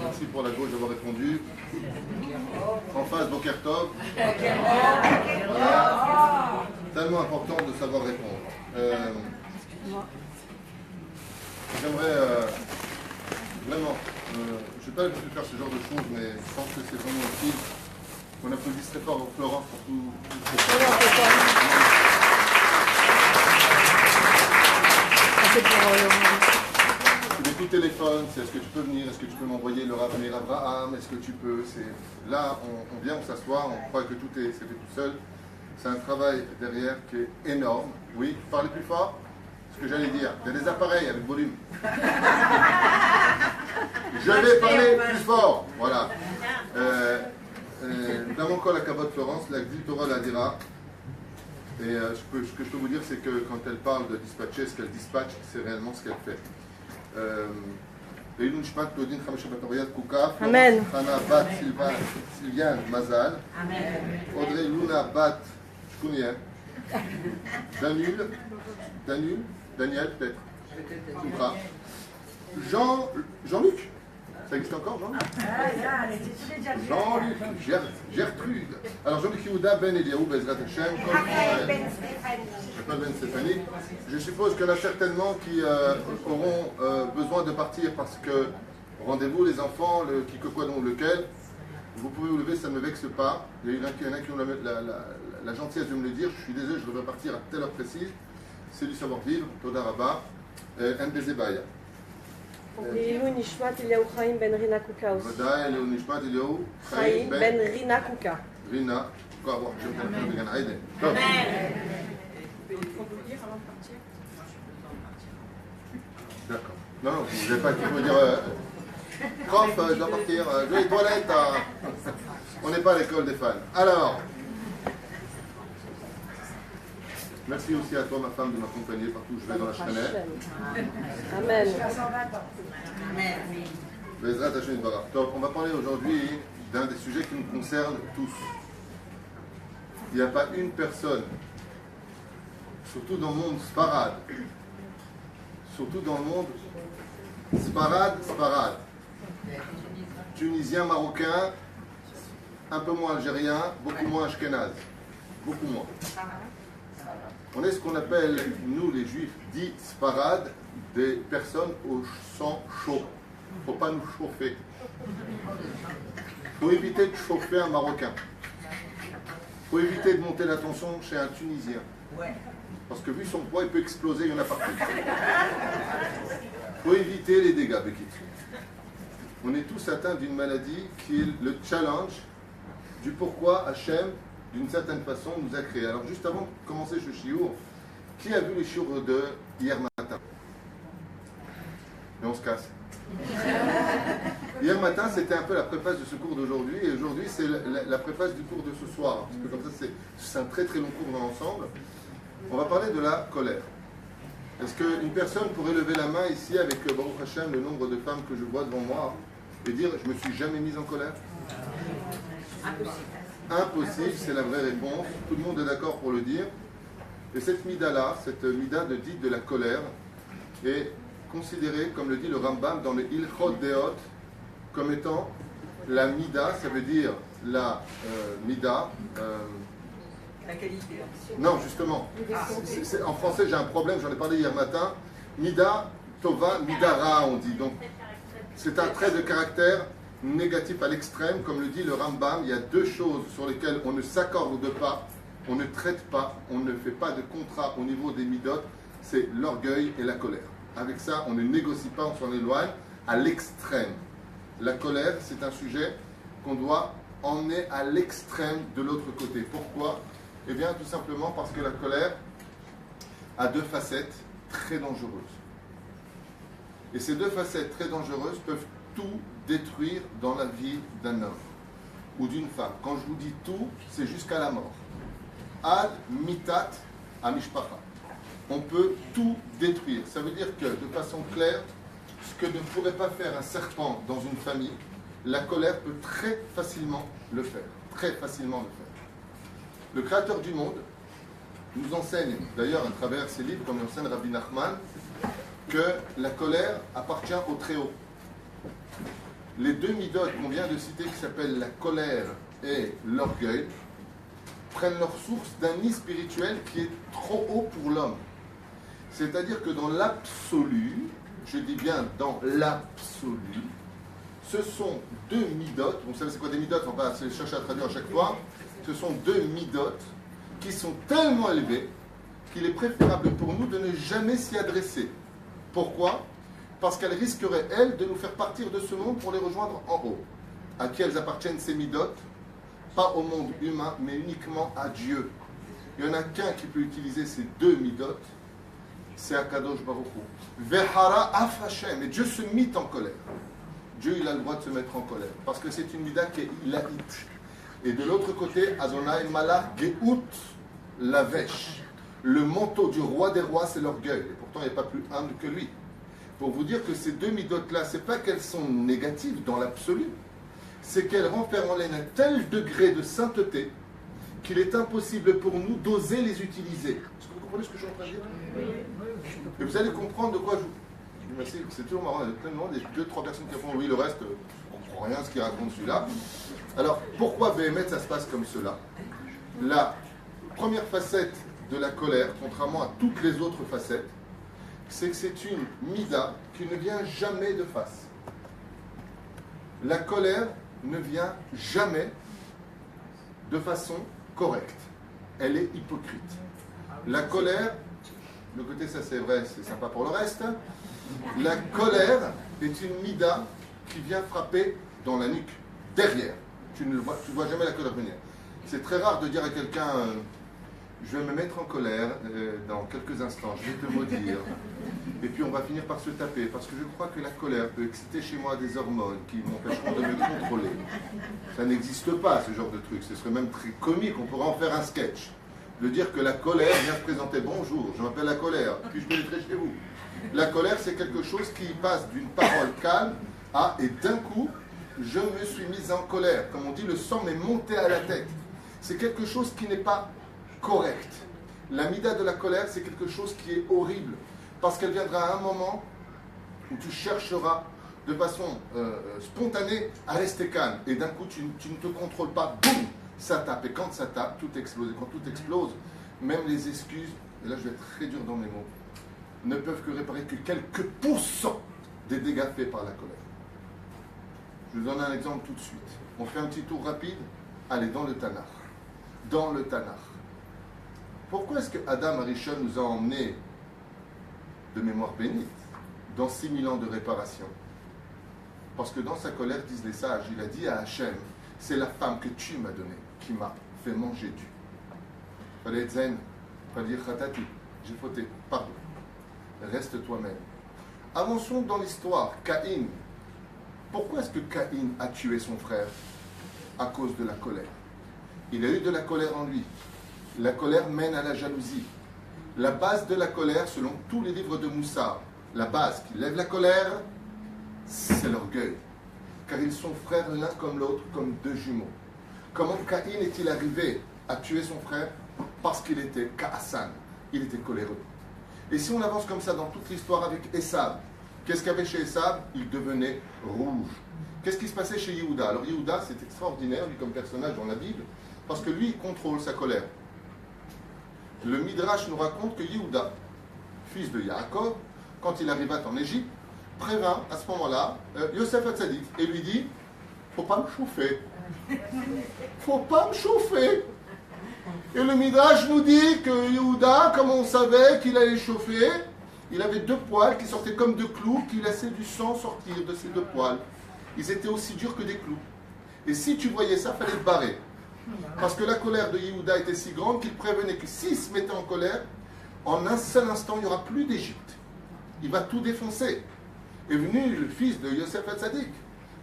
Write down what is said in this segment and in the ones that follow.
Merci pour la gauche d'avoir répondu. En face, Boker Tov. Tellement important de savoir répondre. J'aimerais vraiment, je n'ai pas l'habitude de faire ce genre de choses, mais je pense que c'est vraiment utile qu'on applaudisse très fort Florence pour tout les coups de téléphone, c'est est-ce que tu peux venir, est-ce que tu peux m'envoyer le Rav Abraham, est-ce que tu peux, là on vient, on s'assoit, on croit que tout c'est fait tout seul. C'est un travail derrière qui est énorme. Oui, parlez plus fort. Ce que j'allais dire, il y a des appareils avec volume. Je vais parler plus fort. Voilà. Dans mon col à Cabot Florence, la Torah la dira. Et ce que je peux vous dire, c'est que quand elle parle de dispatcher, ce qu'elle dispatche, c'est réellement ce qu'elle fait. Amen. Hana Bat Sylviane Mazal. Audrey Luna Bat Shkounia. Daniel peut-être. Jean-Luc. Ça existe encore, Jean-Luc? Jean-Luc, Gertrude. Alors Jean-Luc Yehuda Ben Eliaou Bezrat Hashem. Ben Stéphanie. Je suppose qu'il y en a certainement qui auront besoin de partir parce que rendez-vous les enfants, le qui que quoi donc lequel. Vous pouvez vous lever, ça ne me vexe pas. Il y en a qui ont la gentillesse de me le dire. Je suis désolé, je devrais partir à telle heure précise. C'est du savoir-vivre. Toda Rabba. MBZ Baya. לעילוי נשמת אליהו חיים בן רינה קוקה. ודאי, לעילוי נשמת אליהו חיים בן רינה קוקה. רינה קוקה, bon, je vais faire בגן עדן. טוב. D'accord. Non, vous n'avez pas qu'il faut dire prof, je dois partir, je vais aux toilettes. On n'est pas à l'école des fans. Alors, merci aussi à toi, ma femme, de m'accompagner partout où je vais dans la Shkhanet. Amen. Bezrat Hashem Yitbarach. Donc, on va parler aujourd'hui d'un des sujets qui nous concerne tous. Il n'y a pas une personne, surtout dans le monde sparade, sparade, tunisien, marocain, un peu moins algérien, beaucoup moins ashkénaze, beaucoup moins. On est ce qu'on appelle, nous les juifs, dits sparades, des personnes au sang chaud. Il ne faut pas nous chauffer. Il faut éviter de chauffer un Marocain. Il faut éviter de monter la tension chez un Tunisien. Parce que vu son poids, il peut exploser, il y en a partout. Il faut éviter les dégâts, Bekit. On est tous atteints d'une maladie qui est le challenge du pourquoi Hachem, d'une certaine façon, nous a créés. Alors juste avant de commencer ce shiur, qui a vu les shiurs de hier matin? Et on se casse. Hier matin, c'était un peu la préface de ce cours d'aujourd'hui, et aujourd'hui, c'est la préface du cours de ce soir. Parce que comme ça, c'est un très très long cours dans l'ensemble. On va parler de la colère. Est-ce qu'une personne pourrait lever la main ici avec Baruch Hashem, le nombre de femmes que je vois devant moi, et dire « je me suis jamais mise en colère » ? Impossible, c'est la vraie réponse. Tout le monde est d'accord pour le dire. Et cette mida-là, cette mida de dite de la colère, est considérée, comme le dit le Rambam dans le Ilchot Deot, comme étant la mida, ça veut dire la mida. La qualité. Non, justement. En français, j'ai un problème, j'en ai parlé hier matin. Mida, Tova, Midara, on dit. Donc, c'est un trait de caractère négatif à l'extrême, comme le dit le Rambam. Il y a deux choses sur lesquelles on ne s'accorde pas, on ne traite pas, on ne fait pas de contrat au niveau des midot, c'est l'orgueil et la colère. Avec ça, on ne négocie pas, on s'en éloigne à l'extrême. La colère, c'est un sujet qu'on doit emmener à l'extrême de l'autre côté. Pourquoi ? Eh bien, tout simplement parce que la colère a deux facettes très dangereuses. Et ces deux facettes très dangereuses peuvent tout détruire dans la vie d'un homme ou d'une femme. Quand je vous dis tout, c'est jusqu'à la mort. Ad mitat amishpacha. On peut tout détruire. Ça veut dire que, de façon claire, ce que ne pourrait pas faire un serpent dans une famille, la colère peut très facilement le faire. Très facilement le faire. Le Créateur du monde nous enseigne, d'ailleurs à travers ses livres, comme l'enseigne Rabbi Nachman, que la colère appartient au Très-Haut. les deux midotes qu'on vient de citer, qui s'appellent la colère et l'orgueil, prennent leur source d'un nid spirituel qui est trop haut pour l'homme. C'est-à-dire que dans l'absolu, je dis bien dans l'absolu, ce sont deux midotes. Vous savez c'est quoi des midotes? On va chercher à traduire à chaque fois. Ce sont deux midotes qui sont tellement élevées qu'il est préférable pour nous de ne jamais s'y adresser. Pourquoi? Parce qu'elles risqueraient, elles, de nous faire partir de ce monde pour les rejoindre en haut. À qui elles appartiennent ces midotes? Pas au monde humain, mais uniquement à Dieu. Il n'y en a qu'un qui peut utiliser ces deux midotes, c'est Akadosh Baruch Hu. Vehara af Hashem, et Dieu se mit en colère. Dieu, il a le droit de se mettre en colère, parce que c'est une mida qui est ilaïte. Et de l'autre côté, Adonai Malach Geout Lavesh. Le manteau du roi des rois, c'est l'orgueil. Et pourtant, il n'est pas plus humble que lui. Pour vous dire que ces deux midotes-là, ce n'est pas qu'elles sont négatives dans l'absolu, c'est qu'elles renferment en elles un tel degré de sainteté qu'il est impossible pour nous d'oser les utiliser. Est-ce que vous comprenez ce que je suis en train de dire? Et vous allez comprendre de quoi je vous dis. C'est toujours marrant, il y a plein de monde, il y a 2-3 personnes qui répondent oui, le reste, on ne comprend rien à ce qu'il raconte celui-là. Alors, pourquoi Béhémet, ça se passe comme cela? La première facette de la colère, contrairement à toutes les autres facettes, c'est que c'est une mida qui ne vient jamais de face. La colère ne vient jamais de façon correcte. Elle est hypocrite. La colère, le côté ça c'est vrai, c'est sympa pour le reste, la colère est une mida qui vient frapper dans la nuque, derrière. Tu ne vois jamais la colère venir. C'est très rare de dire à quelqu'un je vais me mettre en colère dans quelques instants, je vais te maudire. Et puis on va finir par se taper, parce que je crois que la colère peut exciter chez moi des hormones qui m'empêcheront de me contrôler. Ça n'existe pas, ce genre de truc. Ce serait même très comique, on pourrait en faire un sketch. De dire que la colère vient se présenter. Bonjour, je m'appelle la colère, puis-je pénétrer chez vous? La colère, c'est quelque chose qui passe d'une parole calme à, et d'un coup, je me suis mise en colère. Comme on dit, le sang m'est monté à la tête. C'est quelque chose qui n'est pas correct. La mida de la colère, c'est quelque chose qui est horrible, parce qu'elle viendra à un moment où tu chercheras de façon spontanée à rester calme, et d'un coup tu ne te contrôles pas, boum, ça tape, et quand ça tape, tout explose, et quand tout explose, même les excuses, et là je vais être très dur dans mes mots, ne peuvent que réparer que quelques pourcents des dégâts faits par la colère. Je vous donne un exemple tout de suite. On fait un petit tour rapide. Allez, dans le Tanakh. Dans le Tanakh. Pourquoi est-ce que Adam Arishon nous a emmenés de mémoire bénite dans 6000 ans de réparation? Parce que dans sa colère, disent les sages, il a dit à Hachem, c'est la femme que tu m'as donnée, qui m'a fait manger du. Fallait être zen, fallait dire khatati, j'ai fauté, pardon. Reste toi-même. Avançons dans l'histoire. Caïn. Pourquoi est-ce que Caïn a tué son frère? À cause de la colère. Il a eu de la colère en lui. La colère mène à la jalousie. La base de la colère, selon tous les livres de Moussa, la base qui lève la colère, c'est l'orgueil. Car ils sont frères l'un comme l'autre, comme deux jumeaux. Comment Caïn est-il arrivé à tuer son frère? Parce qu'il était Ka'assan, il était coléreux. Et si on avance comme ça dans toute l'histoire avec Esav, qu'est-ce qu'il y avait chez Esav? Il devenait rouge. Qu'est-ce qui se passait chez Yehuda? Alors Yehuda, c'est extraordinaire, lui, comme personnage dans la Bible, parce que lui, il contrôle sa colère. Le Midrash nous raconte que Yehuda, fils de Yaakov, quand il arriva en Égypte, prévint à ce moment-là Yosef Hatzadik et lui dit « Faut pas me chauffer. Faut pas me chauffer. » Et le Midrash nous dit que Yehuda, comme on savait qu'il allait chauffer, il avait deux poils qui sortaient comme deux clous, qui laissaient du sang sortir de ces deux poils. Ils étaient aussi durs que des clous. Et si tu voyais ça, il fallait te barrer. Parce que la colère de Yehuda était si grande qu'il prévenait que s'il se mettait en colère, en un seul instant, il n'y aura plus d'Égypte. Il va tout défoncer. Est venu le fils de Yosef Hatzadik,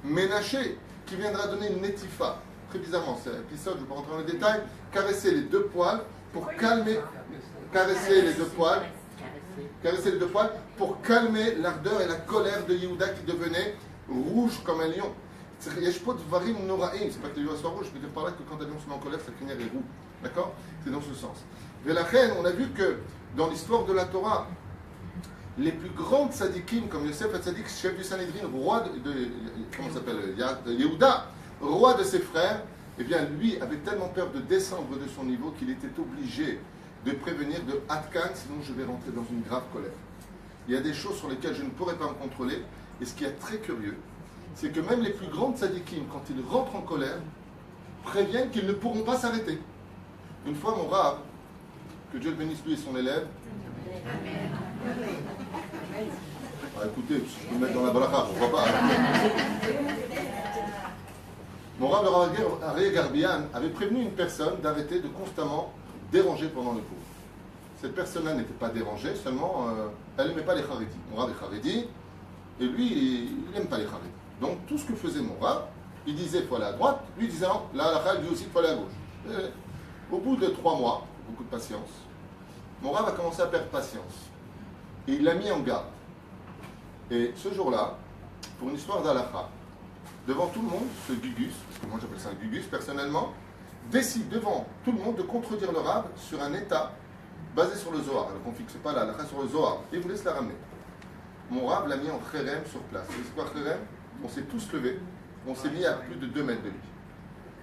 Ménaché, qui viendra donner une netifa. Très bizarrement, c'est un épisode, je ne vais pas rentrer dans les détails, caresser les deux poils pour calmer, caresser les deux poils pour calmer l'ardeur et la colère de Yehuda qui devenait rouge comme un lion. C'est pas que les lions soient rouges, je peux dire par là que quand un lion se met en colère, sa crinière est rouge. D'accord? C'est dans ce sens. Mais la reine, on a vu que dans l'histoire de la Torah, les plus grandes tzadikim, comme Yosef Hatzadik, chef du Sanhedrin, roi comment ça s'appelle, Yehuda, roi de ses frères, eh bien lui avait tellement peur de descendre de son niveau qu'il était obligé de prévenir de Hatkan, sinon je vais rentrer dans une grave colère. Il y a des choses sur lesquelles je ne pourrais pas me contrôler, et ce qui est très curieux, c'est que même les plus grandes tzadikim, quand ils rentrent en colère, préviennent qu'ils ne pourront pas s'arrêter. Une fois, mon Rav, que Dieu le bénisse lui et son élève, écoutez, si je peux me mettre dans la bracha, pourquoi pas. Mon Rav, le Rav Aryeh Garbian, avait prévenu une personne d'arrêter de constamment déranger pendant le cours. Cette personne-là n'était pas dérangée, seulement elle n'aimait pas les Haredi. Mon Rav est Haredi, et lui, il n'aime pas les Haredi. Donc tout ce que faisait mon Rav, il disait il faut aller à droite, lui disait non, là, la lui aussi il faut aller à gauche. Et au bout de 3 mois, beaucoup de patience, mon Rav a commencé à perdre patience. Et il l'a mis en garde. Et ce jour-là, pour une histoire d'Halakha, devant tout le monde, ce Gugus, parce que moi j'appelle ça un Gugus personnellement, décide devant tout le monde de contredire le Rav sur un état basé sur le Zohar. Alors qu'on ne fixe pas la halakha sur le Zohar. Et vous laisse la ramener. Mon Rav l'a mis en Kherem sur place. Et c'est quoi Kherem? On s'est tous levés. On s'est mis à plus de 2 mètres de lui.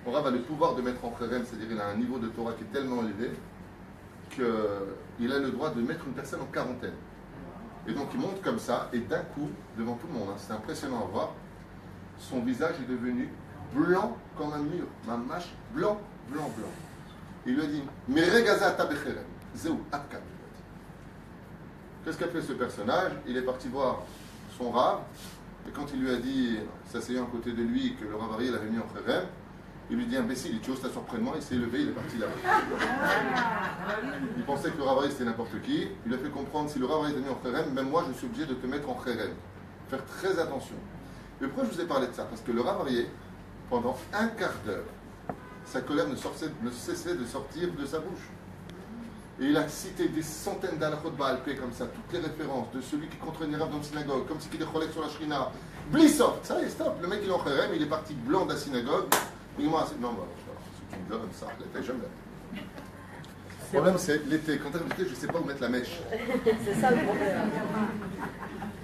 Mon Rav a le pouvoir de mettre en Kherem, c'est-à-dire il a un niveau de Torah qui est tellement élevé qu'il a le droit de mettre une personne en quarantaine. Et donc il monte comme ça, et d'un coup, devant tout le monde, c'est impressionnant à voir, son visage est devenu blanc comme un mur. Ma mâche, blanc, blanc, blanc. Il lui a dit, mais regaza tabechelem, zéou, atkan. Qu'est-ce qu'a fait ce personnage? Il est parti voir son Rav, et quand il lui a dit, s'asseyant à côté de lui, que le Rav Aryeh l'avait mis en Kherem, il lui dit, imbécile, tu oses t'asseoir près de moi, il s'est levé, il est parti là-bas. Il pensait que le Rav Aryeh c'était n'importe qui, il lui a fait comprendre, si le Rav Aryeh t'a mis en Kherem, même moi je suis obligé de te mettre en Kherem. Faire très attention. Et pourquoi je vous ai parlé de ça? Parce que le Rav Aryeh, pendant un quart d'heure, sa colère ne cessait de sortir de sa bouche. Et il a cité des centaines d'halachot Baal Peh comme ça, toutes les références de celui qui contredit Rav dans la synagogue, comme si il est cholek sur la shrina. Blissov, ça y est, stop, le mec il est en Kherem, il est parti blanc de la synagogue. Il m'a dit, non, si tu me donnes ça, l'été, j'aime bien. Le problème c'est l'été, quand t'arrives l'été, je ne sais pas où mettre la mèche. C'est ça le problème.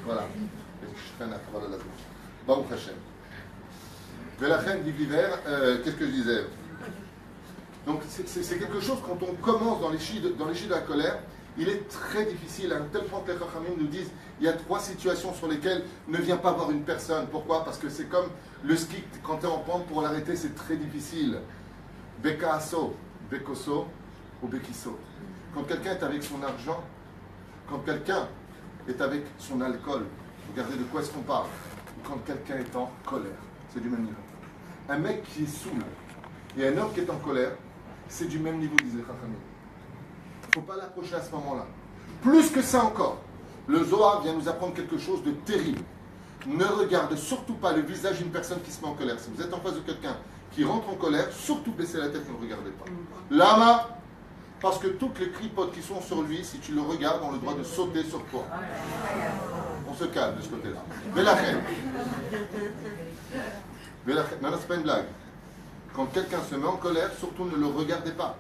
Voilà. Baruch Hashem. Velachem dit l'hiver, qu'est-ce que je disais? Donc c'est quelque chose, quand on commence dans les chis de la colère, il est très difficile, à un tel point que les Chachamim nous disent, il y a 3 situations sur lesquelles ne viens pas voir une personne. Pourquoi? Parce que c'est comme le ski, quand tu es en pente, pour l'arrêter, c'est très difficile. Bekaaso, Bekoso ou Bekiso. Quand quelqu'un est avec son argent, quand quelqu'un est avec son alcool, regardez de quoi est-ce qu'on parle. Quand quelqu'un est en colère, c'est du même niveau. Un mec qui est saoul et un homme qui est en colère, c'est du même niveau, disait Chachamim. Il ne faut pas l'approcher à ce moment-là. Plus que ça encore, le Zohar vient nous apprendre quelque chose de terrible. Ne regarde surtout pas le visage d'une personne qui se met en colère. Si vous êtes en face de quelqu'un qui rentre en colère, surtout baissez la tête, ne le regardez pas. Lama, parce que toutes les clipotes qui sont sur lui, si tu le regardes, ont le droit de sauter sur toi. On se calme de ce côté-là. Velachem. Non, c'est pas une blague. Quand quelqu'un se met en colère, surtout ne le regardez pas.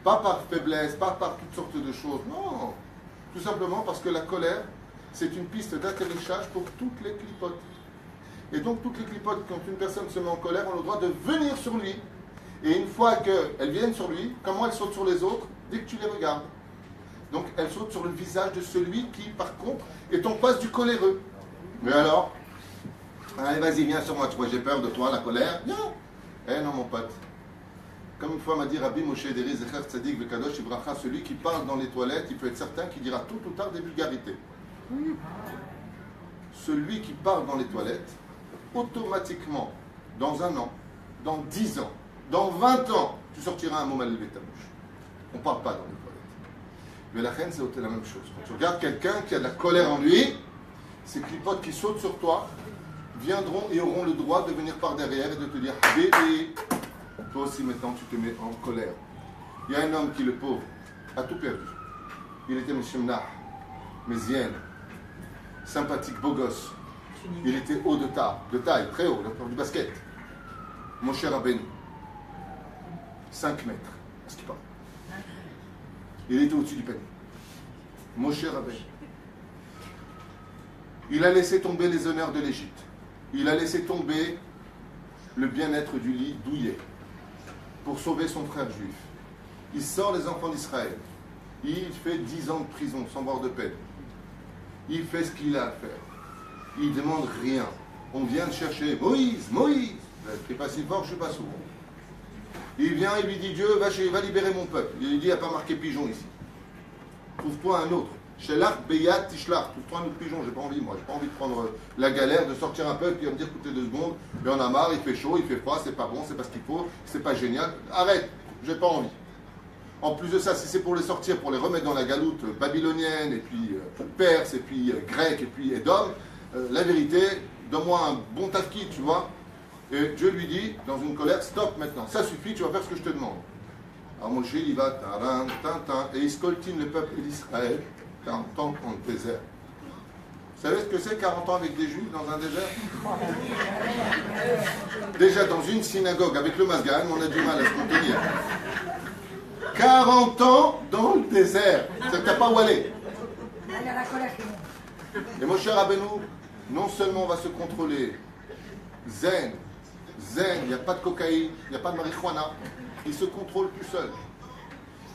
Pas par faiblesse, pas par toutes sortes de choses. Non. Tout simplement parce que la colère, c'est une piste d'atterrissage pour toutes les clipotes. Et donc toutes les clipotes, quand une personne se met en colère, ont le droit de venir sur lui. Et une fois qu'elles viennent sur lui, comment elles sautent sur les autres? Dès que tu les regardes. Donc elles sautent sur le visage de celui qui, par contre, est en face du coléreux. Mais alors, allez, vas-y, viens sur moi, tu vois, j'ai peur de toi, la colère. Viens. Eh non, mon pote. Comme une fois m'a dit Rabbi Moshe Ederi Zecher Tzadik Vekadosh Ibracha, celui qui parle dans les toilettes, il peut être certain qu'il dira tôt ou tard des vulgarités. Celui qui parle dans les toilettes, automatiquement, dans 1 an, dans 10 ans, dans 20 ans, tu sortiras un mot mal élevé de ta bouche. On ne parle pas dans les toilettes. Mais la reine, c'est la même chose. Quand tu regardes quelqu'un qui a de la colère en lui, ces clipotes qui sautent sur toi viendront et auront le droit de venir par derrière et de te dire « Bébé, toi aussi maintenant tu te mets en colère. » Il y a un homme qui, le pauvre, a tout perdu. Il était M. Mnah, Mézienne, sympathique, beau gosse. Il était haut de taille, très haut, du basket. Mon cher Rabbeinu, 5 mètres, est-ce qu'il parle? Il était au-dessus du panier. Mon cher Rabbeinu. Il a laissé tomber les honneurs de l'Égypte. Il a laissé tomber le bien-être du lit douillet pour sauver son frère juif. Il sort les enfants d'Israël. Il fait 10 ans de prison sans voir de peine. Il fait ce qu'il a à faire. Il ne demande rien. On vient de chercher Moïse, Moïse. Je ne pas si fort, je ne suis pas sourd. Il vient, il lui dit Dieu, va libérer mon peuple. Il lui dit il n'y a pas marqué pigeon ici. Trouve-toi un autre. Shelach, Beyat, Tishlach. Trouve-toi un autre pigeon, j'ai pas envie, moi. J'ai pas envie de prendre la galère, de sortir un peuple qui va me dire écoutez 2 secondes, il en a marre, il fait chaud, il fait froid, c'est pas bon, c'est pas ce qu'il faut, c'est pas génial. Arrête, j'ai pas envie. En plus de ça, si c'est pour les sortir, pour les remettre dans la galoute babylonienne, et puis perse, et puis grecque, et puis édom, la vérité, donne-moi un bon tafki, tu vois. Et Dieu lui dit, dans une colère, stop maintenant, ça suffit, tu vas faire ce que je te demande. Alors Moshe, il y va, et il scoltine le peuple d'Israël, 40 ans dans le désert. Vous savez ce que c'est 40 ans avec des juifs dans un désert? Déjà dans une synagogue avec le Masgan, on a du mal à se contenir. 40 ans dans le désert, t'as pas où aller. Et Moshe Rabbeinu, non seulement va se contrôler, zen, il n'y a pas de cocaïne, il n'y a pas de marijuana, il se contrôle tout seul.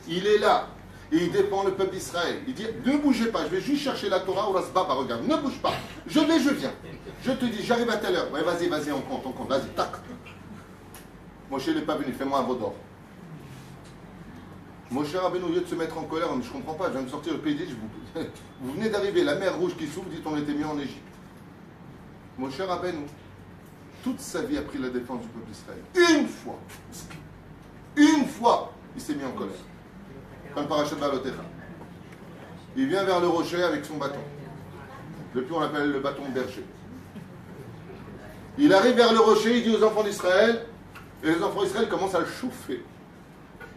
Il est là, et il dépend le peuple d'Israël. Il dit, ne bougez pas, je vais juste chercher la Torah ou la Sbaba, regarde, ne bouge pas, je viens. Je te dis, j'arrive à telle heure. Ouais, vas-y, on compte, vas-y, tac. Moshe n'est pas venu, fais-moi un veau d'or. Moshe Rabbeinu, au lieu de se mettre en colère, je ne comprends pas, je viens de sortir le pays d'Égypte, vous venez d'arriver, la mer rouge qui s'ouvre, dit on était mis en Égypte. Moshe Rabbeinu, toute sa vie a pris la défense du peuple d'Israël. Une fois, il s'est mis en colère. Comme Parashat Balotecha. Il vient vers le rocher avec son bâton. Depuis, on l'appelle le bâton de berger. Il arrive vers le rocher, il dit aux enfants d'Israël, et les enfants d'Israël commencent à le chauffer.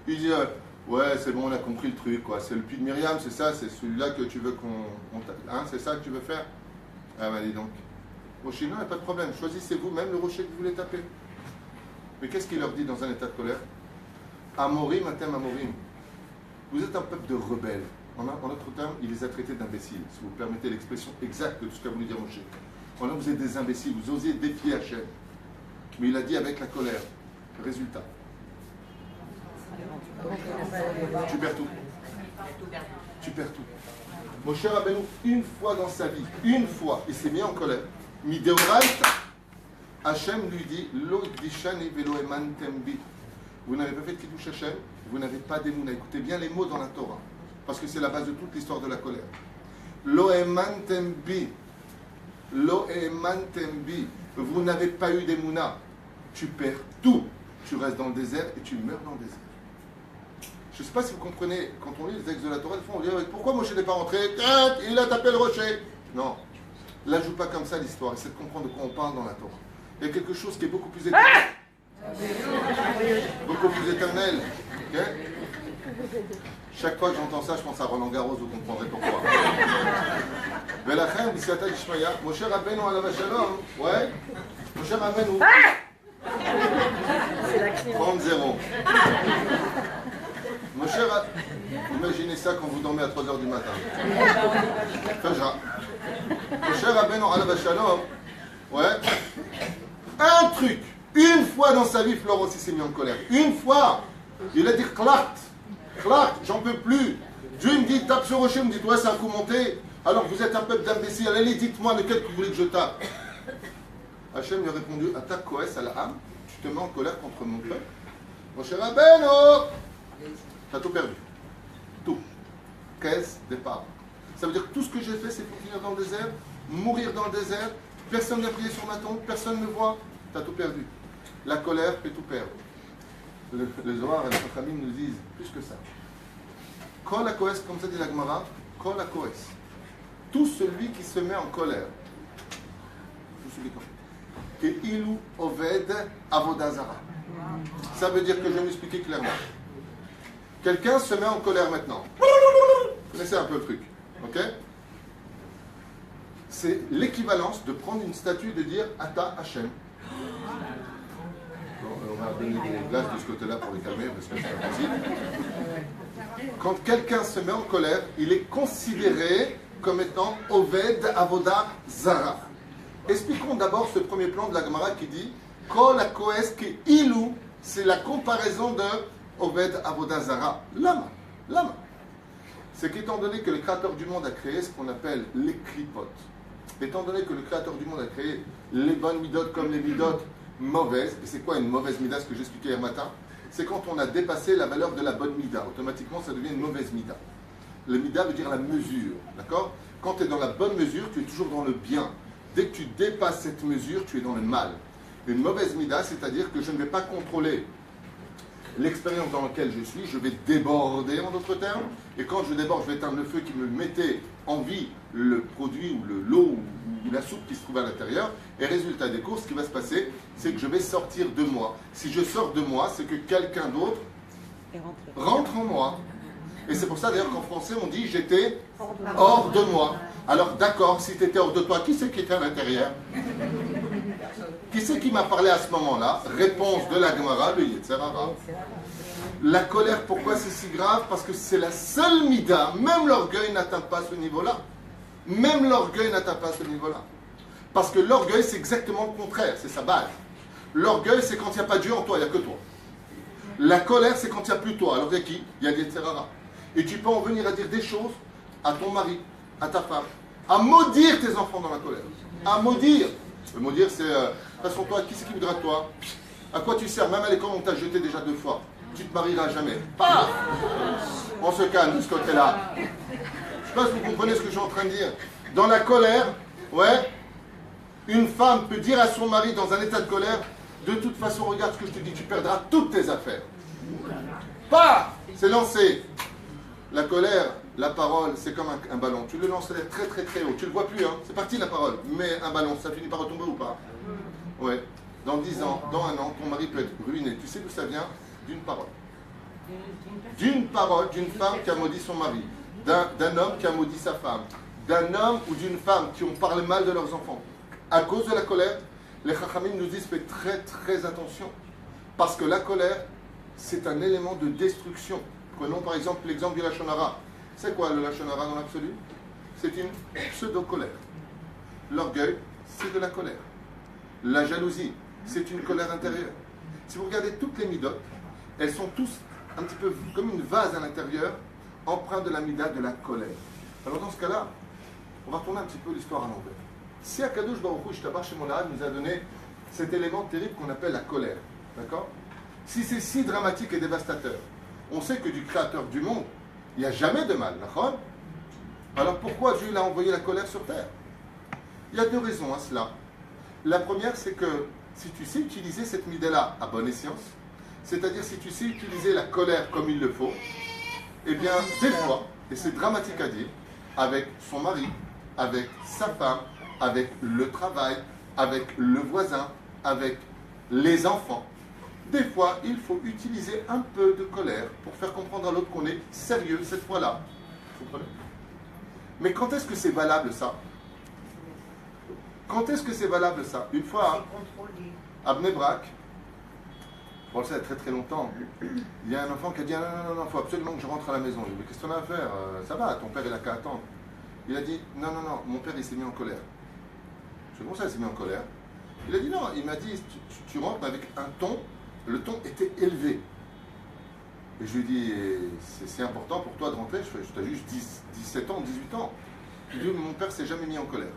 Il dit, ouais, c'est bon, on a compris le truc, quoi. C'est le puits de Myriam, c'est ça, c'est celui-là que tu veux hein, c'est ça que tu veux faire? Ah, bah, dis donc. Moshe, non, il n'y a pas de problème, choisissez vous-même le rocher que vous voulez taper. Mais qu'est-ce qu'il leur dit dans un état de colère? Amorim, atem amorim. Vous êtes un peuple de rebelles. En notre terme, il les a traités d'imbéciles, si vous permettez l'expression exacte de ce qu'a voulu dire Moshe. Vous êtes des imbéciles, vous osez défier Hachem. Mais il a dit avec la colère. Résultat. Tu perds tout. Tu perds tout. Moshe Rabbeinu, une fois dans sa vie, il s'est mis en colère. Mideoraita, Hachem lui dit, Lo ikdishani velo emantem bi. Vous n'avez pas fait de Kiddush Hachem, vous n'avez pas d'émouna. Écoutez bien les mots dans la Torah, parce que c'est la base de toute l'histoire de la colère. Lo emantem bi. Lo emantem bi. Vous n'avez pas eu d'émouna. Tu perds tout. Tu restes dans le désert et tu meurs dans le désert. Je ne sais pas si vous comprenez, quand on lit les textes de la Torah, des fois on dit pourquoi Moshe n'est pas rentré? Il a tapé le rocher. Non. Là, joue pas comme ça l'histoire. Essaie de comprendre de quoi on parle dans la Torah. Il y a quelque chose qui est beaucoup plus éternel. Beaucoup plus éternel. Okay? Chaque fois que j'entends ça, je pense à Roland Garros, vous comprendrez pourquoi. Velachem, Bisiata Ishmaya, Moshe Rabbeinu alav shalom. Ouais. Moshe Rabbeinu. 30-0. Moshe Rabbeinu. Imaginez ça quand vous dormez à 3h du matin. Fajra. Moshe Rabbeinu alav shalom. Ouais. Un truc. Une fois dans sa vie, Florent aussi s'est mis en colère. Une fois. Il a dit Klart, j'en peux plus. Dieu me dit tape ce rocher, me dit ouais, c'est un coup monté. Alors vous êtes un peuple d'imbéciles. Allez, dites-moi lequel que vous voulez que je tape. Hachem lui a répondu attaque Koès à la âme. Tu te mets en colère contre mon peuple. Mon cher Rabbeinu, t'as tout perdu. Tout. Caisse, départ. Ça veut dire que tout ce que j'ai fait, c'est pour finir dans le désert, mourir dans le désert. Personne n'a prié sur ma tombe, personne ne me voit. T'as tout perdu. La colère fait tout perdre. Le Zohar et les Chachamim nous disent plus que ça. Kol HaKoès, comme ça dit la Gemara, Kol HaKoès. Tout celui qui se met en colère. Tout celui qui est Ilu Oved Avodazara. Ça veut dire que je vais m'expliquer clairement. Quelqu'un se met en colère maintenant. Vous connaissez un peu le truc. Ok? C'est l'équivalence de prendre une statue et de dire Ata Hashem. On va donner des glaces de ce côté-là pour les calmer, parce que c'est pas possible. Quand quelqu'un se met en colère, il est considéré comme étant Oved Avoda Zara. Expliquons d'abord ce premier plan de la Gemara qui dit Kol HaKoes Ke'ilu, c'est la comparaison de Oved Avoda Zara. Lama. C'est qu'étant donné que le Créateur du monde a créé ce qu'on appelle les klipot, étant donné que le Créateur du monde a créé les bonnes midotes comme les midotes mauvaises, et c'est quoi une mauvaise mida, ce que j'expliquais hier matin? C'est quand on a dépassé la valeur de la bonne mida. Automatiquement, ça devient une mauvaise mida. Le mida veut dire la mesure, d'accord? Quand tu es dans la bonne mesure, tu es toujours dans le bien. Dès que tu dépasses cette mesure, tu es dans le mal. Une mauvaise mida, c'est-à-dire que je ne vais pas contrôler l'expérience dans laquelle je suis, je vais déborder en d'autres termes, et quand je déborde, je vais éteindre le feu qui me mettait en vie le produit ou l'eau ou la soupe qui se trouve à l'intérieur, et résultat des courses, ce qui va se passer, c'est que je vais sortir de moi. Si je sors de moi, c'est que quelqu'un d'autre rentre en moi. Et c'est pour ça d'ailleurs qu'en français on dit j'étais hors de moi. Alors d'accord, si tu étais hors de toi, qui c'est qui était à l'intérieur? Qui c'est qui m'a parlé à ce moment-là? Réponse de la Gemara, le Yetzer Hara. La colère, pourquoi c'est si grave? Parce que c'est la seule mida, même l'orgueil n'atteint pas ce niveau-là. Même l'orgueil n'atteint pas ce niveau-là. Parce que l'orgueil, c'est exactement le contraire, c'est sa base. L'orgueil, c'est quand il n'y a pas Dieu en toi, il n'y a que toi. La colère, c'est quand il n'y a plus toi. Alors il y a qui? Il y a des Yetzer Hara. Et tu peux en venir à dire des choses à ton mari, à ta femme, à maudire tes enfants dans la colère. À maudire. Maudire, c'est... de toute façon, toi, qui c'est qui voudra de toi? À quoi tu sers? Même à l'école, on t'a jeté déjà 2 fois. Tu te marieras jamais. Paf! On se calme de ce côté-là. Je ne sais pas si vous comprenez ce que je suis en train de dire. Dans la colère, ouais, une femme peut dire à son mari dans un état de colère, de toute façon, regarde ce que je te dis, tu perdras toutes tes affaires. Paf! C'est lancé. La colère, la parole, c'est comme un ballon. Tu le lances très très très haut. Tu ne le vois plus, hein. C'est parti la parole. Mais un ballon, ça finit par retomber ou pas? Ouais. Dans 10 ans, dans 1 an, ton mari peut être ruiné. Tu sais d'où ça vient? D'une parole. D'une parole, d'une femme qui a maudit son mari. D'un homme qui a maudit sa femme. D'un homme ou d'une femme qui ont parlé mal de leurs enfants. À cause de la colère, les Chachamim nous disent fais très très attention. Parce que la colère, c'est un élément de destruction. Prenons par exemple l'exemple du Lachon Hara. C'est quoi le Lachon Hara dans l'absolu? C'est une pseudo-colère. L'orgueil, c'est de la colère. La jalousie, c'est une colère intérieure. Si vous regardez toutes les midotes, elles sont tous un petit peu comme une vase à l'intérieur, empreinte de la mida, de la colère. Alors dans ce cas-là, on va retourner un petit peu l'histoire à l'envers. Si Akadosh Baruch Hu, Shtabar Shemolad, nous a donné cet élément terrible qu'on appelle la colère, d'accord? Si c'est si dramatique et dévastateur, on sait que du Créateur du monde, il n'y a jamais de mal, d'accord? Alors pourquoi Dieu a envoyé la colère sur terre? Il y a 2 raisons à cela. La première, c'est que si tu sais utiliser cette midé-là à bonne escience, c'est-à-dire si tu sais utiliser la colère comme il le faut, eh bien, des fois, et c'est dramatique à dire, avec son mari, avec sa femme, avec le travail, avec le voisin, avec les enfants, des fois, il faut utiliser un peu de colère pour faire comprendre à l'autre qu'on est sérieux cette fois-là. Vous comprenez? Mais quand est-ce que c'est valable ça? Quand est-ce que c'est valable ça? Une fois, à Bnei Brak, bon, ça il y a très très longtemps, il y a un enfant qui a dit non, il faut absolument que je rentre à la maison. Je lui ai dit, qu'est-ce qu'on a à faire? Ça va, ton père il a qu'à attendre. Il a dit, non, mon père il s'est mis en colère. Je dis, comment ça il s'est mis en colère? Il a dit non, il m'a dit, tu rentres avec un ton, le ton était élevé. Et je lui ai dit, c'est important pour toi de rentrer? Je t'ai juste 17 ans, 18 ans. Il dit, mon père s'est jamais mis en colère.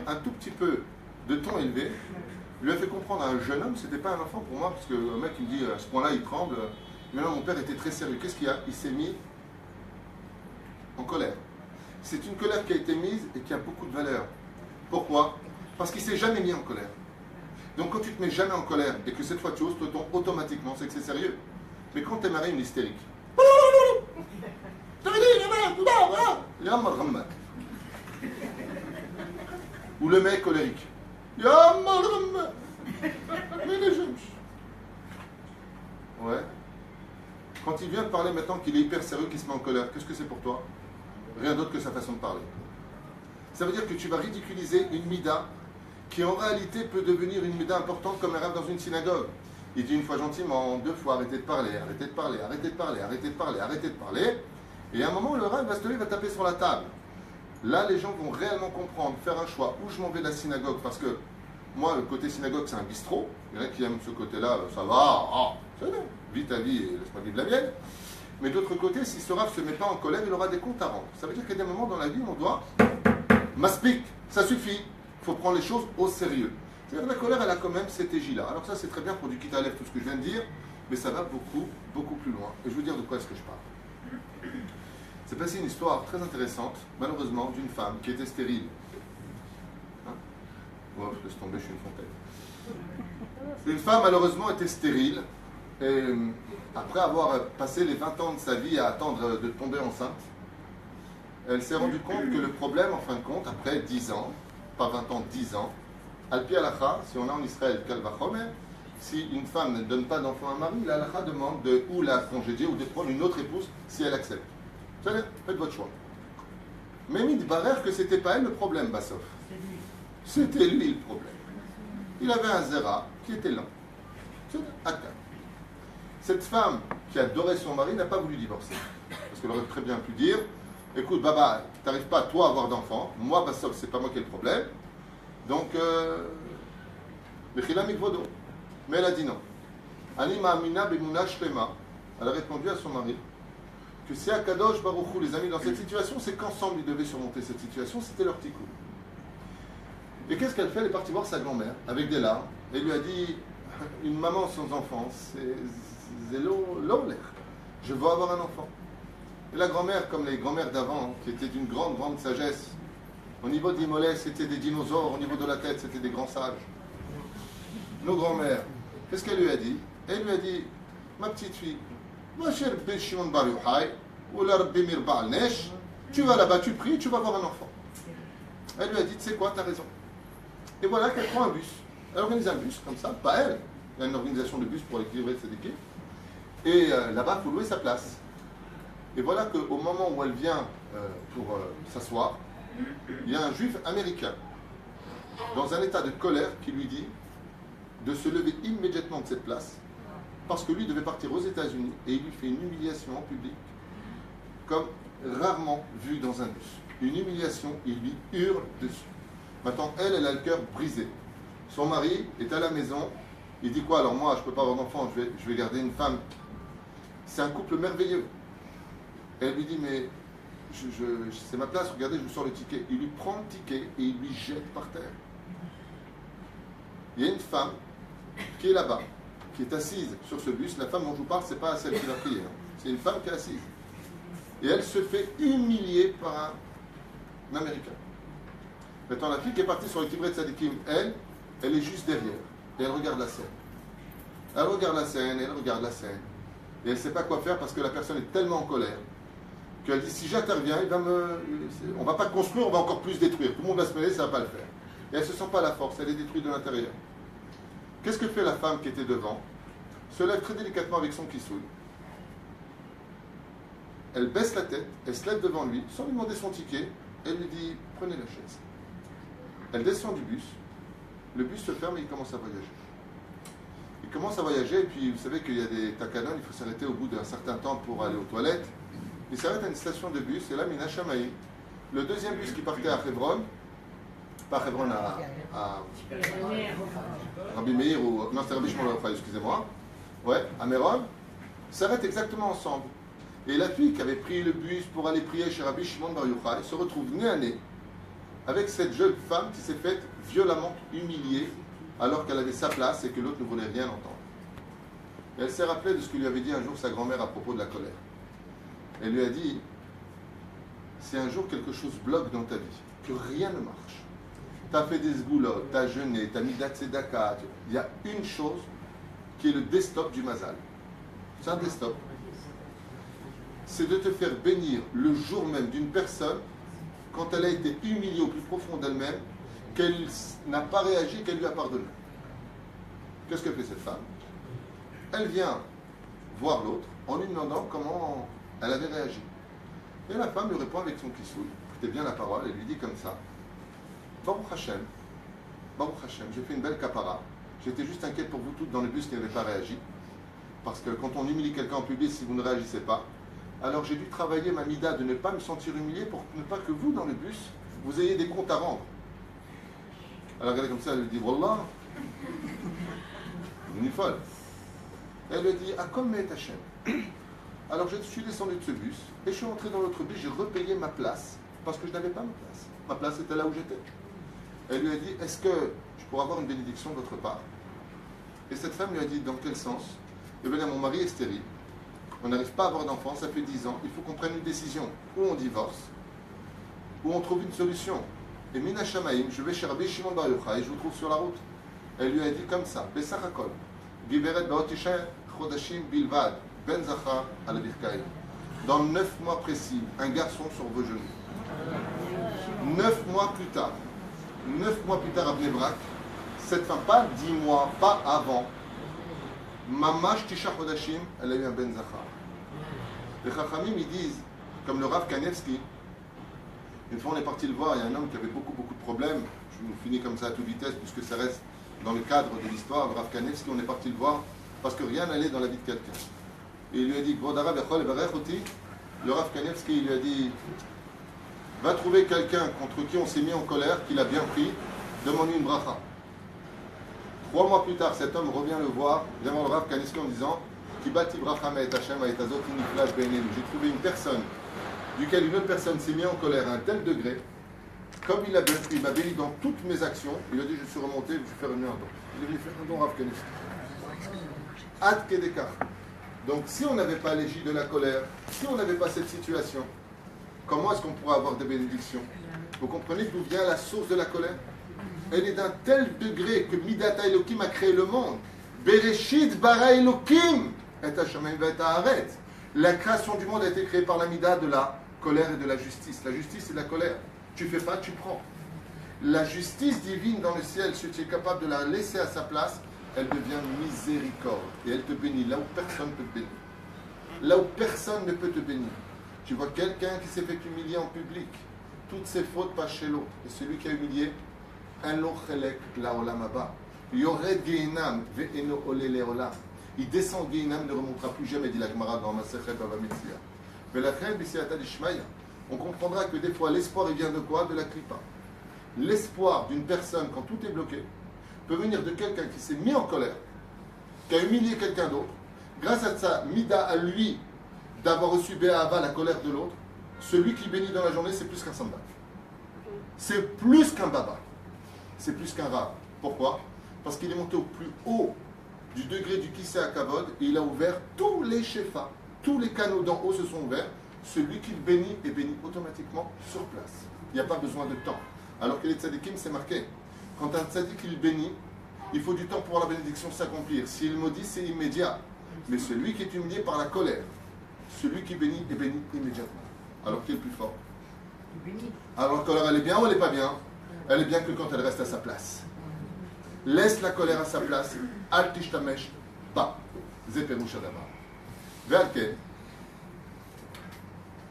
Un tout petit peu de ton élevé lui a fait comprendre à un jeune homme, c'était pas un enfant pour moi, parce que le mec il me dit à ce point-là il tremble. Mais non, mon père était très sérieux. Qu'est-ce qu'il y a? Il s'est mis en colère. C'est une colère qui a été mise et qui a beaucoup de valeur. Pourquoi? Parce qu'il s'est jamais mis en colère. Donc quand tu te mets jamais en colère et que cette fois tu hausses le ton automatiquement, c'est que c'est sérieux. Mais quand t'es marié une hystérique, ou le mec colérique, ouais. Quand il vient de parler maintenant qu'il est hyper sérieux, qu'il se met en colère, qu'est-ce que c'est pour toi? Rien d'autre que sa façon de parler. Ça veut dire que tu vas ridiculiser une mida qui en réalité peut devenir une mida importante comme un rave dans une synagogue. Il dit une fois gentiment, 2 fois, arrêtez de parler, arrêtez de parler, arrêtez de parler, arrêtez de parler, arrêtez de parler. Et à un moment, le rave va se lever, va taper sur la table. Là, les gens vont réellement comprendre, faire un choix. Où je m'en vais de la synagogue, parce que moi, le côté synagogue, c'est un bistrot. Il y en a qui aiment ce côté-là, ça va, c'est bien, vis ta vie et laisse-moi vivre la mienne. Mais d'autre côté, si ce Rav ne se met pas en colère, il aura des comptes à rendre. Ça veut dire qu'il y a des moments dans la vie où on doit m'aspic, ça suffit. Il faut prendre les choses au sérieux. C'est-à-dire que la colère, elle a quand même cet égie-là. Alors ça, c'est très bien pour du quitte à lèvres, tout ce que je viens de dire, mais ça va beaucoup, beaucoup plus loin. Et je veux dire de quoi est-ce que je parle. C'est passé une histoire très intéressante, malheureusement, d'une femme qui était stérile. Oh, je laisse tomber, je suis une fontaine. Une femme, malheureusement, était stérile. Et après avoir passé les 20 ans de sa vie à attendre de tomber enceinte, elle s'est rendue compte que le problème, en fin de compte, après 10 ans, pas 20 ans, 10 ans, Al-Pi Halakha, si on a en Israël Kalvachomer, si une femme ne donne pas d'enfant à un mari, l'Halakha demande de ou la congédier ou de prendre une autre épouse si elle accepte. Vous savez, faites votre choix. Mais il barère que c'était pas elle le problème, Bassof. C'était lui le problème. Il avait un zéra qui était lent. C'est Akka. Cette femme qui adorait son mari n'a pas voulu divorcer. Parce qu'elle aurait très bien pu dire, écoute, Baba, t'arrives pas toi à avoir d'enfants, moi, Bassof, c'est pas moi qui ai le problème. Donc, Mechila Mikvodo. Mais elle a dit non. Anima Amina Bemuna Shlema. Elle a répondu à son mari que c'est Akadosh Baruch Hu, les amis, dans cette situation, c'est qu'ensemble ils devaient surmonter cette situation, c'était leur petit coup. Et qu'est-ce qu'elle fait? Elle est partie voir sa grand-mère avec des larmes et lui a dit, une maman sans enfant, c'est l'olaire. Je veux avoir un enfant. Et la grand-mère, comme les grand-mères d'avant, qui étaient d'une grande, grande sagesse, au niveau des mollets, c'était des dinosaures, au niveau de la tête, c'était des grands sages. Nos grand-mères, qu'est-ce qu'elle lui a dit? Elle lui a dit, ma petite fille, tu vas là-bas, tu pries, tu vas avoir un enfant. Elle lui a dit, tu sais quoi, tu as raison. Et voilà qu'elle prend un bus. Elle organise un bus, comme ça, pas elle. Il y a une organisation de bus pour équilibrer cette équipe. Et là-bas, il faut louer sa place. Et voilà qu'au moment où elle vient pour s'asseoir, il y a un juif américain, dans un état de colère, qui lui dit de se lever immédiatement de cette place, parce que lui devait partir aux États-Unis, et il lui fait une humiliation en public, comme rarement vu dans un bus. Une humiliation, il lui hurle dessus. Maintenant, elle a le cœur brisé. Son mari est à la maison, il dit quoi? Alors moi, je ne peux pas avoir d'enfant, je vais garder une femme. C'est un couple merveilleux. Elle lui dit, mais c'est ma place, regardez, je vous sors le ticket. Il lui prend le ticket et il lui jette par terre. Il y a une femme qui est là-bas, qui est assise sur ce bus. La femme dont je vous parle, ce n'est pas celle qui l'a prié. C'est une femme qui est assise. Et elle se fait humilier par un Américain. Maintenant, la fille qui est partie sur le Kibret Tzadikim, elle est juste derrière. Et elle regarde la scène. Elle regarde la scène, elle regarde la scène. Et elle ne sait pas quoi faire parce que la personne est tellement en colère qu'elle dit, si j'interviens, on ne va pas construire, on va encore plus détruire. Tout le monde va se mêler, ça ne va pas le faire. Et elle ne se sent pas la force, elle est détruite de l'intérieur. Qu'est-ce que fait la femme qui était devant? Se lève très délicatement avec son kissouille. Elle baisse la tête, elle se lève devant lui, sans lui demander son ticket, elle lui dit, prenez la chaise. Elle descend du bus, le bus se ferme et il commence à voyager. Il commence à voyager, et puis vous savez qu'il y a des takanon, il faut s'arrêter au bout d'un certain temps pour aller aux toilettes. Il s'arrête à une station de bus, et là, Mina Shamaï, le deuxième bus qui partait à Hebron, pas Hebron à Rabbi Meir, ou non, c'est Rabbi Shmuel, excusez-moi, ouais, à Méron, s'arrête exactement ensemble. Et la fille qui avait pris le bus pour aller prier chez Rabbi Shimon Bar Yochai se retrouve nez à nez avec cette jeune femme qui s'est faite violemment humilier alors qu'elle avait sa place et que l'autre ne voulait rien entendre. Et elle s'est rappelée de ce que lui avait dit un jour sa grand-mère à propos de la colère. Elle lui a dit, si un jour quelque chose bloque dans ta vie, que rien ne marche, tu as fait des sgoulottes, tu as jeûné, tu as mis d'atsedaka, il y a une chose qui est le desktop du mazal. C'est un desktop. C'est de te faire bénir le jour même d'une personne quand elle a été humiliée au plus profond d'elle-même, qu'elle n'a pas réagi, qu'elle lui a pardonné. Qu'est-ce que fait cette femme? Elle vient voir l'autre en lui demandant comment elle avait réagi. Et la femme lui répond avec son kissouille, écoutez bien la parole, elle lui dit comme ça, Baruch Hashem, j'ai fait une belle capara, j'étais juste inquiète pour vous toutes dans le bus qui n'avait pas réagi, parce que quand on humilie quelqu'un en public, si vous ne réagissez pas, Alors j'ai dû travailler ma mida de ne pas me sentir humilié pour ne pas que vous, dans le bus, vous ayez des comptes à rendre. Alors regardez comme ça, elle lui dit, Wallah, on est folle. Elle lui dit, Akom Me'et Hashem. Alors je suis descendu de ce bus et je suis entré dans l'autre bus, j'ai repayé ma place parce que je n'avais pas ma place. Ma place était là où j'étais. Elle lui a dit, est-ce que je pourrais avoir une bénédiction de votre part? Et cette femme lui a dit, dans quel sens? Eh bien, mon mari est stérile. On n'arrive pas à avoir d'enfant, ça fait 10 ans. Il faut qu'on prenne une décision. Ou on divorce, ou on trouve une solution. Et Mina Shamaim, je vais chez Rabbi Shimon Bar Yochai et je vous trouve sur la route. Elle lui a dit comme ça, Besach Hakol, Giveret Baotisha Chodashim Bilvad, Ben Zachar al Birkaï. Dans 9 mois précis, un garçon sur vos genoux. 9 mois plus tard, 9 mois plus tard à Bnei Brak, cette femme, pas 10 mois, pas avant, Mamash Tisha Chodashim, elle a eu un Ben Zachar. Les Chachamim, ils disent, comme le Rav Kanevski, une fois on est parti le voir, il y a un homme qui avait beaucoup de problèmes, je vous finis comme ça à toute vitesse, puisque ça reste dans le cadre de l'histoire, le Rav Kanevski, on est parti le voir, parce que rien n'allait dans la vie de quelqu'un. Et il lui a dit, le Rav Kanevski, il lui a dit, va trouver quelqu'un contre qui on s'est mis en colère, qu'il a bien pris, demande-lui une bracha. 3 mois plus tard, cet homme revient le voir, vient voir le Rav Kanevski en disant, Kibati bracha me'et Hashem ha'etazot niflash beinenu. J'ai trouvé une personne, duquel une autre personne s'est mise en colère à un tel degré, comme il m'a béni dans toutes mes actions, il a dit, je suis remonté, je vais faire un don. Il est venu faire un don Rav Kanevski. Ad kedekar. Donc si on n'avait pas l'égide de la colère, si on n'avait pas cette situation, comment est-ce qu'on pourrait avoir des bénédictions? Vous comprenez d'où vient la source de la colère? Elle est d'un tel degré que Midata Elohim a créé le monde. Bereshit bara Elohim et Hashamayim ve'et haaretz. La création du monde a été créée par la Mida de la colère et de la justice. La justice, c'est la colère. Tu fais pas, tu prends. La justice divine dans le ciel, si tu es capable de la laisser à sa place, elle devient miséricorde. Et elle te bénit là où personne ne peut te bénir. Là où personne ne peut te bénir. Tu vois quelqu'un qui s'est fait humilier en public. Toutes ses fautes passent chez l'autre. Et celui qui a humilié, un lo chelek la olam haba. Yored Gehinam ve'eno ole leolam. Il descend Gehinam, ne remontera plus jamais, dit la Gemara dans Masechet Bava Metzia. Mais la Chel B'Siata d'Ishmaïa, on comprendra que des fois l'espoir il vient de quoi? De la Klippa. L'espoir d'une personne, quand tout est bloqué, peut venir de quelqu'un qui s'est mis en colère, qui a humilié quelqu'un d'autre, grâce à sa mida à lui d'avoir reçu Bé'ava, la colère de l'autre, celui qui bénit dans la journée, c'est plus qu'un samba. C'est plus qu'un baba. C'est plus qu'un rab. Pourquoi? Parce qu'il est monté au plus haut du degré du Kisei HaKavod et il a ouvert tous les shefas, tous les canaux d'en haut se sont ouverts. Celui qui le bénit est béni automatiquement sur place. Il n'y a pas besoin de temps. Alors que les tzadikim, c'est marqué. Quand un tzadik il bénit, il faut du temps pour la bénédiction s'accomplir. S'il maudit, c'est immédiat. Mais celui qui est humilié par la colère, celui qui bénit est béni immédiatement. Alors qui est le plus fort? Alors la colère, elle est bien ou elle n'est pas bien? Elle est bien que quand elle reste à sa place. Laisse la colère à sa place. Al tishtamesh ba. Zeperush adama. Ve'alken.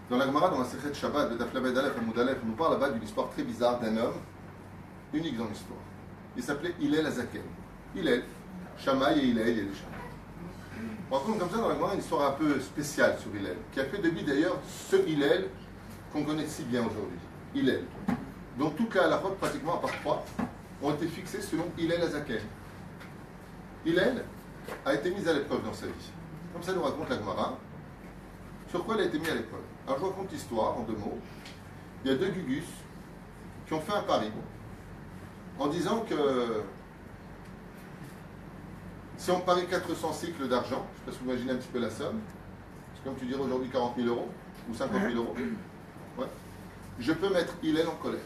Dans la Gemara, dans la Sechet Shabbat, de Daflamed Aleph, Hamoud Aleph, on nous parle là-bas d'une histoire très bizarre d'un homme, unique dans l'histoire. Il s'appelait Hillel Azaken. Hillel, Shammai et Hillel, il y a des Shammai. On raconte comme ça dans la Gemara une histoire un peu spéciale sur Hillel, qui a fait de lui d'ailleurs ce Hillel qu'on connaît si bien aujourd'hui. Hillel. dont toute la halachot, pratiquement à part 3, ont été fixées selon Hillel Azaken. Hillel a été mis à l'épreuve dans sa vie. Comme ça nous raconte la Gemara. Sur quoi il a été mis à l'épreuve? Alors je vous raconte l'histoire en 2 mots. Il y a 2 gugus qui ont fait un pari en disant que si on parie 400 cycles d'argent, je ne sais pas si vous imaginez un petit peu la somme, c'est comme tu dirais aujourd'hui 40 000 euros ou 50 000 euros, ouais. Je peux mettre Hillel en colère.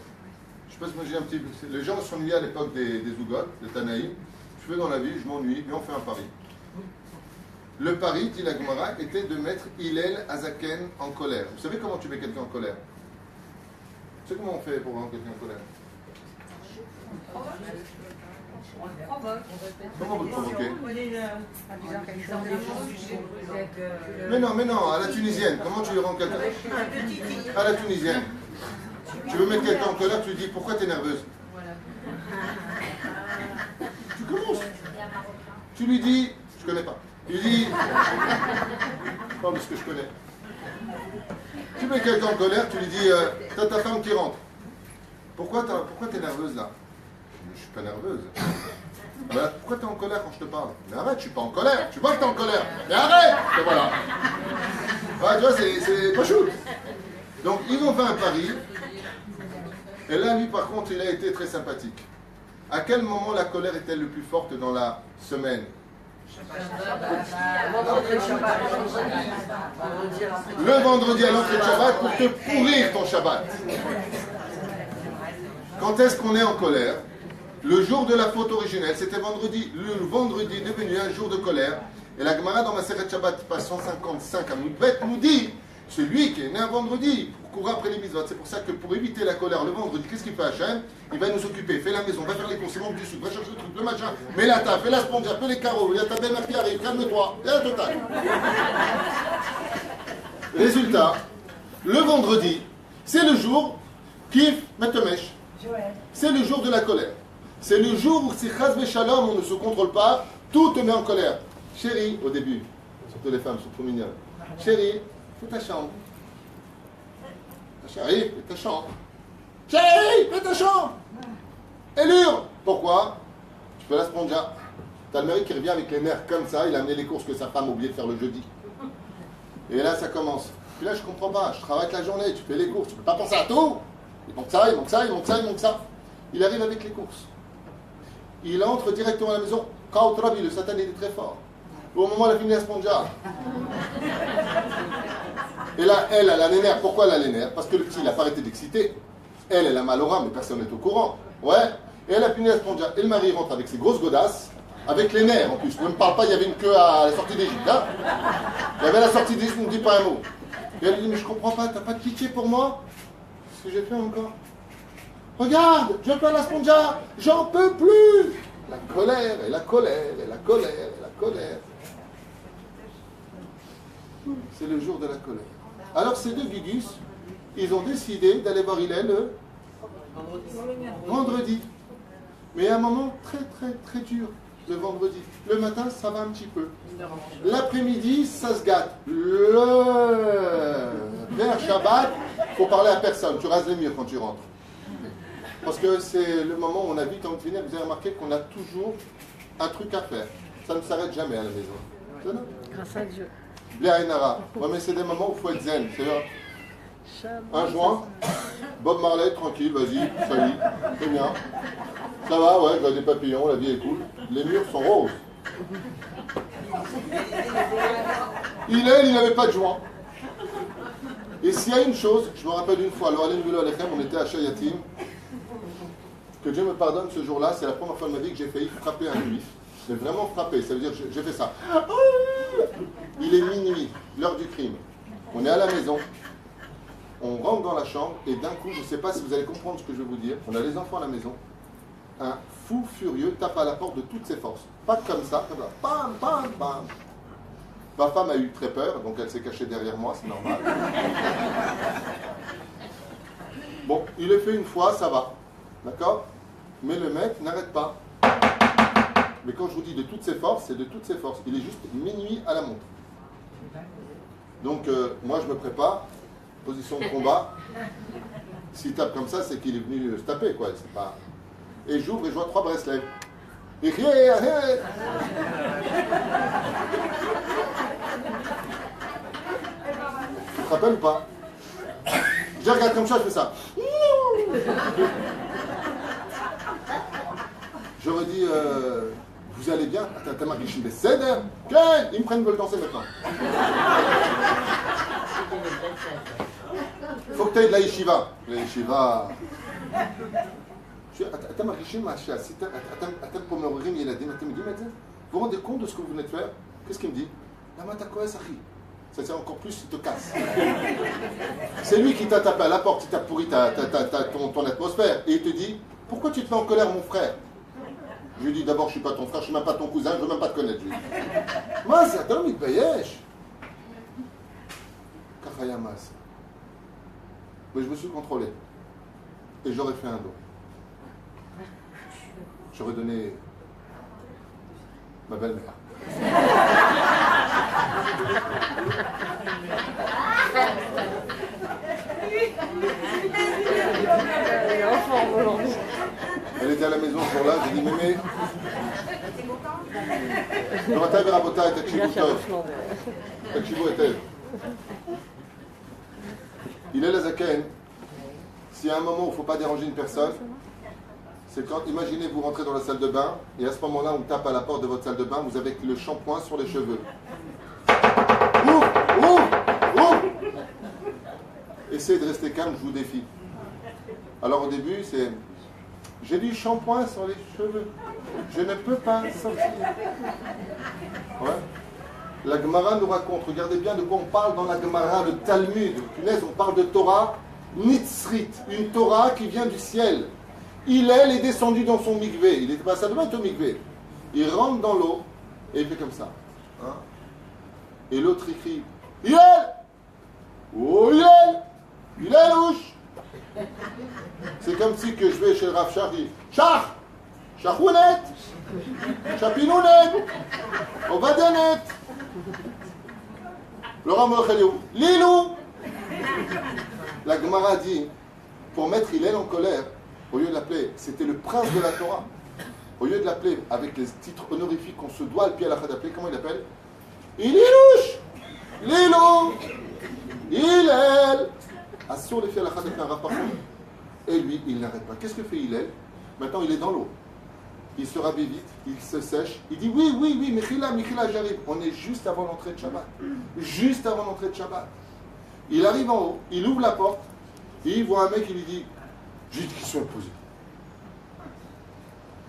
Je peux imaginer un petit peu. Les gens s'ennuyaient à l'époque des Zougot, des Tanaïm. Je fais dans la vie, je m'ennuie, mais on fait un pari. Le pari, dit la Gemara, était de mettre Hillel Azaken en colère. Vous savez comment tu mets quelqu'un en colère? Vous savez comment on fait pour rendre quelqu'un en colère? Comment vous le provoquez? Mais non, à la tunisienne. Comment tu lui rends quelqu'un? À la tunisienne. Tu veux mettre quelqu'un en colère, tu lui dis pourquoi tu es nerveuse? Tu commences. Tu lui dis, je connais pas. Tu lui dis, je parle de ce que je connais. Tu mets quelqu'un en colère, tu lui dis, t'as ta femme qui rentre. Pourquoi t'es nerveuse là? Je suis pas nerveuse. Voilà, pourquoi t'es en colère quand je te parle? Mais arrête, je suis pas en colère. Tu vois que t'es en colère. Mais arrête. Et voilà. Ouais, tu vois, c'est pas chou. Donc, ils ont fait un pari. Et là, lui, par contre, il a été très sympathique. À quel moment la colère est-elle le plus forte dans la semaine? Le vendredi à l'entrée de Shabbat pour te pourrir ton Shabbat. Quand est-ce qu'on est en colère? Le jour de la faute originelle, c'était vendredi. Le vendredi est devenu un jour de colère. Et la Gemara dans Maseret Shabbat, page 155 à Moudbet, nous dit, celui qui est né un vendredi, court après les mitzvot. C'est pour ça que pour éviter la colère le vendredi, qu'est-ce qu'il fait Hachem? Il va nous occuper, fait la maison, va faire les courses, il monte du sucre, va chercher le truc, le machin, mets la table, fais la spongia, fais les carreaux, il y a ta belle-mère qui arrive, calme-toi, et la totale. Résultat, le vendredi, c'est le jour qui Matemesh. C'est le jour de la colère. C'est le jour où si Chaz Shalom on ne se contrôle pas, tout te met en colère. Chérie, au début, surtout les femmes sont trop mignonnes. Chérie, fais ta chambre. Chérie, fais ta chambre. Chérie, fais ta chambre. Elle hurle. Pourquoi? Tu fais la spongia. T'as le mari qui revient avec les nerfs comme ça, il a amené les courses que sa femme a oublié de faire le jeudi. Et là, ça commence. Puis là, je comprends pas. Je travaille la journée, tu fais les courses, tu peux pas penser à tout. Il manque ça, il manque ça, il manque ça, il manque ça. Il arrive avec les courses. Il entre directement à la maison. Kautrabi, le satan, il est très fort. Au moment où elle a fini la spongia. Et là, elle a les nerfs. Pourquoi elle a les nerfs? Parce que le petit, il n'a pas arrêté d'exciter. Elle a mal au rein, mais personne n'est au courant. Ouais. Et elle a fini la spongia. Et le mari rentre avec ses grosses godasses, avec les nerfs en plus. Ne me parle pas, il y avait une queue à la sortie d'Égypte. Hein, il y avait la sortie d'Égypte, ne me dis pas un mot. Et elle lui dit, mais je comprends pas, t'as pas de pitié pour moi? Qu'est-ce que j'ai fait encore? Regarde, je vais faire la spongia, j'en peux plus. La colère, et la colère, et la colère, et la colère. C'est le jour de la colère. Alors ces deux Gugus, ils ont décidé d'aller voir Hillel le vendredi. Mais à un moment très très très dur, le vendredi. Le matin, ça va un petit peu. L'après-midi, ça se gâte. Vers Shabbat, il faut parler à personne. Tu rases les murs quand tu rentres. Parce que c'est le moment où on a vite envie de finir. Vous avez remarqué qu'on a toujours un truc à faire. Ça ne s'arrête jamais à la maison. Grâce à Dieu. Blainara. Ouais, mais c'est des moments où il faut être zen. C'est un joint, Bob Marley, tranquille, vas-y, salut, c'est bien. Ça va, ouais, je vois des papillons, la vie est cool. Les murs sont roses. Il n'avait pas de joint. Et s'il y a une chose, je me rappelle une fois, alors on était à Shayatim, que Dieu me pardonne ce jour-là, c'est la première fois de ma vie que j'ai failli frapper un juif. J'ai vraiment frappé, ça veut dire que j'ai fait ça. Il est minuit, l'heure du crime. On est à la maison, on rentre dans la chambre, et d'un coup, je ne sais pas si vous allez comprendre ce que je vais vous dire, on a les enfants à la maison, un fou furieux tape à la porte de toutes ses forces. Pas comme ça, bam, bam, bam. Ma femme a eu très peur, donc elle s'est cachée derrière moi, c'est normal. Bon, il le fait une fois, ça va. D'accord? Mais le mec n'arrête pas. Mais quand je vous dis de toutes ses forces, c'est de toutes ses forces. Il est juste minuit à la montre. Donc, moi, je me prépare. Position de combat. S'il tape comme ça, c'est qu'il est venu se taper, quoi. C'est pas... Et j'ouvre et je vois 3 bracelets. Et rien. Tu te rappelles ou pas? Je regarde comme ça, je fais ça. J'aurais dit, vous allez bien? T'as marqué chez les cèdres? Ils me prennent, veulent danser maintenant. Faut que tu aies de la yeshiva. La yeshiva. Vous vous rendez compte de ce que vous venez de faire? Qu'est-ce qu'il me dit? Ça c'est encore plus, il te casse. C'est lui qui t'a tapé à la porte, il t'a pourri ton atmosphère. Et il te dit, pourquoi tu te mets en colère, mon frère? Je lui dis, d'abord, je ne suis pas ton frère, je ne suis même pas ton cousin, je ne veux même pas te connaître. Moi, c'est un homme, il te payesh. Kachayamas. Mais je me suis contrôlé. Et j'aurais fait un don. J'aurais donné ma belle-mère. était à la maison ce jour-là, j'ai dit Mémé, Rabotai Rabotai, Takshivu était. Il est la Zaken. S'il y a un moment où il ne faut pas déranger une personne, c'est quand, imaginez, vous rentrez dans la salle de bain, et à ce moment-là, on tape à la porte de votre salle de bain, vous avez le shampoing sur les cheveux. Ouvre! Essayez de rester calme, je vous défie. Alors au début, c'est... J'ai du shampoing sur les cheveux. Je ne peux pas sortir. Ouais. La Gemara nous raconte, regardez bien de quoi on parle dans la Gemara, le Talmud. Punaise, on parle de Torah Nitzrit, une Torah qui vient du ciel. Hillel est descendu dans son mikvé. Il était pas ça devant au mikvé. Il rentre dans l'eau et il fait comme ça. Hein? Et l'autre écrit Hillel! Oh Hillel! Hillel ouche! C'est comme si que je vais chez le Rav Shach, je dis Shach! Shachounet! Chapinounet! Ovadenet! Le Rav Mocheliou, Lilou! La Gemara dit, pour mettre Hillel en colère, au lieu de l'appeler, c'était le prince de la Torah. Au lieu de l'appeler avec les titres honorifiques qu'on se doit le pied à la fin d'appeler, comment il l'appelle? Ililouche! Lilou! Hillel! Assure les filles à la fin d'appeler un Rav parfum. Et lui, il n'arrête pas. Qu'est-ce que fait Hillel? Maintenant, il est dans l'eau. Il se rhabille vite, il se sèche. Il dit oui, Mechila, j'arrive. On est juste avant l'entrée de Shabbat. Juste avant l'entrée de Shabbat. Il arrive en haut, il ouvre la porte, et il voit un mec qui lui dit j'ai une question à te poser.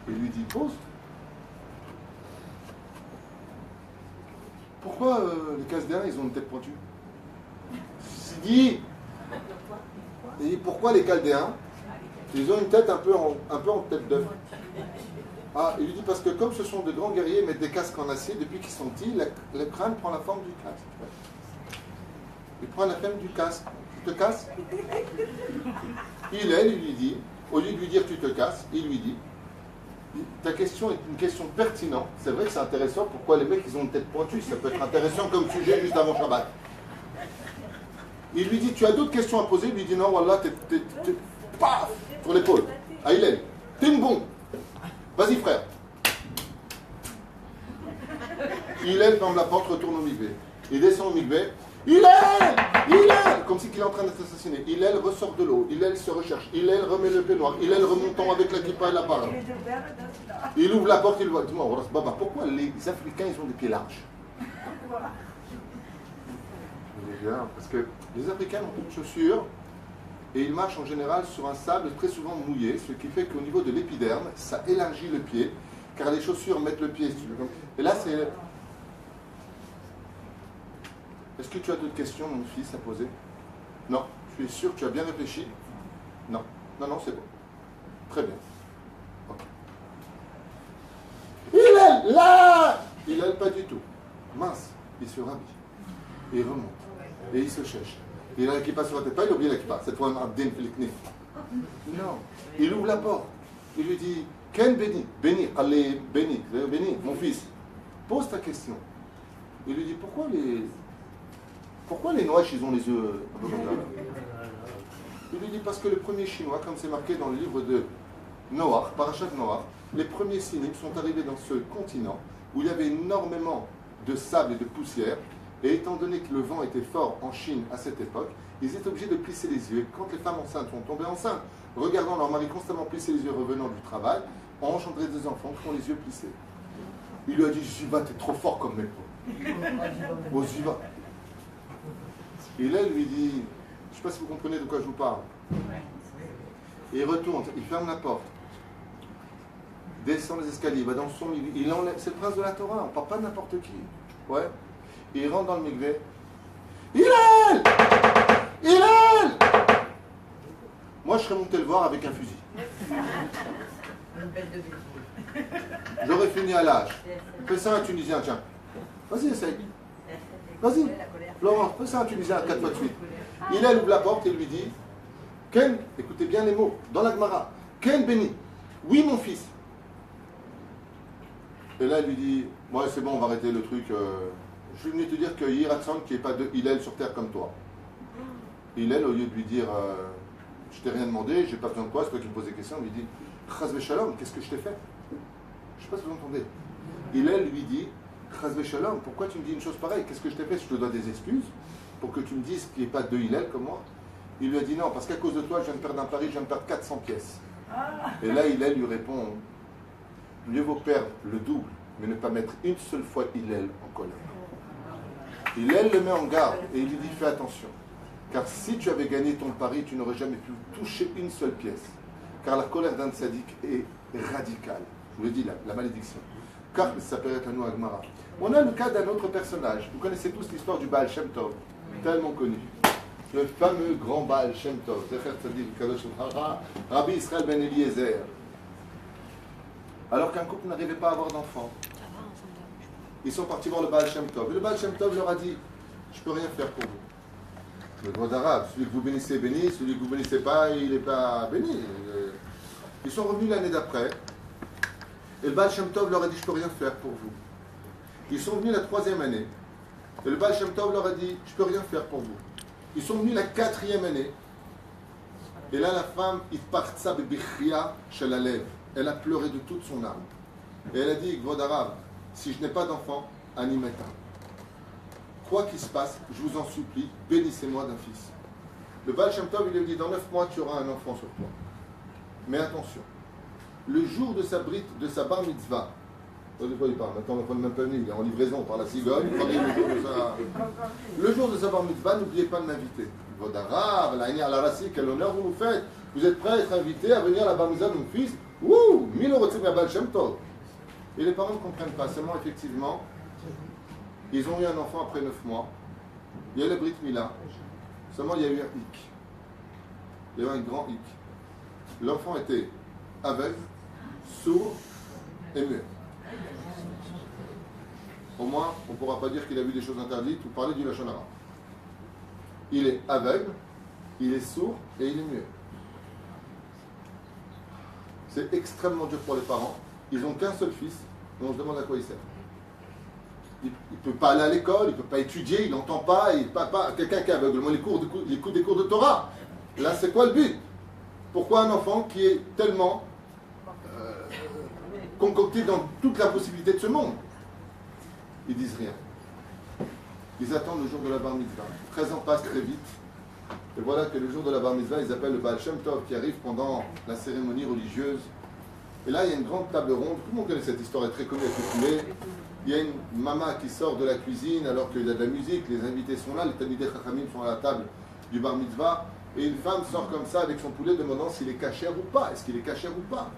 Il lui dit pose. Pourquoi les Chaldéens, ils ont une tête pointue? Il dit pourquoi les Chaldéens, ils ont une tête un peu en tête d'œuf? Ah, il lui dit parce que comme ce sont de grands guerriers, ils mettent des casques en acier, depuis qu'ils sont petits, le crâne prend la forme du casque. Il prend la forme du casque. Tu te casses? Il lui dit, au lieu de lui dire tu te casses, il lui dit ta question est une question pertinente. C'est vrai que c'est intéressant pourquoi les mecs ils ont une tête pointue. Ça peut être intéressant comme sujet juste avant Shabbat. Il lui dit tu as d'autres questions à poser? Il lui dit non, voilà, t'es paf sur l'épaule. Ah, Hillel, t'es une bombe. Vas-y frère. Hillel ferme la porte, retourne au mikvé. Il descend au mikvé. Hillel! Comme si il est en train d'être assassiné. Hillel ressort de l'eau. Hillel se recherche. Hillel remet le peignoir. Hillel remontant avec la kippa et la barre. Il ouvre la porte, il voit. Dis-moi, Baba, pourquoi les Africains ils ont des pieds larges? Parce que les Africains ont une chaussure et ils marchent en général sur un sable très souvent mouillé, ce qui fait qu'au niveau de l'épiderme, ça élargit le pied, car les chaussures mettent le pied. Et là, c'est... Est-ce que tu as d'autres questions, mon fils, à poser? Non. Tu es sûr que tu as bien réfléchi? Non. Non, c'est bon. Très bien. Ok. Il est là! Il est pas du tout. Mince. Il se rhabille. Il remonte. Et il se cherche. Il a la kippa sur la tête. Pas, il a oublié la kippa. Cette fois, un abdin filikné. Non. Il ouvre la porte. Il lui dit, Ken béni. Béni. Allez, béni. Béni, mon fils. Pose ta question. Il lui dit, pourquoi les Noirs, ils ont les yeux un peu comme ça là? Il lui dit parce que le premier Chinois, comme c'est marqué dans le livre de Noach, Parashat Noach, les premiers Sinim sont arrivés dans ce continent où il y avait énormément de sable et de poussière, et étant donné que le vent était fort en Chine à cette époque, ils étaient obligés de plisser les yeux. Quand les femmes enceintes sont tombées enceintes, regardant leur mari constamment plisser les yeux revenant du travail, ont engendré des enfants qui ont les yeux plissés. Il lui a dit, Ziva, t'es trop fort comme mec. Oh, Ziva. Et là, il lui dit, je ne sais pas si vous comprenez de quoi je vous parle. Et il retourne, il ferme la porte, descend les escaliers, il va dans son mikvé, il enlève, c'est le prince de la Torah, on ne parle pas de n'importe qui. Ouais. Et il rentre dans le mikvé. Hillel! Moi, je serais monté le voir avec un fusil. J'aurais fini à l'âge. Fais ça un Tunisien, tiens. Vas-y, essaye. Vas-y. Florence, fais ça un Tunisien à 4 fois de suite. Hillel ouvre la porte et lui dit, Ken, écoutez bien les mots, dans la Gemara, Ken béni. Oui, mon fils. Et là, il lui dit, ouais, c'est bon, on va arrêter le truc. Je suis venu te dire qu'il y a Yiratson qui n'est pas de Hillel sur terre comme toi. Hillel, au lieu de lui dire, je t'ai rien demandé, j'ai pas besoin de quoi, c'est toi qui me poses des questions, il lui dit, Chas v'shalom, qu'est-ce que je t'ai fait? Je ne sais pas si vous entendez. Hillel lui dit, Chas v'shalom, pourquoi tu me dis une chose pareille? Qu'est-ce que je t'ai fait? Je te dois des excuses pour que tu me dises qu'il n'y ait pas deux Hillel comme moi. Il lui a dit non, parce qu'à cause de toi, je viens de perdre un pari, je viens de perdre 400 pièces. Et là, Hillel lui répond, mieux vaut perdre le double, mais ne pas mettre une seule fois Hillel en colère. Hillel le met en garde et il lui dit, fais attention. Car si tu avais gagné ton pari, tu n'aurais jamais pu toucher une seule pièce. Car la colère d'un tzaddik est radicale. Je vous le dis, la malédiction. Car ça peut être à nous Agmara. On a le cas d'un autre personnage. Vous connaissez tous l'histoire du Baal Shem Tov, tellement connu. Le fameux grand Baal Shem Tov, Rabbi Israël ben Eliezer. Alors qu'un couple n'arrivait pas à avoir d'enfants, ils sont partis voir le Baal Shem Tov. Et le Baal Shem Tov leur a dit, je ne peux rien faire pour vous. Le droit d'arabe, celui que vous bénissez est béni, celui que vous ne bénissez pas, il n'est pas béni. Ils sont revenus l'année d'après, et le Baal Shem Tov leur a dit, je ne peux rien faire pour vous. Ils sont venus la 3e année, et le Baal Shem Tov leur a dit, je ne peux rien faire pour vous. Ils sont venus la 4e année, et là la femme, Itpartsa bebichria shel alev, elle a pleuré de toute son âme. Et elle a dit, Gvod Arav, si je n'ai pas d'enfant, animeta. Quoi qu'il se passe, je vous en supplie, bénissez-moi d'un fils. Le Baal Shem Tov, il lui dit, dans 9 mois, tu auras un enfant sur toi. Mais attention, le jour de sa bar mitzvah, maintenant on ne même pas venir, il est en livraison par la cigogne, le jour de sa bar mitzvah, n'oubliez pas de m'inviter. Vod Arav, l'Aïni al-Arasi, quel honneur vous nous faites. Vous êtes prêts à être invités à venir à la bar mitzvah de mon fils? Wouh, 1000 euros de Baal Shem Tov. Et les parents ne comprennent pas, seulement effectivement, ils ont eu un enfant après 9 mois, il y a eu le Brit Mila, seulement il y a eu un hic. Il y a eu un grand hic. L'enfant était aveugle, sourd et muet. Au moins, on ne pourra pas dire qu'il a vu des choses interdites ou parler du Lachon Hara. Il est aveugle, il est sourd et il est muet. C'est extrêmement dur pour les parents. Ils n'ont qu'un seul fils, et on se demande à quoi il sert. Il ne peut pas aller à l'école, il ne peut pas étudier, il n'entend pas, quelqu'un qui est aveugle, les cours des cours de Torah. Là, c'est quoi le but? Pourquoi un enfant qui est tellement concocté dans toute la possibilité de ce monde? Ils disent rien. Ils attendent le jour de la bar mitzvah. 13 ans passent très vite. Et voilà que le jour de la bar mitzvah, ils appellent le Baal Shem Tov qui arrive pendant la cérémonie religieuse. Et là, il y a une grande table ronde. Tout le monde connaît cette histoire, elle est très connue, elle est. Il y a une maman qui sort de la cuisine alors qu'il y a de la musique, les invités sont là, les Talmidei Chachamim sont à la table du bar mitzvah, et une femme sort comme ça avec son poulet demandant s'il est cachère ou pas. Est-ce qu'il est cachère ou pas?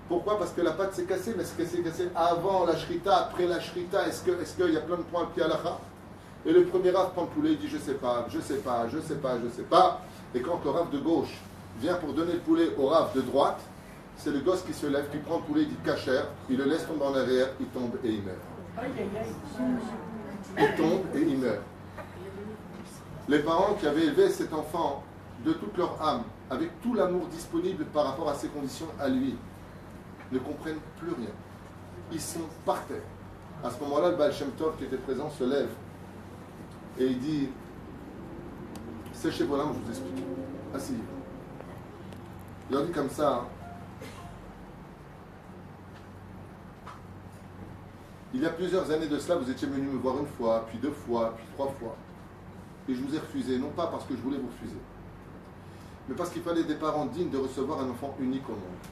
Pourquoi? Parce que la pâte s'est cassée, mais est-ce qu'elle s'est cassée avant la shrita, après la shrita? Est-ce qu'il y a plein de points à pied à l'akha? Et le premier raf prend le poulet, il dit je sais pas. Et quand le raf de gauche vient pour donner le poulet au raf de droite, c'est le gosse qui se lève, qui prend le poulet, il dit cachère, il le laisse tomber en arrière, il tombe et il meurt. Il tombe et il meurt. Les parents qui avaient élevé cet enfant de toute leur âme, avec tout l'amour disponible par rapport à ses conditions à lui, ne comprennent plus rien. Ils sont par terre. À ce moment-là, le Baal Shem Tov qui était présent se lève et il dit, séchez vos larmes, je vous explique. Asseyez-vous. Il leur dit comme ça, hein. Il y a plusieurs années de cela, vous étiez venu me voir une fois, puis 2 fois, puis 3 fois. Et je vous ai refusé, non pas parce que je voulais vous refuser, mais parce qu'il fallait des parents dignes de recevoir un enfant unique au monde.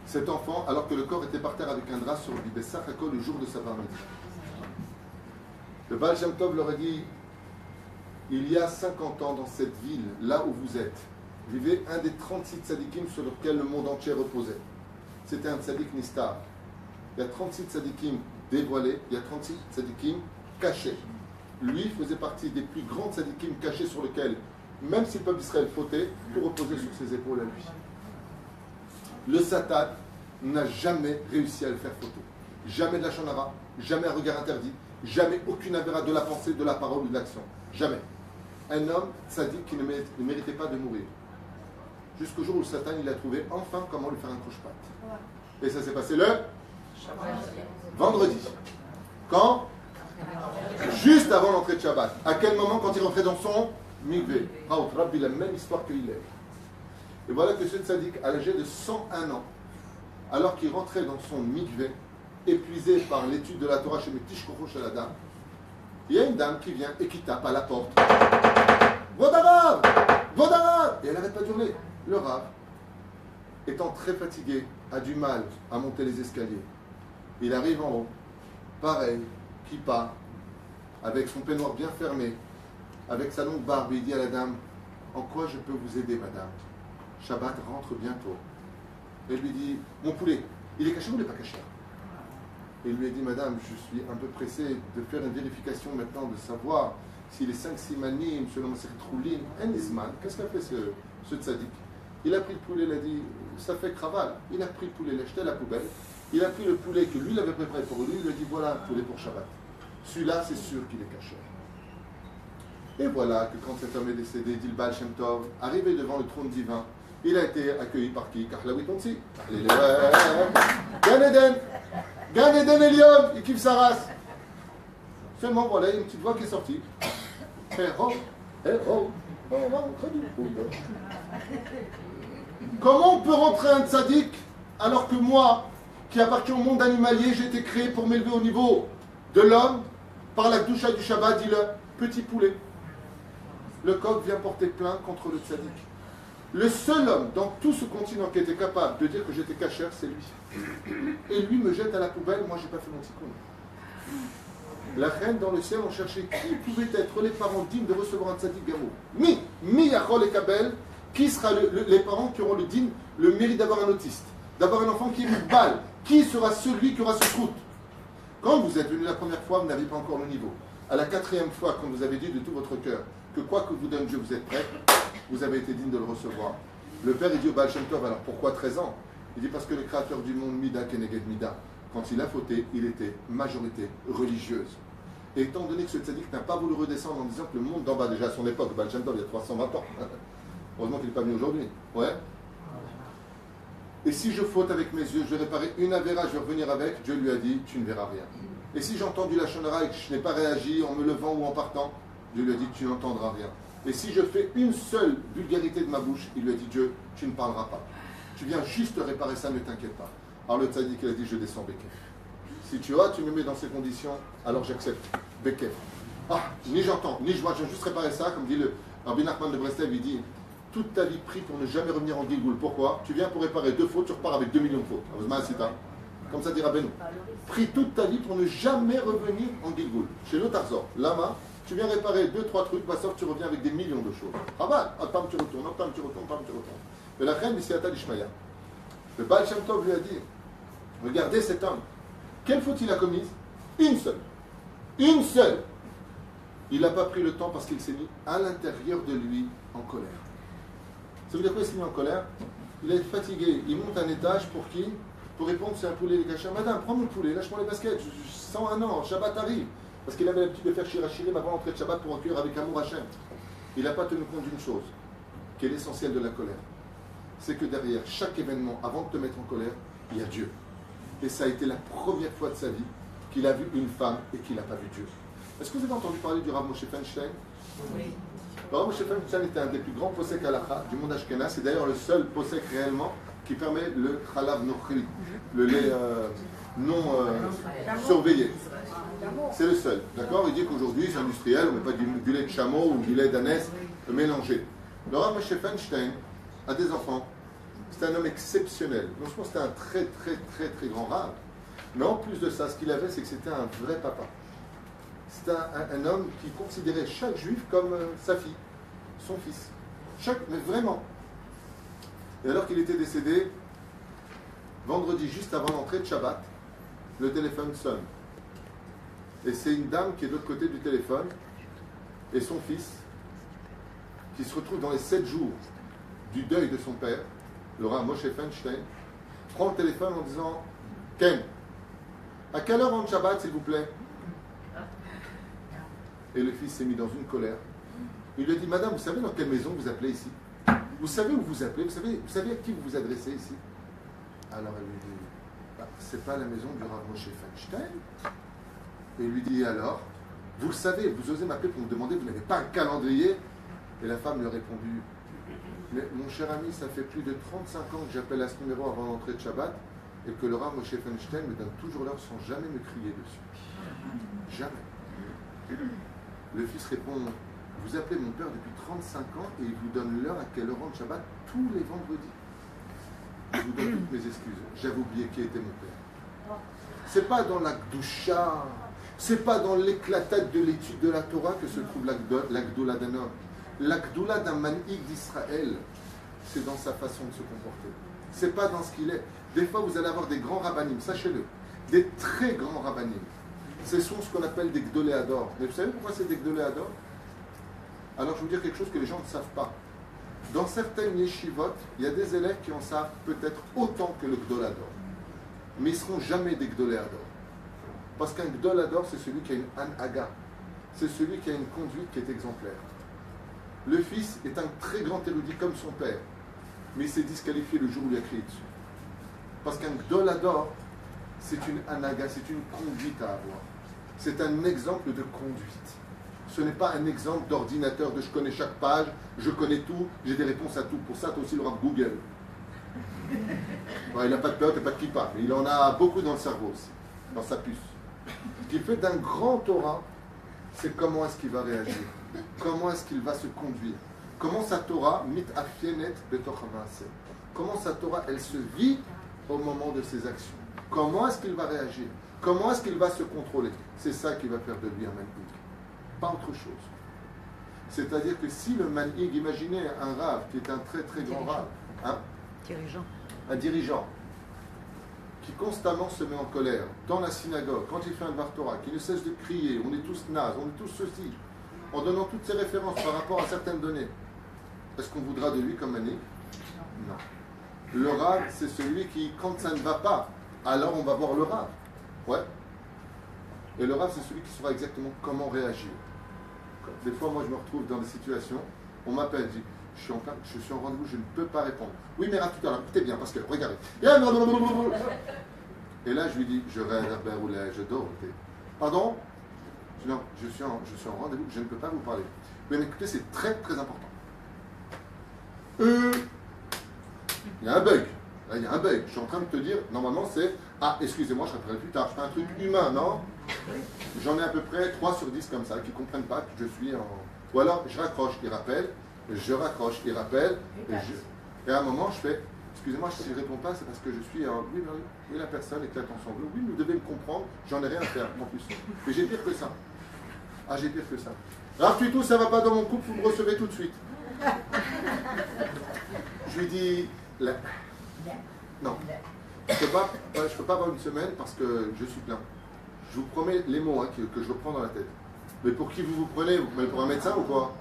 Cet enfant, alors que le corps était par terre avec un drap sur lui, Bessachako, le jour de sa bar mitzvah. Le Baal Shem Tov leur a dit, il y a 50 ans dans cette ville, là où vous êtes, vivait un des 36 tzadikim sur lesquels le monde entier reposait. C'était un tzadik nistar. Il y a 36 tzadikim dévoilés, il y a 36 tzadikim cachés. Lui faisait partie des plus grands tzadikim cachés sur lesquels, même si le peuple d'Israël fautait, tout reposait sur ses épaules à lui. Le Satan n'a jamais réussi à le faire fauter. Jamais de la shonara, jamais un regard interdit, jamais aucune avéra de la pensée, de la parole ou de l'action. Jamais. Un homme tzadik qui ne méritait pas de mourir. Jusqu'au jour où le Satan il a trouvé enfin comment lui faire un croche-patte. Et ça s'est passé le vendredi. Quand? Juste avant l'entrée de Shabbat. À quel moment? Quand il rentrait dans son mikvé. Rabbi, la même histoire qu'il est. Et voilà que ce tzaddik, à l'âge de 101 ans, alors qu'il rentrait dans son mikvé, épuisé par l'étude de la Torah chez Metish Korosh à la dame, il y a une dame qui vient et qui tape à la porte. Vodarav! Vodarav! Et elle n'arrête pas d'hurler. Le Rav, étant très fatigué, a du mal à monter les escaliers. Il arrive en haut, pareil, kippa, avec son peignoir bien fermé, avec sa longue barbe, et il dit à la dame, en quoi je peux vous aider, madame? Shabbat rentre bientôt. Elle lui dit, mon poulet, il est caché ou il n'est pas caché? Et il lui a dit, madame, je suis un peu pressé de faire une vérification maintenant, de savoir si les 5 simanim, selon ma Troulin, Enizman, qu'est-ce qu'a fait ce tzaddik? Il a pris le poulet, il a dit, ça fait craval. Il a pris le poulet, il l'a jeté à la poubelle. Il a pris le poulet que lui, il avait préparé pour lui, il lui a dit, voilà un poulet pour Shabbat. Celui-là, c'est sûr qu'il est caché. Et voilà que quand cet homme est décédé, dit le Baal Shem Tov, arrivé devant le trône divin, il a été accueilli par qui? Kahlawi Tonsi. Gan Eden. Gan Eden Eliom, il kiffe sa race. Seulement, voilà, il y a une petite voix qui est sortie. Comment on peut rentrer un tzaddik alors que moi, qui appartiens au monde animalier, j'ai été créé pour m'élever au niveau de l'homme par la doucha du Shabbat, dit le petit poulet. Le coq vient porter plainte contre le tzaddik. Le seul homme dans tout ce continent qui était capable de dire que j'étais cachère, c'est lui. Et lui me jette à la poubelle, moi j'ai pas fait mon tikkun. La reine dans le ciel ont cherché qui pouvaient être les parents dignes de recevoir un tzaddik gamou. Mi yachol et kabel, qui sera les parents qui auront le mérite d'avoir un autiste, d'avoir un enfant qui est une balle, qui sera celui qui aura ce route. Quand vous êtes venu la première fois, vous n'avez pas encore le niveau. À la 4e fois, quand vous avez dit de tout votre cœur que quoi que vous donne Dieu, vous êtes prêt, vous avez été digne de le recevoir. Le père, il dit au Baal Shem Tov, alors pourquoi 13 ans? Il dit parce que le créateur du monde, Mida Keneged Mida, quand il a fauté, il était majorité religieuse. Et étant donné que ce tzaddik n'a pas voulu redescendre en disant que le monde d'en bas, déjà à son époque, Baal Shem Tov, il y a 320 ans, heureusement qu'il n'est pas venu aujourd'hui, ouais. Et si je faute avec mes yeux, je vais réparer une avéra, je vais revenir avec, Dieu lui a dit, tu ne verras rien. Et si j'ai entendu la shonara et que je n'ai pas réagi en me levant ou en partant, Dieu lui a dit, tu n'entendras rien. Et si je fais une seule vulgarité de ma bouche, il lui a dit, Dieu, tu ne parleras pas. Tu viens juste réparer ça, ne t'inquiète pas. Alors le tzaddik, il a dit, je descends Bekef. Si tu me mets dans ces conditions, alors j'accepte. Bekef. Ah, ni j'entends, ni je vois, je vais juste réparer ça, comme dit le Rabbi Nachman de Breslev, il dit, toute ta vie prie pour ne jamais revenir en Gilgoul. Pourquoi? Tu viens pour réparer 2 fautes, tu repars avec 2 millions de fautes. Comme ça dira Benou. Prie toute ta vie pour ne jamais revenir en Gilgoul. Chez le Tarzor, Lama, tu viens réparer 2-3 trucs, tu reviens avec des millions de choses. Ah bah, attends, tu retournes. Mais la reine, ici, Ishmaïa. Le Baal Shem Tov lui a dit, regardez cet homme, quelle faute il a commise? Une seule. Une seule. Il n'a pas pris le temps parce qu'il s'est mis à l'intérieur de lui en colère. Ça veut dire quoi, il s'est mis en colère? Il est fatigué, il monte un étage pour qui? Pour répondre, c'est un poulet, les cachets. Madame, prends mon poulet, lâche-moi les baskets, 101 ans, Shabbat arrive. Parce qu'il avait l'habitude de faire Shirachirim avant l'entrée de Shabbat pour accueillir avec amour Hachem. Il n'a pas tenu compte d'une chose, qui est l'essentiel de la colère. C'est que derrière chaque événement, avant de te mettre en colère, il y a Dieu. Et ça a été la première fois de sa vie qu'il a vu une femme et qu'il n'a pas vu Dieu. Est-ce que vous avez entendu parler du Rav Moshe Feinstein? Oui. Le Rav Moshe Feinstein était un des plus grands posek halakha du monde ashkénaze. C'est d'ailleurs le seul posek réellement qui permet le chalav nochri, le lait non surveillé. C'est le seul, d'accord? Il dit qu'aujourd'hui c'est industriel, on ne met pas du lait de chameau ou du lait d'ânesse mélangé. Le Rav Moshe Feinstein a des enfants. C'est un homme exceptionnel. Donc je pense que c'était un très grand Rav. Mais en plus de ça, ce qu'il avait, c'est que c'était un vrai papa. C'était un homme qui considérait chaque juif comme sa fille, son fils. Mais vraiment. Et alors qu'il était décédé, vendredi, juste avant l'entrée de Shabbat, le téléphone sonne. Et c'est une dame qui est de l'autre côté du téléphone, et son fils, qui se retrouve dans les 7 jours du deuil de son père, le Rav Moshe Feinstein, prend le téléphone en disant « Ken, à quelle heure rentre Shabbat, s'il vous plaît ?» Et le fils s'est mis dans une colère. Il lui a dit, Madame, vous savez dans quelle maison vous appelez ici? Vous savez où vous appelez? Vous savez à qui vous vous adressez ici? Alors elle lui dit, c'est pas la maison du Rav Moshe Feinstein. Et il lui dit, alors, vous le savez, vous osez m'appeler pour me demander, vous n'avez pas un calendrier? Et la femme lui a répondu, Mais mon cher ami, ça fait plus de 35 ans que j'appelle à ce numéro avant l'entrée de Shabbat et que le Rav Moshe Feinstein me donne toujours l'heure sans jamais me crier dessus. Jamais. Le fils répond, vous appelez mon père depuis 35 ans et il vous donne l'heure à quelle heure rentre Shabbat tous les vendredis. Je vous donne toutes mes excuses. J'avais oublié qui était mon père. C'est pas dans la Gdusha, c'est pas dans l'éclatade de l'étude de la Torah que se trouve la Gdoula d'un homme. La Gdoula d'un manhig d'Israël, c'est dans sa façon de se comporter. C'est pas dans ce qu'il est. Des fois, vous allez avoir des grands rabbanim, sachez-le, des très grands rabbanim. Ce sont ce qu'on appelle des Gdoléador. Mais vous savez pourquoi c'est des Gdoléador? Alors, je vais vous dire quelque chose que les gens ne savent pas. Dans certaines yeshivot, il y a des élèves qui en savent peut-être autant que le Gdolador. Mais ils ne seront jamais des Gdoléador. Parce qu'un Gdolador, c'est celui qui a une anhaga. C'est celui qui a une conduite qui est exemplaire. Le fils est un très grand érudit comme son père. Mais il s'est disqualifié le jour où il a crié dessus. Parce qu'un Gdolador, c'est une anhaga, c'est une conduite à avoir. C'est un exemple de conduite. Ce n'est pas un exemple d'ordinateur de je connais chaque page, je connais tout, j'ai des réponses à tout. Pour ça, tu as aussi le Rav Google. Ouais, il n'a pas de peur, il n'a pas de kippa, mais il en a beaucoup dans le cerveau aussi, dans sa puce. Ce qui fait d'un grand Torah, c'est comment est-ce qu'il va réagir, comment est-ce qu'il va se conduire, comment sa Torah mit afienet betoch hamaaseh. Comment sa Torah, elle se vit au moment de ses actions. Comment est-ce qu'il va réagir, comment est-ce qu'il va se contrôler. C'est ça qui va faire de lui un manhig. Pas autre chose. C'est-à-dire que si le manhig, imaginez un rave qui est un très très grand rave, un dirigeant qui constamment se met en colère dans la synagogue, quand il fait un Dvar Torah, qui ne cesse de crier, on est tous nazes, on est tous ceci, en donnant toutes ces références par rapport à certaines données, est-ce qu'on voudra de lui comme manhig? Non. Le rave, c'est celui qui, quand ça ne va pas, alors on va voir le rave. Ouais. Et le rave, c'est celui qui saura exactement comment réagir. Des fois, moi, je me retrouve dans des situations, on m'appelle, dit, je suis en rendez-vous, je ne peux pas répondre. Oui, mais tout à l'heure, écoutez bien, parce que, regardez. Et là, je lui dis, je réverbère ou là, je dors. Pardon? Je dis, non, je suis en rendez-vous, je ne peux pas vous parler. Mais écoutez, c'est très, très important. Il y a un bug. Là, il y a un bug. Je suis en train de te dire, normalement, c'est, ah, excusez-moi, je rappellerai plus tard. Je fais un truc humain, non? J'en ai à peu près 3 sur 10 comme ça, qui ne comprennent pas que je suis en... Ou alors, je raccroche, ils rappellent, je raccroche, ils rappellent, et à un moment, je fais, excusez-moi, si je ne réponds pas, c'est parce que je suis en... Oui, la personne éclate en sanglots, oui, vous devez me comprendre, j'en ai rien à faire, en plus. Mais j'ai pire que ça. Ah, j'ai pire que ça. Alors, tu tout, ça ne va pas dans mon couple, vous me recevez tout de suite. Je lui dis, non, je ne peux pas avoir une semaine parce que je suis plein. Je vous promets les mots que je reprends dans la tête. Mais pour qui vous prenez? Vous prenez pour un médecin ou quoi?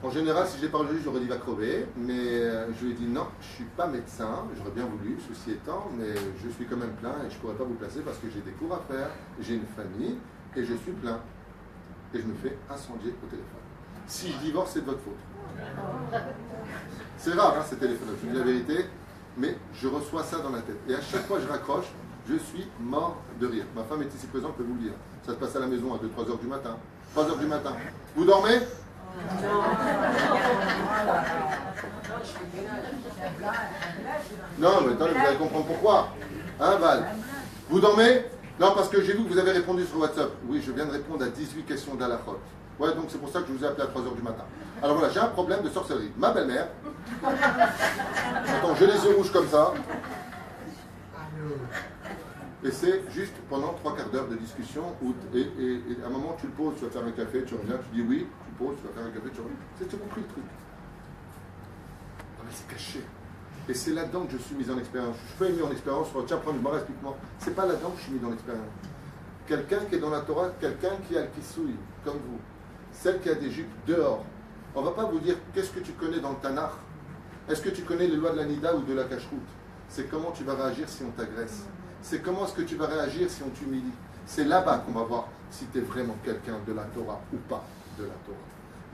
En général, si je l'ai pas reçu, j'aurais dit va crever. Mais je lui ai dit non, je ne suis pas médecin. J'aurais bien voulu, ceci étant, mais je suis quand même plein et je ne pourrais pas vous placer parce que j'ai des cours à faire, j'ai une famille et je suis plein. Et je me fais incendier au téléphone. Si je divorce, c'est de votre faute. C'est rare, ces téléphones, je vous dis la vérité, mais je reçois ça dans la tête. Et à chaque fois que je raccroche, je suis mort de rire. Ma femme est ici présente, elle peut vous le dire. Ça se passe à la maison à 2-3 heures du matin. 3 heures du matin. Vous dormez? Non, mais attendez, vous allez comprendre pourquoi. Hein, Val? Vous dormez? Non, parce que j'ai vu que vous avez répondu sur WhatsApp. Oui, je viens de répondre à 18 questions d'Alachot. Ouais, donc c'est pour ça que je vous ai appelé à 3 heures du matin. Alors voilà, j'ai un problème de sorcellerie. Ma belle-mère, attends, j'ai les yeux rouges comme ça. Et c'est juste pendant 3 quarts d'heure de discussion où, et à un moment tu le poses, tu vas faire un café, tu reviens, tu dis oui, tu poses, tu vas faire un café, tu reviens. Tu as compris le truc. Non mais c'est caché. Et c'est là-dedans que je suis mis en expérience. Je suis pas mis en expérience sur tiens, prends une barre, explique-moi. C'est pas là-dedans que je suis mis dans l'expérience. Quelqu'un qui est dans la Torah, quelqu'un qui a le kisouille, comme vous, celle qui a des jupes dehors. On ne va pas vous dire qu'est-ce que tu connais dans le Tanakh. Est-ce que tu connais les lois de la Nida ou de la Kashrut? C'est comment tu vas réagir si on t'agresse. C'est comment est-ce que tu vas réagir si on t'humilie. C'est là-bas qu'on va voir si tu es vraiment quelqu'un de la Torah ou pas de la Torah.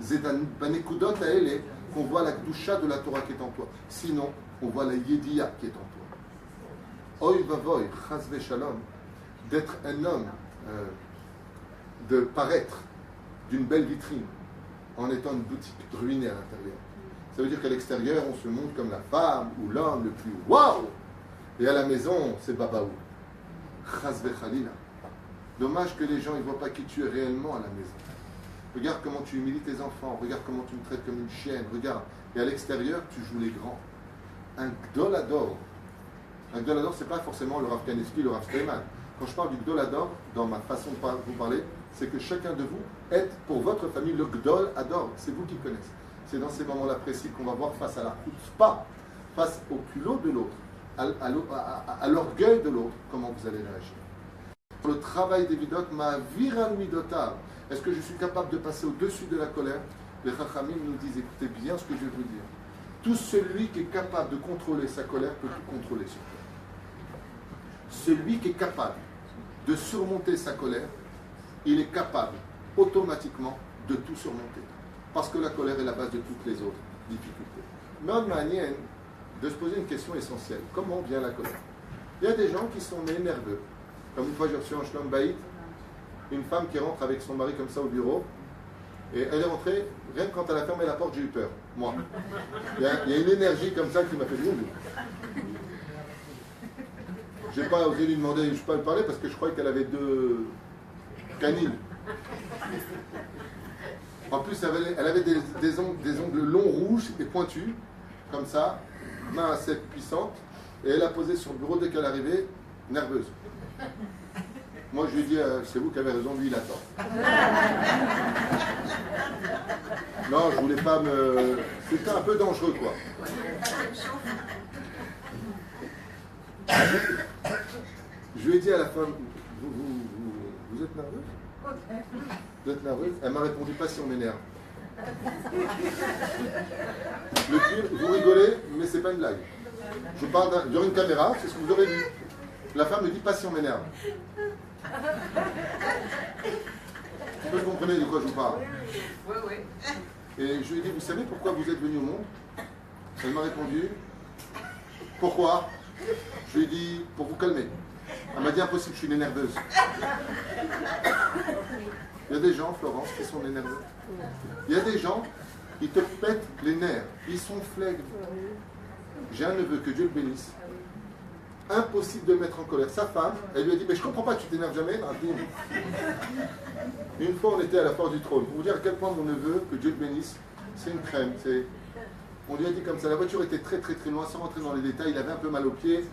Zedan Banekudot à elle, qu'on voit la Gdusha de la Torah qui est en toi. Sinon, on voit la Yediya qui est en toi. Oy vavoy, chas v'shalom, d'être un homme, de paraître d'une belle vitrine, en étant une boutique ruinée à l'intérieur. Ça veut dire qu'à l'extérieur, on se montre comme la femme ou l'homme le plus waouh, et à la maison, c'est babaou. Chas v'chalila. Dommage que les gens ne voient pas qui tu es réellement à la maison. Regarde comment tu humilies tes enfants, regarde comment tu me traites comme une chienne, regarde. Et à l'extérieur, tu joues les grands. Un gdolador. Un gdolador, ce n'est pas forcément le Rav Kanievski, le Rav Steinman. Quand je parle du gdolador, dans ma façon de vous parler, c'est que chacun de vous est pour votre famille le gdolador. C'est vous qui connaissez. C'est dans ces moments-là précis qu'on va voir face à la chutzpah, face au culot de l'autre, à l'orgueil de l'autre, comment vous allez réagir. Le travail des vidot, ma viral midotar. Est-ce que je suis capable de passer au-dessus de la colère? Les Chachamim nous disent, écoutez bien ce que je vais vous dire. Tout celui qui est capable de contrôler sa colère peut tout contrôler sur terre. Celui qui est capable de surmonter sa colère, il est capable automatiquement de tout surmonter. Parce que la colère est la base de toutes les autres difficultés. Mais en manière de se poser une question essentielle. Comment vient la colère? Il y a des gens qui sont nés nerveux. Comme une fois j'ai reçu un shlom baït, une femme qui rentre avec son mari comme ça au bureau, et elle est rentrée, rien que quand elle a fermé la porte, j'ai eu peur, moi. Il y a une énergie comme ça qui m'a fait boum. Je n'ai pas osé lui demander, je peux pas lui parler parce que je croyais qu'elle avait 2 canines. En plus, elle avait des ongles longs, rouges et pointus, comme ça, main assez puissante, et elle a posé sur le bureau dès qu'elle arrivait, nerveuse. Moi, je lui ai dit, c'est vous qui avez raison, lui, il attend. Non, je voulais pas me... C'était un peu dangereux, quoi. Je lui ai dit à la femme, vous êtes nerveuse? Vous êtes nerveuse? Elle m'a répondu, pas si on m'énerve. Le pire, vous rigolez, mais c'est pas une blague. Je parle il y aura une caméra, c'est ce que vous aurez vu. La femme me dit, pas si on m'énerve. Est-ce que vous comprenez de quoi je vous parle? Oui, oui. Et je lui ai dit, vous savez pourquoi vous êtes venu au monde? Elle m'a répondu, pourquoi? Je lui ai dit, pour vous calmer. Elle m'a dit, impossible, je suis une nerveuse. Il y a des gens, Florence, qui sont des nerveux. Il y a des gens, ils te pètent les nerfs. Ils sont flegmes. J'ai un neveu, que Dieu le bénisse. Impossible de le mettre en colère. Sa femme, elle lui a dit, mais je ne comprends pas, tu t'énerves jamais. Une fois, on était à la Force du Trône. Pour vous dire à quel point mon neveu, que Dieu le bénisse, c'est une crème. On lui a dit comme ça, la voiture était très très très loin, sans rentrer dans les détails, il avait un peu mal aux pieds.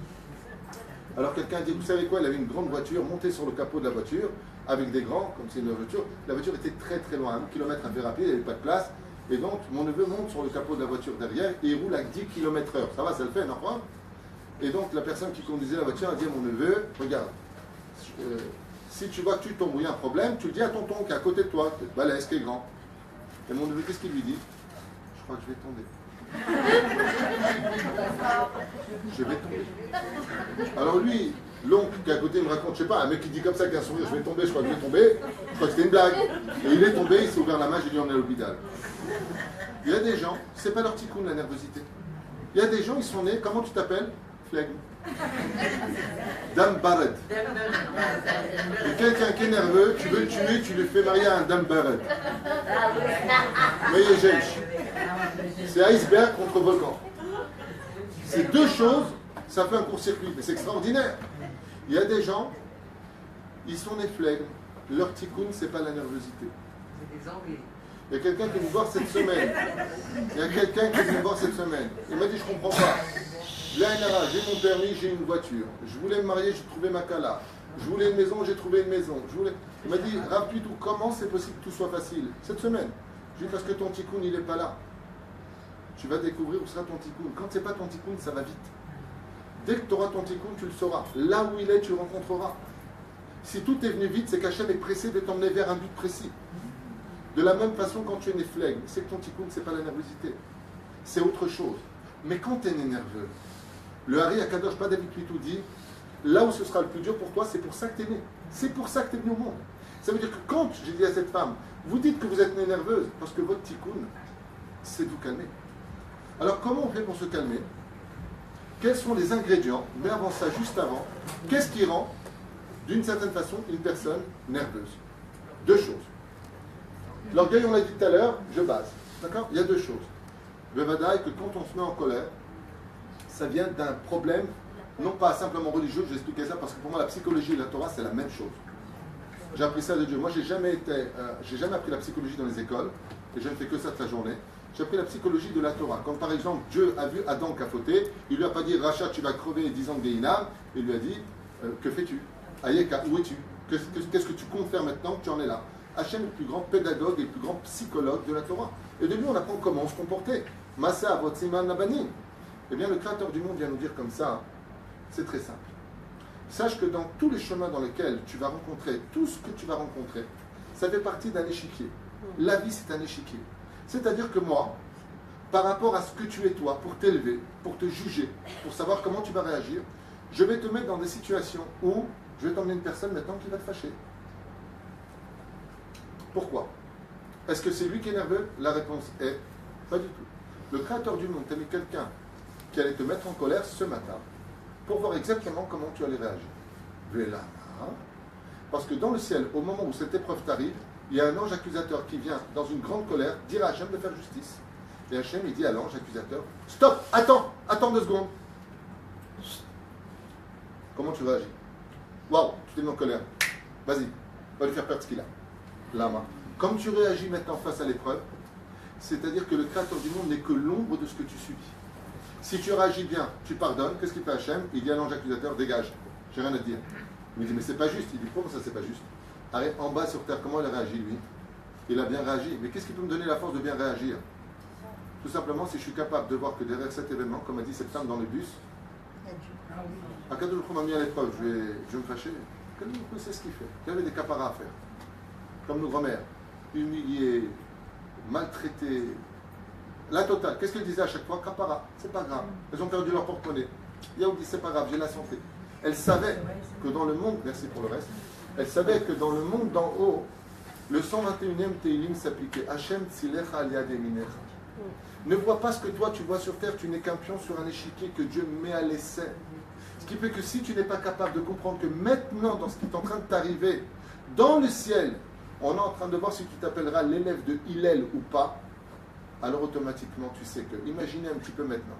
Alors quelqu'un a dit, vous savez quoi, il avait une grande voiture, montée sur le capot de la voiture, avec des grands, comme c'est une voiture. La voiture était très très loin, 1 kilomètre un peu rapide, il n'y avait pas de place. Et donc, mon neveu monte sur le capot de la voiture derrière et il roule à 10 km/h. Ça va, ça le fait, non? Et donc, la personne qui conduisait la voiture a dit à mon neveu, regarde, si tu vois que tu tombes ou il y a un problème, tu le dis à tonton qui est à côté de toi, qui est balèze, qui est grand. Et mon neveu, qu'est-ce qu'il lui dit? Je crois que je vais tomber. Je vais tomber. Alors lui, l'oncle qui est à côté me raconte, je sais pas, un mec qui dit comme ça avec un sourire, je vais tomber, je crois que je vais tomber, je crois que c'était une blague. Et il est tombé, il s'est ouvert la main, j'ai dit on est à l'hôpital. Il y a des gens, c'est pas leur tikkun la nervosité. Il y a des gens, ils sont nés, comment tu t'appelles? Flegme. Dame Barret. Et quelqu'un qui est nerveux, tu veux le tuer, tu le fais marier à un Dame Barret. Mais c'est iceberg contre volcan. Ces deux choses, ça fait un court-circuit, mais c'est extraordinaire. Il y a des gens, ils sont des flegmes. Leur tikkun, c'est pas la nervosité. C'est des Anglais. Il y a quelqu'un qui est venu voir cette semaine. Il m'a dit, je comprends pas. Là, j'ai mon permis, j'ai une voiture. Je voulais me marier, j'ai trouvé ma cala. Je voulais une maison, j'ai trouvé une maison. Il m'a dit, Rav Pitou, comment c'est possible que tout soit facile? Cette semaine. Je lui ai dit, parce que ton tikkun, il n'est pas là. Tu vas découvrir où sera ton tikkun. Quand c'est pas ton tikkun, ça va vite. Dès que tu auras ton tikkun, tu le sauras. Là où il est, tu le rencontreras. Si tout est venu vite, c'est qu'Hachem est pressé de t'emmener vers un but précis. De la même façon, quand tu es né flegme, c'est que ton tikkun, c'est pas la nervosité. C'est autre chose. Mais quand tu es né nerveux, le Hari Akadosh David Pitou dit, là où ce sera le plus dur pour toi, c'est pour ça que tu es né. C'est pour ça que tu es venu au monde. Ça veut dire que quand j'ai dit à cette femme, vous dites que vous êtes née nerveuse, parce que votre tikkun, c'est de vous calmer. Alors comment on fait pour se calmer? Quels sont les ingrédients? Mais avant ça, juste avant, qu'est-ce qui rend, d'une certaine façon, une personne nerveuse? Deux choses. L'orgueil, on l'a dit tout à l'heure, je base. D'accord? Il y a deux choses. Le vadaï, que quand on se met en colère, ça vient d'un problème, non pas simplement religieux, je vais expliquer ça parce que pour moi la psychologie et la Torah c'est la même chose. J'ai appris ça de Dieu. Moi j'ai jamais appris la psychologie dans les écoles, et je ne fais que ça toute la journée. J'ai appris la psychologie de la Torah. Quand par exemple Dieu a vu Adam qui a fauté, il lui a pas dit Rachat tu vas crever 10 ans de Gehinam, il lui a dit que fais-tu? Ayeka, où es-tu? Qu'est-ce que tu comptes faire maintenant que tu en es là? Hachem est le plus grand pédagogue et le plus grand psychologue de la Torah. Et de lui, on apprend comment se comporter. Masa avot siman nabanim. Eh bien, le Créateur du monde vient nous dire comme ça, c'est très simple. Sache que dans tous les chemins dans lesquels tu vas rencontrer, tout ce que tu vas rencontrer, ça fait partie d'un échiquier. La vie, c'est un échiquier. C'est-à-dire que moi, par rapport à ce que tu es toi, pour t'élever, pour te juger, pour savoir comment tu vas réagir, je vais te mettre dans des situations où je vais t'emmener une personne maintenant qui va te fâcher. Pourquoi? Est-ce que c'est lui qui est nerveux? La réponse est pas du tout. Le Créateur du monde t'a mis quelqu'un qui allait te mettre en colère ce matin pour voir exactement comment tu allais réagir. Vélama. Parce que dans le ciel, au moment où cette épreuve t'arrive, il y a un ange accusateur qui vient dans une grande colère dire à Hachem de faire justice. Et Hachem, il dit à l'ange accusateur, stop, attends 2 secondes. Comment tu réagis? Waouh, tu t'es mis en colère. Vas-y, va lui faire perdre ce qu'il a. Lama. Comme tu réagis maintenant face à l'épreuve, c'est-à-dire que le Créateur du monde n'est que l'ombre de ce que tu subis. Si tu réagis bien, tu pardonnes, qu'est-ce qu'il fait Hachem? Il dit à l'ange accusateur, dégage, j'ai rien à te dire. Il me dit, mais c'est pas juste. Il dit, comment ça c'est pas juste? Arrête, en bas sur terre, comment il a réagi lui? Il a bien réagi. Mais qu'est-ce qui peut me donner la force de bien réagir? Tout simplement, si je suis capable de voir que derrière cet événement, comme a dit cette femme dans le bus, Akadosh m'a mis à l'épreuve, je vais me fâcher. Akadosh sait ce qu'il fait. Il y avait des caparas à faire. Comme nos grands-mères. Humiliés, maltraités. La totale. Qu'est-ce qu'elles disaient à chaque fois? Capara, c'est pas grave. Elles ont perdu leur porte-monnaie. Yaoudi, c'est pas grave, j'ai la santé. Elles savaient que dans le monde, merci pour le reste, elles savaient que dans le monde d'en haut, le 121e Teilim s'appliquait. Hachem tzilecha al yad yaminecha. Ne vois pas ce que toi tu vois sur terre, tu n'es qu'un pion sur un échiquier que Dieu met à l'essai. Ce qui fait que si tu n'es pas capable de comprendre que maintenant, dans ce qui est en train de t'arriver, dans le ciel, on est en train de voir si tu t'appelleras l'élève de Hillel ou pas, alors automatiquement tu sais que, imaginez un petit peu maintenant,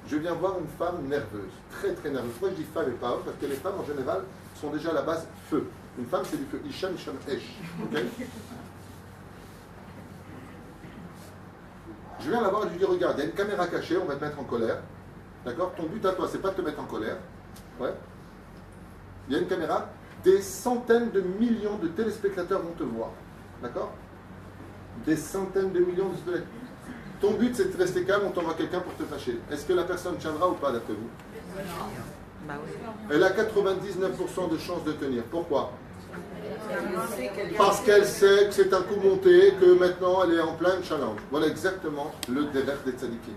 je viens voir une femme nerveuse, très très nerveuse. Pourquoi je dis femme et pas homme? Parce que les femmes en général sont déjà à la base feu. Une femme c'est du feu, Isham, Isham, Esh. Okay? Je viens la voir et je lui dis, regarde, il y a une caméra cachée, on va te mettre en colère. D'accord? Ton but à toi, c'est pas de te mettre en colère. Ouais. Il y a une caméra, des centaines de millions de téléspectateurs vont te voir. D'accord? Des centaines de millions de téléspectateurs. Ton but, c'est de rester calme, on t'envoie quelqu'un pour te fâcher. Est-ce que la personne tiendra ou pas, d'après vous? Elle a 99% de chances de tenir. Pourquoi? Parce qu'elle sait que c'est un coup monté, que maintenant elle est en plein challenge. Voilà exactement le derrière des tzadikim.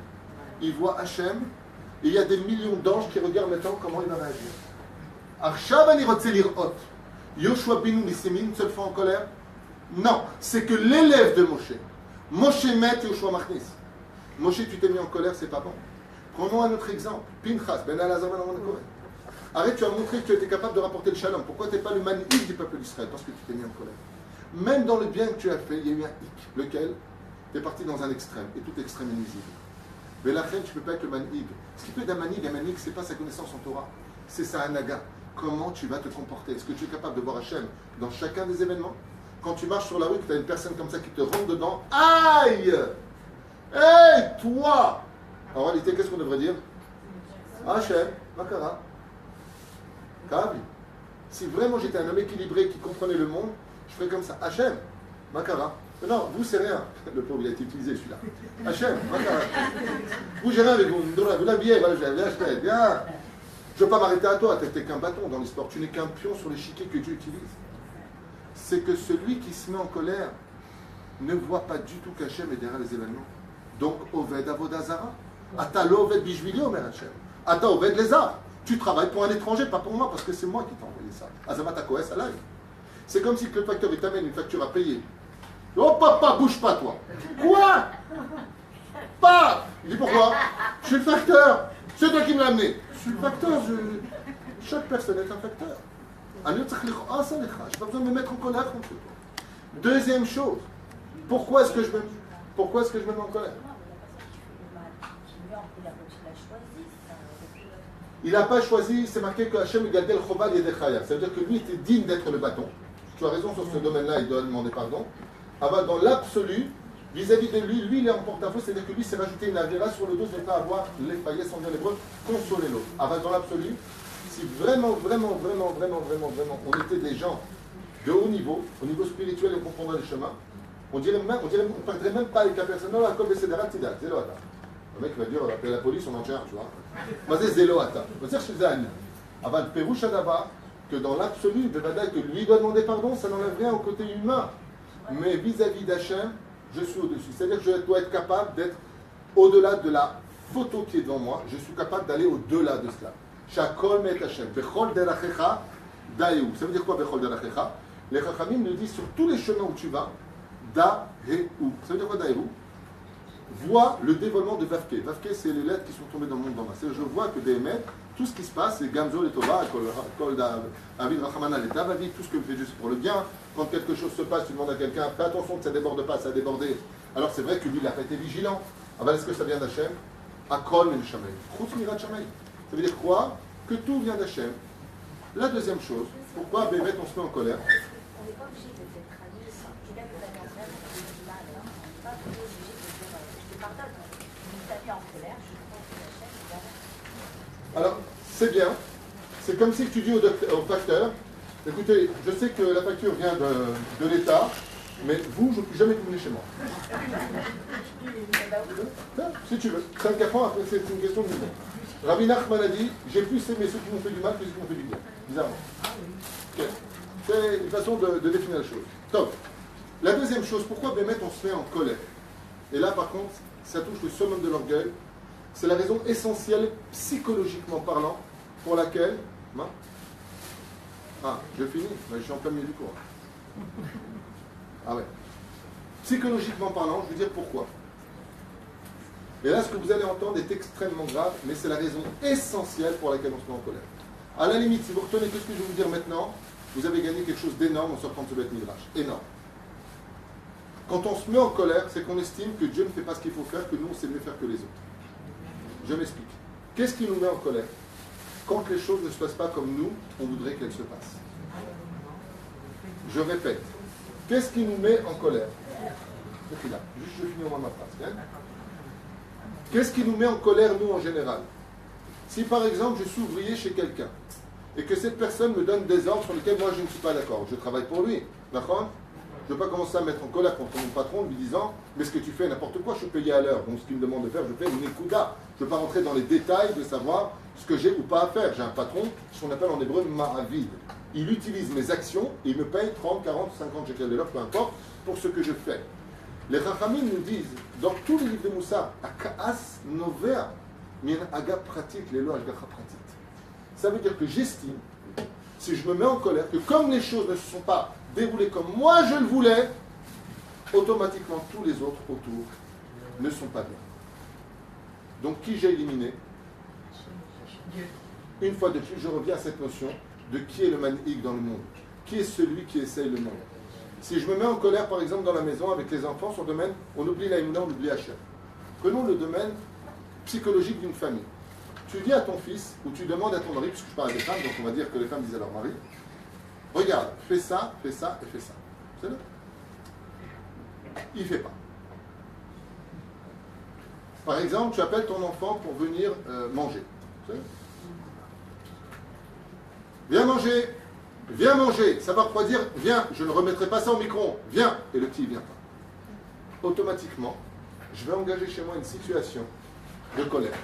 Il voit Hachem, et il y a des millions d'anges qui regardent maintenant comment il va réagir. Arshav ani rotze lirot. Yoshua binu nisimim, une seule fois en colère? Non, c'est que l'élève de Moshe, Moshe met Yoshua machnis. Moshe, tu t'es mis en colère, c'est pas bon. Prenons un autre exemple. Pinchas, ben Elazar ben Aaron Kohen. Arrête, tu as montré que tu étais capable de rapporter le shalom. Pourquoi tu n'es pas le manhig du peuple d'Israël? Parce que tu t'es mis en colère. Même dans le bien que tu as fait, il y a eu un hic. Lequel? Tu es parti dans un extrême. Et tout extrême est nuisible. Mais la reine, tu ne peux pas être le manhig. Ce qui peut être un manhig, ce n'est pas sa connaissance en Torah. C'est sa anaga. Comment tu vas te comporter? Est-ce que tu es capable de voir Hachem dans chacun des événements? Quand tu marches sur la rue, que tu as une personne comme ça qui te rentre dedans, aïe! Hey, toi! En réalité, qu'est-ce qu'on devrait dire? Hachem, Makara. Kavi. Si vraiment j'étais un homme équilibré qui comprenait le monde, je ferais comme ça. Hachem, Makara. Non, vous c'est rien. Le pauvre, il a été utilisé celui-là. Hachem, Makara. Vous, j'ai rien avec vous. Vous l'habillez, viens. Je ne veux pas m'arrêter à toi. Tu n'es qu'un bâton dans l'histoire. Tu n'es qu'un pion sur l'échiquier que Dieu utilise. C'est que celui qui se met en colère ne voit pas du tout qu'Hachem est derrière les événements. Donc, Oved Avodazara. Ata lo Oved Bishvili, Omer Hachem. Ata Oved Lézard. Tu travailles pour un étranger, pas pour moi, parce que c'est moi qui t'ai envoyé ça. Azamata Koes Alay. C'est comme si le facteur il t'amène une facture à payer. Oh papa, bouge pas toi. Quoi? Pas. Il dit pourquoi? Je suis le facteur. C'est toi qui me l'as amené. Je suis le facteur. Chaque personne est un facteur. Je n'ai pas besoin de me mettre en colère contre toi. Deuxième chose, Pourquoi est-ce que je me mets en colère? Il n'a pas choisi, c'est marqué que Hachem Gadel Choval Yedechaya. Ça veut dire que lui était digne d'être le bâton. Tu as raison sur ce domaine-là, il doit demander pardon. Alors, dans l'absolu, vis-à-vis de lui, il est en porte-à-faux, c'est-à-dire que lui s'est rajouté une avéra sur le dos de ne pas avoir les faillets sans dire l'hébreu, consoler l'autre. Alors, dans l'absolu, si vraiment, on était des gens de haut niveau, au niveau spirituel et qu'on prendrait le chemin, on ne perdrait même pas avec la personne. Non, la colle de Cédérat, c'est Zéloata. Le mec va dire, on va appeler la police, on en tient, tu vois. Moi, c'est Zéloata. On va dire, je suis Zani. Avant le Pérou Shadaba, que dans l'absolu, que lui doit demander pardon, ça n'enlève rien au côté humain. Mais vis-à-vis d'Hachem, je suis au-dessus. C'est-à-dire que je dois être capable d'être au-delà de la photo qui est devant moi. Je suis capable d'aller au-delà de cela. Shakol met Hachem. Bechol derachecha daïou. Ça veut dire quoi, Bechol derachecha? Les Chachamim nous disent sur tous les chemins où tu vas, daïou. Ça veut dire quoi, daïou? Vois le dévoilement de Vavke. Vavke, c'est les lettres qui sont tombées dans le monde d'en bas. C'est-à-dire, je vois que Béhémet, tout ce qui se passe, c'est Gamzo, les Tova, Kol David, Rachamana, les Tavavi, tout ce que fait juste pour le bien. Quand quelque chose se passe, tu demandes à quelqu'un, fais attention que ça ne déborde pas, ça a débordé. Alors c'est vrai que lui, il n'a pas été vigilant. Alors est-ce que ça vient d'Hachem? Akol min Shamay. Chutz mirat Shamay. Ça veut dire quoi? Que tout vient d'Hachem. La deuxième chose, pourquoi Béhémet, on se met en colère? On n'est pas obligé de être traduit. Quelqu'un que t'as mis en colère, on dit mal, on n'est pas obligé de dire je te pardonne. Tu t'as mis en colère, je pense que Hachem, il va. Alors, c'est bien. C'est comme si tu dis au facteur, écoutez, je sais que la facture vient de l'État, mais vous, je ne peux jamais vous venir chez moi. Si tu veux. 5-4 ans, après, c'est une question de niveau. Rabbi Nachman a dit, j'ai plus aimé ceux qui m'ont fait du mal que ceux qui m'ont fait du bien. Bizarrement. Okay. C'est une façon de définir la chose. Top. La deuxième chose, pourquoi Bémet on se met en colère? Et là, par contre, ça touche le summum de l'orgueil. C'est la raison essentielle, psychologiquement parlant, pour laquelle... Ah, je finis, mais je suis en plein milieu du cours. Ah ouais. Psychologiquement parlant, je veux dire pourquoi. Et là, ce que vous allez entendre est extrêmement grave, mais c'est la raison essentielle pour laquelle on se met en colère. À la limite, si vous retenez tout ce que je vais vous dire maintenant, vous avez gagné quelque chose d'énorme en sortant de ce bête midrash. Énorme. Quand on se met en colère, c'est qu'on estime que Dieu ne fait pas ce qu'il faut faire, que nous, on sait mieux faire que les autres. Je m'explique. Qu'est-ce qui nous met en colère? Quand les choses ne se passent pas comme nous, on voudrait qu'elles se passent. Je répète. Qu'est-ce qui nous met en colère? C'est là. Juste, je finis au moins ma phrase. Bien. Qu'est-ce qui nous met en colère, nous, en général? Si, par exemple, je suis ouvrier chez quelqu'un et que cette personne me donne des ordres sur lesquels moi, je ne suis pas d'accord, je travaille pour lui. D'accord? Je ne veux pas commencer à mettre en colère contre mon patron en lui disant « Mais ce que tu fais, n'importe quoi, je suis payé à l'heure. Donc, ce qu'il me demande de faire, je fais une écouda. » Je ne veux pas rentrer dans les détails de savoir ce que j'ai ou pas à faire. J'ai un patron, ce qu'on appelle en hébreu « ma'avid ». Il utilise mes actions et il me paye 30, 40, 50 shekels de l'heure, peu importe, pour ce que je fais. Les Chachamim nous disent, dans tous les livres de Moussa, « Akaas novea min aga pratique, les lois ashgacha pratique ». Ça veut dire que j'estime, si je me mets en colère, que comme les choses ne se sont pas déroulées comme moi je le voulais, automatiquement tous les autres autour ne sont pas bien. Donc qui j'ai éliminé? Une fois de plus, je reviens à cette notion de qui est le manhig dans le monde. Qui est celui qui essaye le monde? Si je me mets en colère, par exemple, dans la maison avec les enfants, sur le domaine, on oublie la Himna, on oublie Hachem. Prenons le domaine psychologique d'une famille. Tu dis à ton fils, ou tu demandes à ton mari, puisque je parle des femmes, donc on va dire que les femmes disent à leur mari, regarde, fais ça et fais ça. C'est là. Il ne fait pas. Par exemple, tu appelles ton enfant pour venir manger. Viens manger. Viens manger. Ça va quoi dire? Viens, je ne remettrai pas ça au micro-ondes. Viens. Et le petit ne vient pas. Automatiquement, je vais engager chez moi une situation de colère.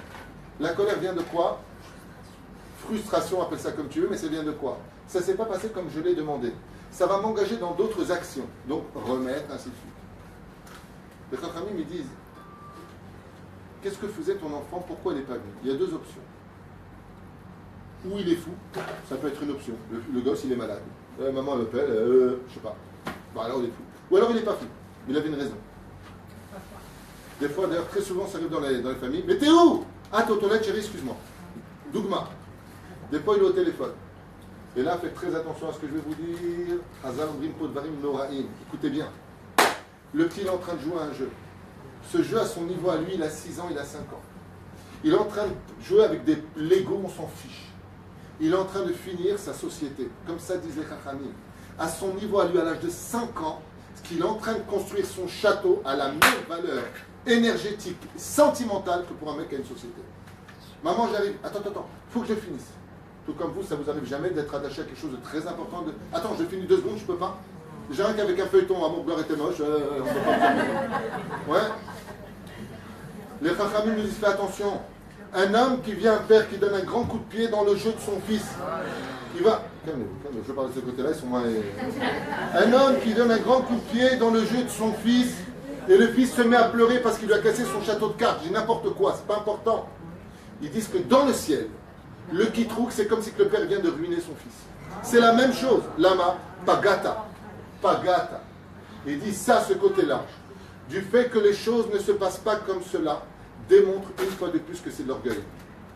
La colère vient de quoi? Frustration, appelle ça comme tu veux, mais ça vient de quoi? Ça ne s'est pas passé comme je l'ai demandé. Ça va m'engager dans d'autres actions. Donc, remettre, ainsi de suite. Les Chachamim me disent, qu'est-ce que faisait ton enfant? Pourquoi il n'est pas venu? Il y a deux options. Ou il est fou, ça peut être une option. Le gosse, il est malade. Maman l'appelle, je sais pas. Bon, alors il est fou. Ou alors il n'est pas fou. Il avait une raison. Des fois, d'ailleurs, très souvent, ça arrive dans les familles. Mais t'es où? Ah, t'es aux toilettes, chérie, excuse-moi. Dougma. Des fois, il est au téléphone. Et là, faites très attention à ce que je vais vous dire. Hazam Brim Podvarim Noraim. Écoutez bien. Le petit, il est en train de jouer à un jeu. Ce jeu, à son niveau à lui, il a 6 ans, il a 5 ans. Il est en train de jouer avec des Lego, on s'en fiche. Il est en train de finir sa société. Comme ça disait Chachamim. À son niveau à lui, à l'âge de 5 ans, qu'il est en train de construire son château à la même valeur énergétique, sentimentale que pour un mec qui a une société. Maman, j'arrive. Attends, faut que je finisse. Tout comme vous, ça vous arrive jamais d'être attaché à quelque chose de très important. Attends, je finis 2 secondes, je peux pas. Déjà qu'avec un feuilleton, Amour Beurre était moche, on peut pas. Ouais. Les Chachamim nous disent, fais attention. Un homme qui vient faire, qui donne un grand coup de pied dans le jeu de son fils. Qui va. Calmez-vous, je parle de ce côté-là, ils sont moins. Un homme qui donne un grand coup de pied dans le jeu de son fils, et le fils se met à pleurer parce qu'il lui a cassé son château de cartes. J'ai n'importe quoi, c'est pas important. Ils disent que dans le ciel, le kitrouk, c'est comme si le père vient de ruiner son fils. C'est la même chose. Lama, pagata. Pagata. Il dit ça, ce côté-là. Du fait que les choses ne se passent pas comme cela, démontre une fois de plus que c'est de l'orgueil.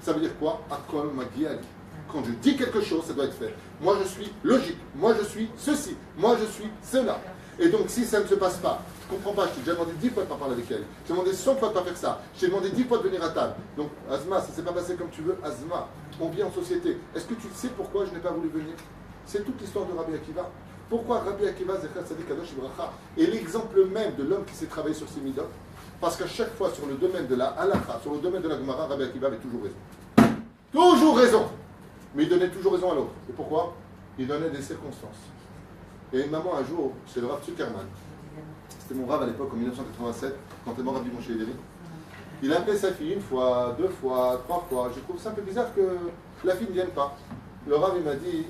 Ça veut dire quoi? Akol magiali. Quand je dis quelque chose, ça doit être fait. Moi, je suis logique. Moi, je suis ceci. Moi, je suis cela. Et donc, si ça ne se passe pas, je ne comprends pas. Je t'ai déjà demandé 10 fois de ne pas parler avec elle. Je t'ai demandé 100 fois de ne pas faire ça. Je t'ai demandé 10 fois de venir à table. Donc, Azma, ça ne s'est pas passé comme tu veux. Azma, on vit en société. Est-ce que tu sais pourquoi je n'ai pas voulu venir? C'est toute l'histoire de Rabbi Akiva. Pourquoi Rabbi Akiva, Zecher Tzadik Kadosh Ibracha, est l'exemple même de l'homme qui s'est travaillé sur ses midot? Parce qu'à chaque fois, sur le domaine de la halakha, sur le domaine de la Gemara, Rabbi Akiva avait toujours raison. Toujours raison! Mais il donnait toujours raison à l'autre. Et pourquoi? Il donnait des circonstances. Et une maman, un jour, c'est le Rav Zuckerman. C'était mon Rav à l'époque, en 1987, quand est mort Rabbi Moshe Ederi. Il a appelé sa fille 1 fois, 2 fois, 3 fois. Je trouve ça un peu bizarre que la fille ne vienne pas. Le Rav, il m'a dit,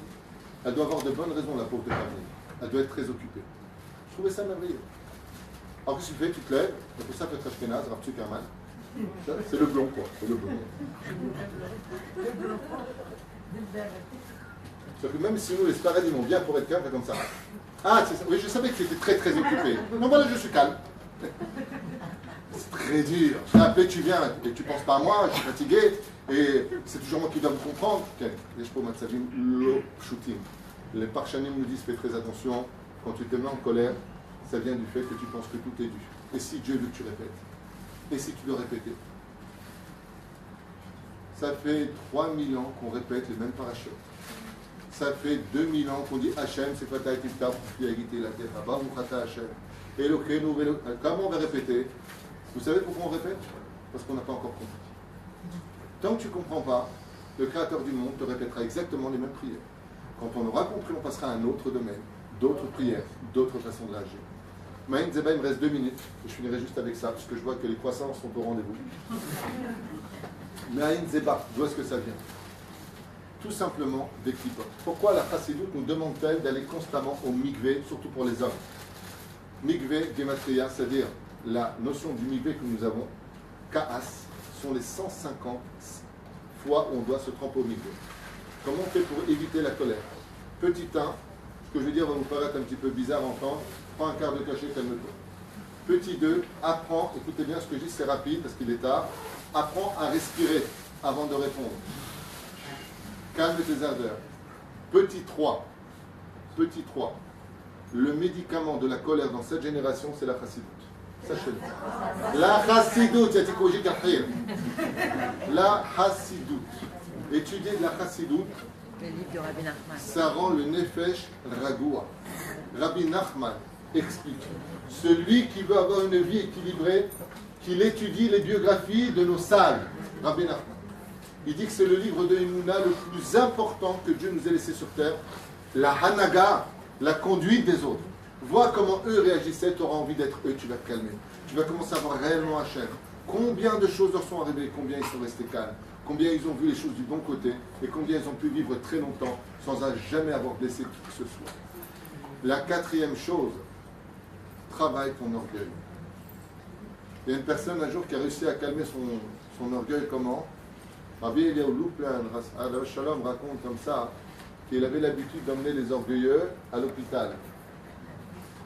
elle doit avoir de bonnes raisons, la pauvre, de ne pas venir. Elle doit être très occupée. Je trouvais ça merveilleux. Alors qu'est-ce que tu fais? Tu te lèves, c'est pour ça que tu Ashkenaz, Rav Zuckerman. C'est le blond, quoi. C'est le blond. Sauf que même si nous, les Sparades, ils m'ont bien pour être calme, comme ça. Ah, c'est ça. Oui, je savais que tu étais très très occupé. Non, voilà, je suis calme. C'est très dur. Je t'ai appelé, tu viens, et tu penses pas à moi, je suis fatigué, et c'est toujours moi qui dois vous comprendre. Les Parchanim nous disent, fais très attention, quand tu te mets en colère, ça vient du fait que tu penses que tout est dû. Et si Dieu veut que tu répètes? Et si tu dois répéter? Ça fait 3000 ans qu'on répète les mêmes parachutes. Ça fait 2000 ans qu'on dit Hachem, c'est pas ta tifta, qui a guidé la terre. Abba, Mouchata Hachem. Elokeinu, comment on va répéter? Vous savez pourquoi on répète? Parce qu'on n'a pas encore compris. Tant que tu ne comprends pas, le Créateur du monde te répétera exactement les mêmes prières. Quand on aura compris, on passera à un autre domaine, d'autres prières, d'autres façons de réagir. Maïn Zeba, il me reste 2 minutes, et je finirai juste avec ça, parce que je vois que les croissants sont au rendez-vous. Maïn Zeba, d'où est-ce que ça vient? Tout simplement des clipotes. Pourquoi la Chassidoute nous demande-t-elle d'aller constamment au mikvé, surtout pour les hommes? Mikvé, Gematria, c'est-à-dire la notion du mikvé que nous avons, Kaas, sont les 150 fois où on doit se tremper au mikvé. Comment on fait pour éviter la colère? Petit 1, ce que je veux dire va vous paraître un petit peu bizarre à entendre, prends un quart de cachet, calme-toi. Petit 2, apprends, écoutez bien ce que je dis, c'est rapide parce qu'il est tard, apprends à respirer avant de répondre. Calme tes ardeurs. Petit 3, le médicament de la colère dans cette génération, c'est la chassidoute. Sachez-le. La chassidoute, la chassidoute. Étudier de la chassidoute, Le livre de Rabbi Nachman. ça rend le nefesh ragoua. Rabbi Nachman explique. Celui qui veut avoir une vie équilibrée, qu'il étudie les biographies de nos sages. Rabbi Nachman. Il dit que c'est le livre de Emouna le plus important que Dieu nous ait laissé sur terre. La Hanaga, la conduite des autres. Vois comment eux réagissaient, tu auras envie d'être eux, tu vas te calmer. Tu vas commencer à voir réellement Hachem. Combien de choses leur sont arrivées, combien ils sont restés calmes, combien ils ont vu les choses du bon côté, et combien ils ont pu vivre très longtemps sans jamais avoir blessé qui que ce soit. La 4e chose, travaille ton orgueil. Il y a une personne un jour qui a réussi à calmer son orgueil comment? Rabbi Eliyahu Louplan, Shalom raconte comme ça qu'il avait l'habitude d'emmener les orgueilleux à l'hôpital.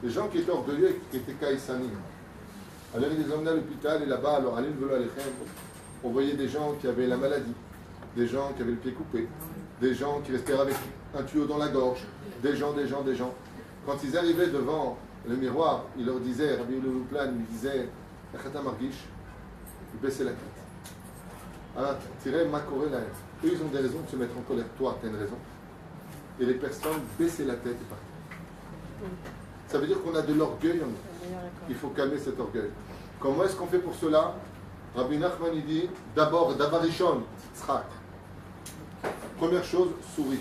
Les gens qui étaient orgueilleux étaient Kaïsanim. Alors il les emmenait à l'hôpital et là-bas, alors on voyait des gens qui avaient la maladie, des gens qui avaient le pied coupé, des gens qui respiraient avec un tuyau dans la gorge, des gens. Quand ils arrivaient devant le miroir, il leur disait, Rabbi Louplan lui disait, Echata Margish, baissez la tête. Alors, tirez ma là. Eux, ils ont des raisons de se mettre en colère. Toi, tu as une raison. Et les personnes, baisser la tête et partir. Ça veut dire qu'on a de l'orgueil en nous. Il faut calmer cet orgueil. Comment est-ce qu'on fait pour cela? Rabbi Nachman, il dit, d'abord, Davarishon, Tzrak. Première chose, souris.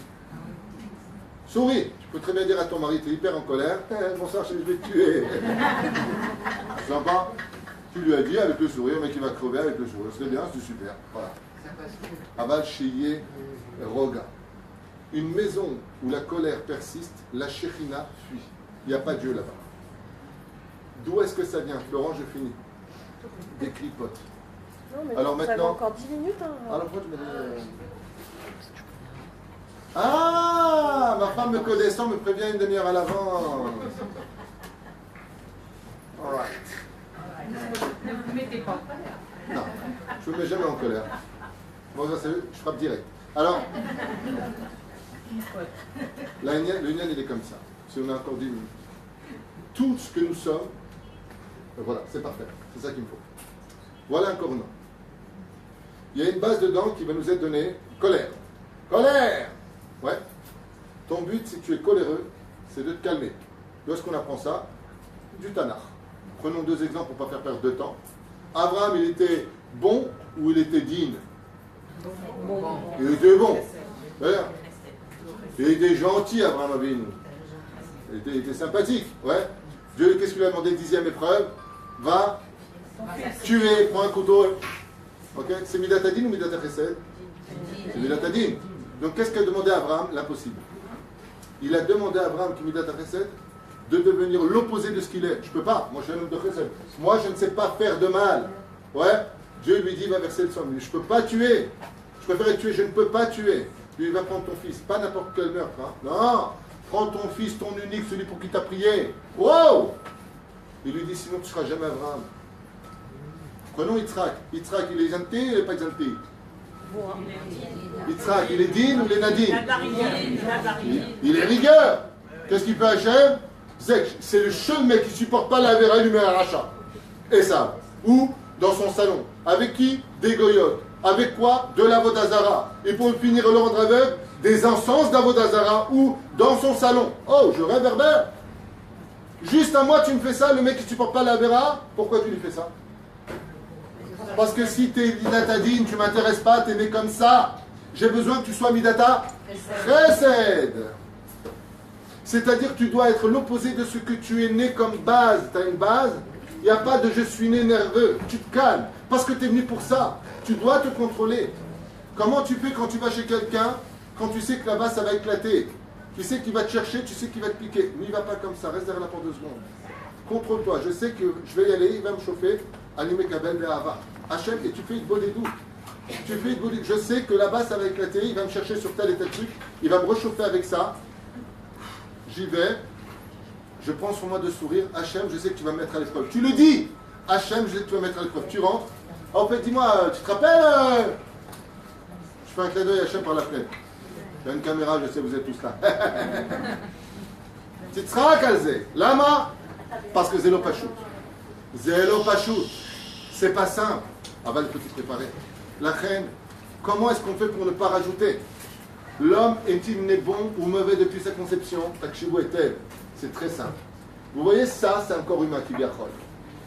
Souris. Tu peux très bien dire à ton mari, tu es hyper en colère. Mon soeur, je vais te tuer. Sympa. Tu lui as dit avec le sourire, mais qui va crever avec le sourire. C'est bien, c'est super. Voilà. Aval Sheye Roga. Une maison où la colère persiste, la Shekhinah fuit. Il n'y a pas Dieu là-bas. D'où est-ce que ça vient? Florent, je finis. Des clipotes. Non, mais alors ça maintenant, va encore 10 minutes. Hein. Alors pourquoi tu me dis... Ah, ma femme me connaissant me prévient une demi-heure à l'avant. All right. Ne vous mettez pas en colère. Non, je ne me mets jamais en colère. Bon, ça, je frappe direct. Alors, le Nyan, il est comme ça. Si on a encore 10 minutes. Tout ce que nous sommes, voilà, c'est parfait. C'est ça qu'il me faut. Voilà un corona. Il y a une base dedans qui va nous être donnée. Colère. Colère! Ouais. Ton but, si tu es coléreux, c'est de te calmer. Où est-ce qu'on apprend ça? Du Tanakh. Prenons 2 exemples pour ne pas faire perdre de temps. Abraham, il était bon ou il était digne? Bon. Il était bon. D'ailleurs, il était gentil, Abraham Avinu. Il était sympathique. Ouais. Dieu, qu'est-ce qu'il lui a demandé? 10e épreuve. Va tuer, prends un couteau. Ok. C'est Midatadin ou Midatachesed? C'est Midatadin. Donc qu'est-ce qu'a demandé à Abraham? L'impossible. Il a demandé à Abraham, qui Midatachesed, de devenir l'opposé de ce qu'il est. Je ne peux pas. Moi, je suis un homme de chesed. Moi, je ne sais pas faire de mal. Ouais. Dieu lui dit, va verser le sang. Je ne peux pas tuer. Je préfère tuer. Je ne peux pas tuer. Lui, il va prendre ton fils. Pas n'importe quel meurtre. Hein. Non. Prends ton fils, ton unique, celui pour qui tu as prié. Wow. Il lui dit, sinon tu ne seras jamais Abraham. Prenons Yitzhak. Yitzhak, il est gentil ou il n'est pas gentil? Yitzhak, il est digne ou il est nadine? Il est rigueur. Qu'est-ce qu'il fait Hachem? C'est le seul mec qui ne supporte pas la vera, il lui met un rachat. Et ça. Ou dans son salon. Avec qui? Des goyotes. Avec quoi? De l'avodazara. Et pour finir le rendre aveugle, des encens d'avodazara ou dans son salon. Oh, je réverbère. Juste à moi, tu me fais ça, le mec qui ne supporte pas la vera, pourquoi tu lui fais ça? Parce que si tu es Midatadine, tu ne m'intéresses pas, tu es né comme ça. J'ai besoin que tu sois Midata Chesed. C'est-à-dire que tu dois être l'opposé de ce que tu es né comme base. Tu as une base, il n'y a pas de je suis né nerveux. Tu te calmes, parce que tu es venu pour ça. Tu dois te contrôler. Comment tu fais quand tu vas chez quelqu'un, quand tu sais que là-bas ça va éclater? Tu sais qu'il va te chercher, tu sais qu'il va te piquer. N'y va pas comme ça, reste derrière la porte 2 secondes. Contrôle-toi, je sais que je vais y aller, il va me chauffer. Allumer Kabel Be'ava. Hachem, et tu fais une bonne doux. Tu fais une bonne. Je sais que là-bas ça va éclater, il va me chercher sur tel et tel truc, il va me réchauffer avec ça. J'y vais, je prends sur moi de sourire. Hachem, je sais que tu vas me mettre à l'épreuve. Tu le dis. Hachem, je sais que tu vas me mettre à l'épreuve. Tu rentres. En fait, dis-moi, tu te rappelles Je fais un clin d'œil à Hachem par la fenêtre. Il y a une caméra, je sais, vous êtes tous là. Titsra Kalze. Lama? Parce que Zélo Pachout. Zélo Pachout. C'est pas simple. Avant, il faut t'y préparer. La reine, comment est-ce qu'on fait pour ne pas rajouter? L'homme est-il né bon ou mauvais depuis sa conception? Takshibu est-elle? C'est très simple. Vous voyez, ça, c'est un corps humain qui vient.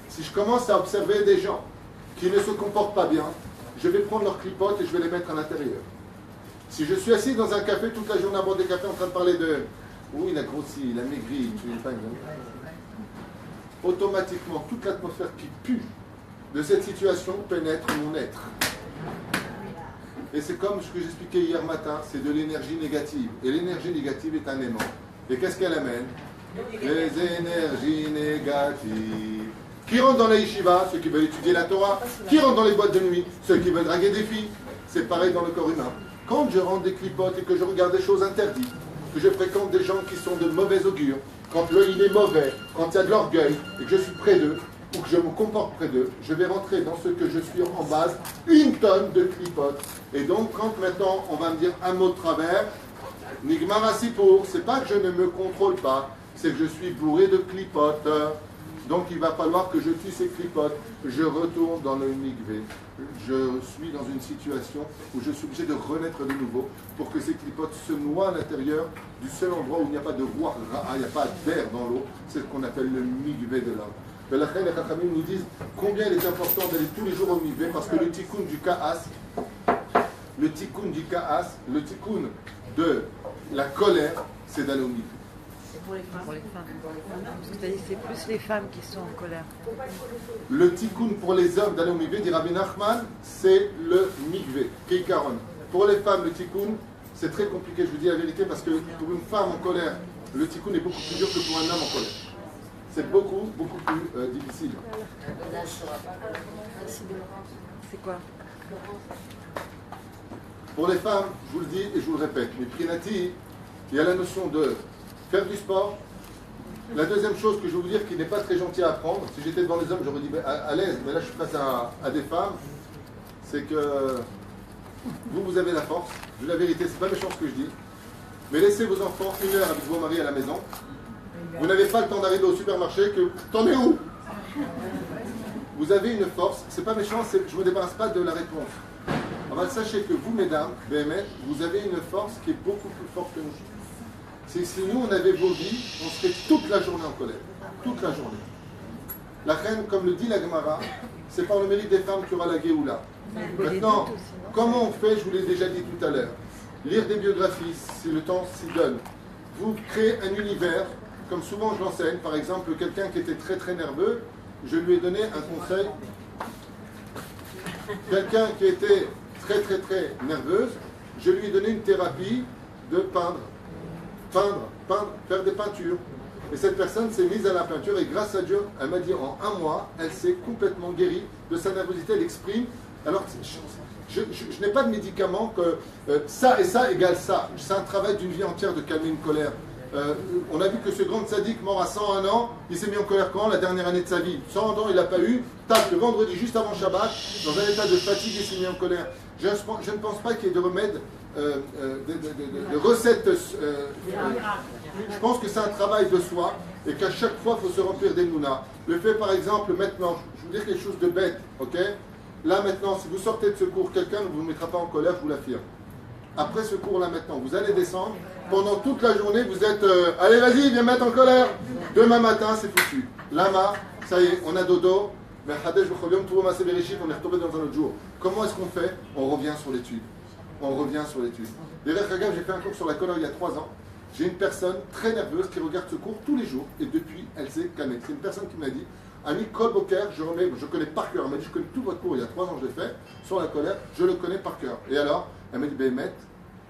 Si je commence à observer des gens qui ne se comportent pas bien, je vais prendre leurs clipotes et je vais les mettre à l'intérieur. Si je suis assis dans un café toute la journée à boire des cafés en train de parler de oui, il a grossi, il a maigri, tu n'es pas automatiquement, toute l'atmosphère qui pue de cette situation pénètre mon être. Et c'est comme ce que j'expliquais hier matin, c'est de l'énergie négative. Et l'énergie négative est un aimant. Et qu'est-ce qu'elle amène? Les énergies négatives. Qui rentre dans la yeshiva? Ceux qui veulent étudier la Torah. Qui rentre dans les boîtes de nuit? Ceux qui veulent draguer des filles. C'est pareil dans le corps humain. Quand je rentre des clipotes et que je regarde des choses interdites, que je fréquente des gens qui sont de mauvais augure, quand l'œil il est mauvais, quand il y a de l'orgueil et que je suis près d'eux, ou que je me comporte près d'eux, je vais rentrer dans ce que je suis en base, 1 tonne de clipotes. Et donc, quand maintenant on va me dire un mot de travers, Nigmar Asipour, c'est pas que je ne me contrôle pas, c'est que je suis bourré de clipotes. Donc il va falloir que je tue ces clipotes. Je retourne dans le mikvé. Je suis dans une situation où je suis obligé de renaître de nouveau pour que ces clipotes se noient à l'intérieur du seul endroit où il n'y a pas de roi, il n'y a pas d'air dans l'eau. C'est ce qu'on appelle le mikvé de l'homme. Mais la reine et Chachamim nous disent combien il est important d'aller tous les jours au mikvé parce que le tikkun du kaas, le tikkun de la colère, c'est d'aller au mikvé. Pour les femmes. Parce que tu as dit c'est plus les femmes qui sont en colère. Le tikkun pour les hommes d'aller au mikvé, dit Rabbi Nachman, c'est le mikvé, keikaron. Pour les femmes, le tikkun, c'est très compliqué, je vous dis la vérité, parce que pour une femme en colère, le tikkun est beaucoup plus dur que pour un homme en colère. C'est beaucoup plus difficile. C'est quoi? Pour les femmes, je vous le dis et je vous le répète, mais Prinati, il y a la notion de faire du sport. La deuxième chose que je vais vous dire qui n'est pas très gentil à apprendre, si j'étais devant les hommes, j'aurais dit à l'aise, mais là je suis face à des femmes, c'est que vous avez la force. Je dis la vérité, c'est pas méchant ce que je dis, mais laissez vos enfants 1 heure avec vos maris à la maison. Vous n'avez pas le temps d'arriver au supermarché, que t'en es où? Vous avez une force, c'est pas méchant, je ne me débarrasse pas de la réponse. Alors, sachez que vous, mesdames, BMF, vous avez une force qui est beaucoup plus forte que nous. Si nous, on avait vos vies, on serait toute la journée en colère. Toute la journée. La reine, comme le dit la Gemara, c'est par le mérite des femmes qu'il y aura la Géoula. Maintenant, comment on fait? Je vous l'ai déjà dit tout à l'heure. Lire des biographies, si le temps s'y donne. Vous créez un univers, comme souvent je l'enseigne. Par exemple, quelqu'un qui était très très nerveux, je lui ai donné un conseil. Quelqu'un qui était très très très nerveuse, je lui ai donné une thérapie de peindre, faire des peintures. Et cette personne s'est mise à la peinture et grâce à Dieu, elle m'a dit en 1 mois, elle s'est complètement guérie de sa nervosité, elle exprime. Alors, je n'ai pas de médicament que ça et ça égale ça. C'est un travail d'une vie entière de calmer une colère. On a vu que ce grand sadique mort à 101 ans, il s'est mis en colère quand? La dernière année de sa vie. 100 ans, il n'a pas eu. Tac, le vendredi, juste avant Shabbat, dans un état de fatigue, il s'est mis en colère. Je ne pense pas qu'il y ait de remède, de recette. Je pense que c'est un travail de soi et qu'à chaque fois, il faut se remplir des nounas. Le fait, par exemple, maintenant, je vais vous dire quelque chose de bête, ok? Là, maintenant, si vous sortez de ce cours, quelqu'un ne vous mettra pas en colère, je vous l'affirme. Après ce cours-là, maintenant, vous allez descendre. Pendant toute la journée, vous êtes allez, vas-y, viens mettre en colère. Demain matin, c'est foutu. Lama, ça y est, on a dodo. Mais on est retombé dans un autre jour. Comment est-ce qu'on fait? On revient sur l'étude. On revient sur l'étude. D'ailleurs, regarde, j'ai fait un cours sur la colère il y a 3 ans. J'ai une personne très nerveuse qui regarde ce cours tous les jours. Et depuis, elle s'est calmée. C'est une personne qui m'a dit, Ami Kol Boker, je connais par cœur. Elle m'a dit, je connais tout votre cours. Il y a 3 ans, je l'ai fait. Sur la colère, je le connais par cœur. Et alors, elle m'a dit, Béhémet,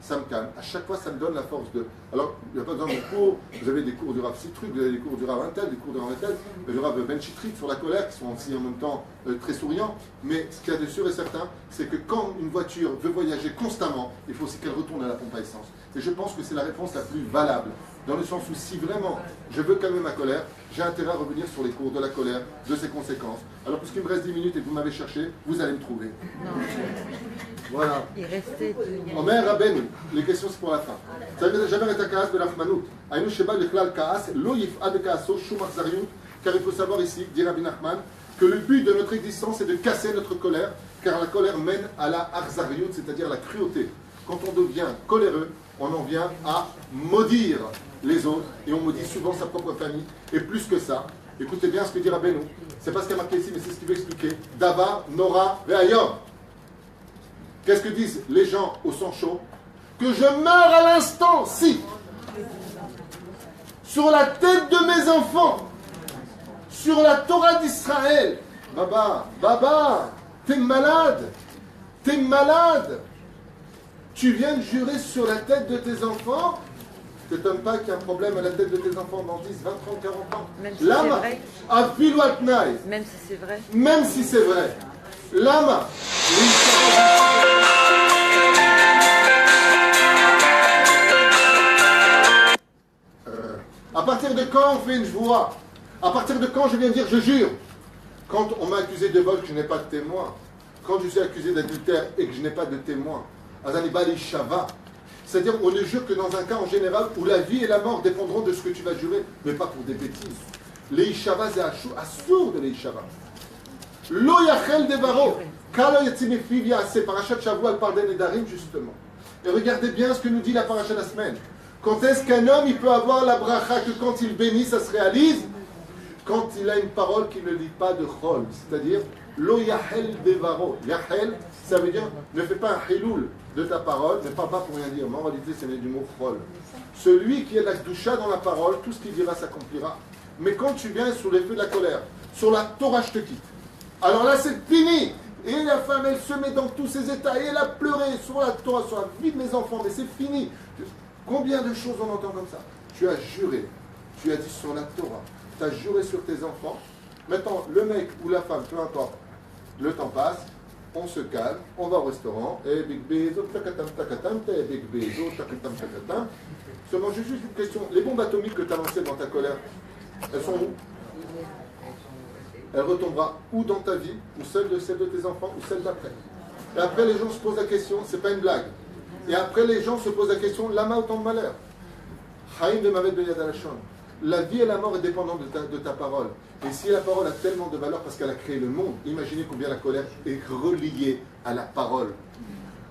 ça me calme. À chaque fois, ça me donne la force de... Alors, il n'y a pas besoin de cours. Vous avez des cours du Rav Citruc, vous avez des cours du Rav Intel, des cours du Rav Intel, du Rav Ben Chitrit sur la colère, qui sont aussi en même temps très souriants. Mais ce qu'il y a de sûr et certain, c'est que quand une voiture veut voyager constamment, il faut aussi qu'elle retourne à la pompe à essence. Et je pense que c'est la réponse la plus valable. Dans le sens où si vraiment je veux calmer ma colère, j'ai intérêt à revenir sur les cours de la colère, de ses conséquences. Alors, puisqu'il me reste 10 minutes et que vous m'avez cherché, vous allez me trouver. Non. Voilà. Il restait... Omer Rabbeinu, les questions c'est pour la fin. J'avais été kaas de l'achmanout. Aïnou sheba lechlal kaas, lo yif'a de kaaso shumach zariut, car il faut savoir ici, dit Rabbi Nachman, que le but de notre existence est de casser notre colère, car la colère mène à la arzariut, c'est-à-dire la cruauté. Quand on devient coléreux, on en vient à maudire les autres, et on maudit souvent sa propre famille, et plus que ça, écoutez bien ce que dit Rabbeinu, c'est pas ce qu'il y a marqué ici, mais c'est ce qu'il veut expliquer. Davar, Nora, Ve'ayom. Qu'est-ce que disent les gens au sang chaud? Que je meurs à l'instant, si, sur la tête de mes enfants, sur la Torah d'Israël. Baba, t'es malade, tu viens de jurer sur la tête de tes enfants. Ne t'étonne pas qu'il y ait un problème à la tête de tes enfants dans 10, 20, 30, 40 ans. Même si c'est vrai. Même si c'est vrai. Même si c'est vrai. Lama. À partir de quand on fait une joie? À partir de quand je viens dire je jure? Quand on m'a accusé de vol, que je n'ai pas de témoin. Quand je suis accusé d'adultère et que je n'ai pas de témoin. Azanibali Shava. C'est-à-dire, on ne jure que dans un cas en général où la vie et la mort dépendront de ce que tu vas jurer, mais pas pour des bêtises. Leishava, c'est assourd de Leishava. Lo yachel devaro. Kalo yatzimifiv yaase. Parachat Shavua, elle parle des Nedarim, justement. Et regardez bien ce que nous dit la paracha de la semaine. Quand est-ce qu'un homme il peut avoir la bracha que quand il bénit, ça se réalise? Quand il a une parole qui ne dit pas de chol. C'est-à-dire, lo yachel devaro. Yachel, ça veut dire, ne fais pas un hiloul de ta parole, ne parle pas pour rien dire. Mais en réalité, c'est du mot chol. Celui qui a la doucha dans la parole, tout ce qu'il dira s'accomplira. Mais quand tu viens sous l'effet de la colère, sur la Torah, je te quitte. Alors là, c'est fini. Et la femme, elle se met dans tous ses états. Et elle a pleuré sur la Torah, sur la vie de mes enfants. Mais c'est fini. Combien de choses on entend comme ça? Tu as juré. Tu as dit sur la Torah. Tu as juré sur tes enfants. Maintenant, le mec ou la femme, peu importe, le temps passe. On se calme. On va au restaurant. Et big bezo, takatam, takatam, big bezo, takatam, takatam. Seulement, j'ai juste une question. Les bombes atomiques que tu as lancées dans ta colère, elles sont où? Elle retombera ou dans ta vie, ou celle de tes enfants, ou celle d'après. Et après, les gens se posent la question, c'est pas une blague. Et après, les gens se posent la question, lama autant de malheur. Haïm de Mavet de Yad Alashon. La vie et la mort est dépendante de ta parole. Et si la parole a tellement de valeur parce qu'elle a créé le monde, imaginez combien la colère est reliée à la parole.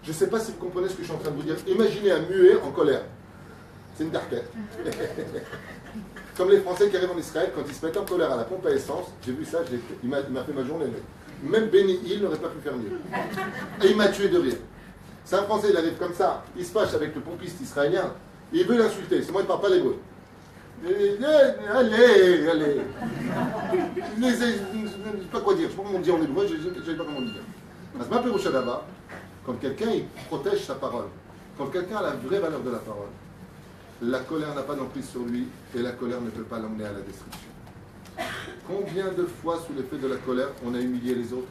Je ne sais pas si vous comprenez ce que je suis en train de vous dire. Imaginez un muet en colère. C'est une darquette. Comme les Français qui arrivent en Israël, quand ils se mettent en colère à la pompe à essence, j'ai vu ça, il m'a fait ma journée. Même Benny Hill n'aurait pas pu faire mieux. Et il m'a tué de rire. C'est un Français, il arrive comme ça, il se fâche avec le pompiste israélien, et il veut l'insulter. C'est moi, il ne parle pas l'hébreu. Allez. Je ne sais pas quoi dire, je ne sais pas comment on dit en hébreu, je ne sais pas comment dire. À ce moment-là, quand quelqu'un il protège sa parole, quand quelqu'un a la vraie valeur de la parole, la colère n'a pas d'emprise sur lui et la colère ne peut pas l'emmener à la destruction. Combien de fois sous l'effet de la colère on a humilié les autres?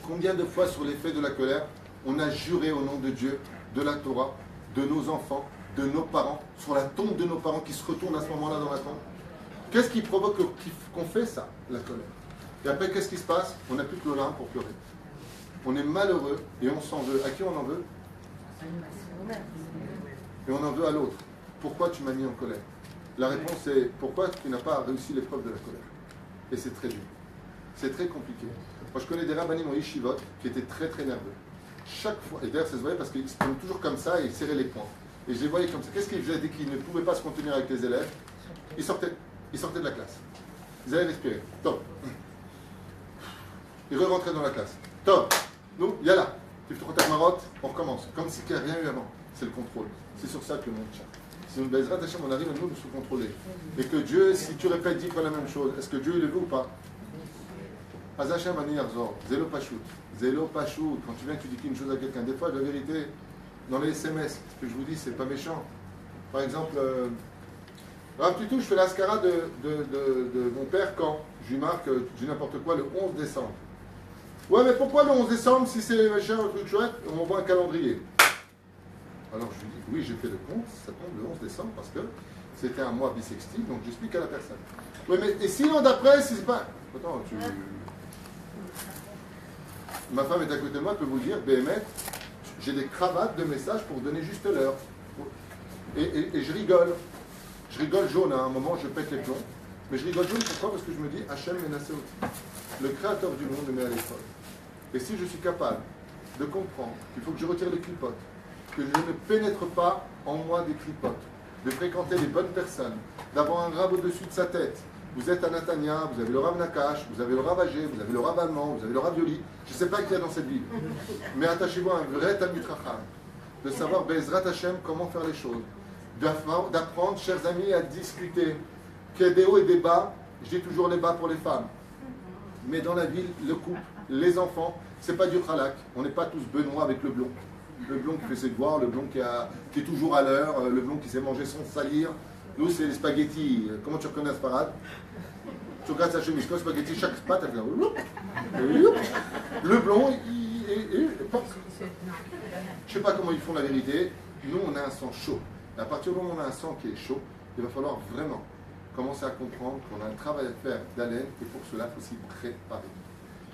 Combien de fois sous l'effet de la colère on a juré au nom de Dieu, de la Torah, de nos enfants, de nos parents, sur la tombe de nos parents qui se retournent à ce moment-là dans la tombe? Qu'est-ce qui provoque qu'on fait ça, la colère? Et après, qu'est-ce qui se passe? On n'a plus que le larme pour pleurer. On est malheureux et on s'en veut. À qui on en veut? Et on en veut à l'autre. Pourquoi tu m'as mis en colère? La réponse est pourquoi tu n'as pas réussi l'épreuve de la colère? Et c'est très dur. C'est très compliqué. Moi, je connais des rabbinim en yeshivot qui étaient très très nerveux. Chaque fois, et d'ailleurs ça se voyait parce qu'ils se prenaient toujours comme ça et ils serraient les poings. Et je les voyais comme ça. Qu'est-ce qu'ils faisaient dès qu'ils ne pouvaient pas se contenir avec les élèves? Ils sortaient de la classe. Ils allaient respirer. Top. Ils re-rentraient dans la classe. Top. Nous, yalla. Tu fais ta marotte, on recommence. Comme si il n'y a rien eu avant. C'est le contrôle. C'est sur ça que le monde tient. Si nous Bezrat Hashem, on arrive à nous se contrôler. Et que Dieu, si tu répètes 10 fois la même chose, est-ce que Dieu il le veut ou pas? Azashem Ani Yarzor, Zélo Pachout. Zélo Pachout. Quand tu viens, tu dis une chose à quelqu'un. Des fois, la vérité, dans les SMS, ce que je vous dis, c'est pas méchant. Par exemple, plutôt, je fais l'ascara de mon père quand je lui marque, je dis n'importe quoi, le 11 décembre. Ouais, mais pourquoi le 11 décembre si c'est machin, un truc chouette, on m'envoie un calendrier? Alors je lui dis, oui, j'ai fait le compte, ça tombe le 11 décembre parce que c'était un mois bissextile, donc j'explique à la personne. Oui, mais et sinon d'après, si c'est pas... Attends, ma femme est à côté de moi, elle peut vous dire, BMF, j'ai des cravates de messages pour donner juste l'heure. Et je rigole. Je rigole jaune, à un moment, je pète les plombs. Mais je rigole jaune, pourquoi? Parce que je me dis, Hachem Menassé, le créateur du monde me met à l'épreuve. Et si je suis capable de comprendre qu'il faut que je retire les clipotes, que je ne pénètre pas en moi des clipotes, de fréquenter les bonnes personnes, d'avoir un rab au-dessus de sa tête. Vous êtes à Natania, vous avez le Rav Nakash, vous avez le Rav Agé, vous avez le Rav Allemand, vous avez le Rav Yoli. Je ne sais pas qui il y a dans cette ville. Mais attachez-vous à un vrai Talmid Chacham, de savoir Bezrat Hashem comment faire les choses, d'apprendre, chers amis, à discuter. Qu'il y ait des hauts et des bas, je dis toujours les bas pour les femmes. Mais dans la ville, le couple, les enfants, c'est pas du khalak. On n'est pas tous Benoît avec le blond. Le blond qui fait ses devoirs, le blond qui est toujours à l'heure, le blond qui sait manger sans salir. Nous, c'est les spaghettis. Comment tu reconnais ce parade? Tu regardes sa chemise, comme spaghetti, chaque pâte, elle vient. Le blond, je sais pas comment ils font la vérité. Nous, on a un sang chaud. Et à partir du moment où on a un sang qui est chaud, il va falloir vraiment commencer à comprendre qu'on a un travail à faire d'haleine et pour cela, il faut s'y préparer.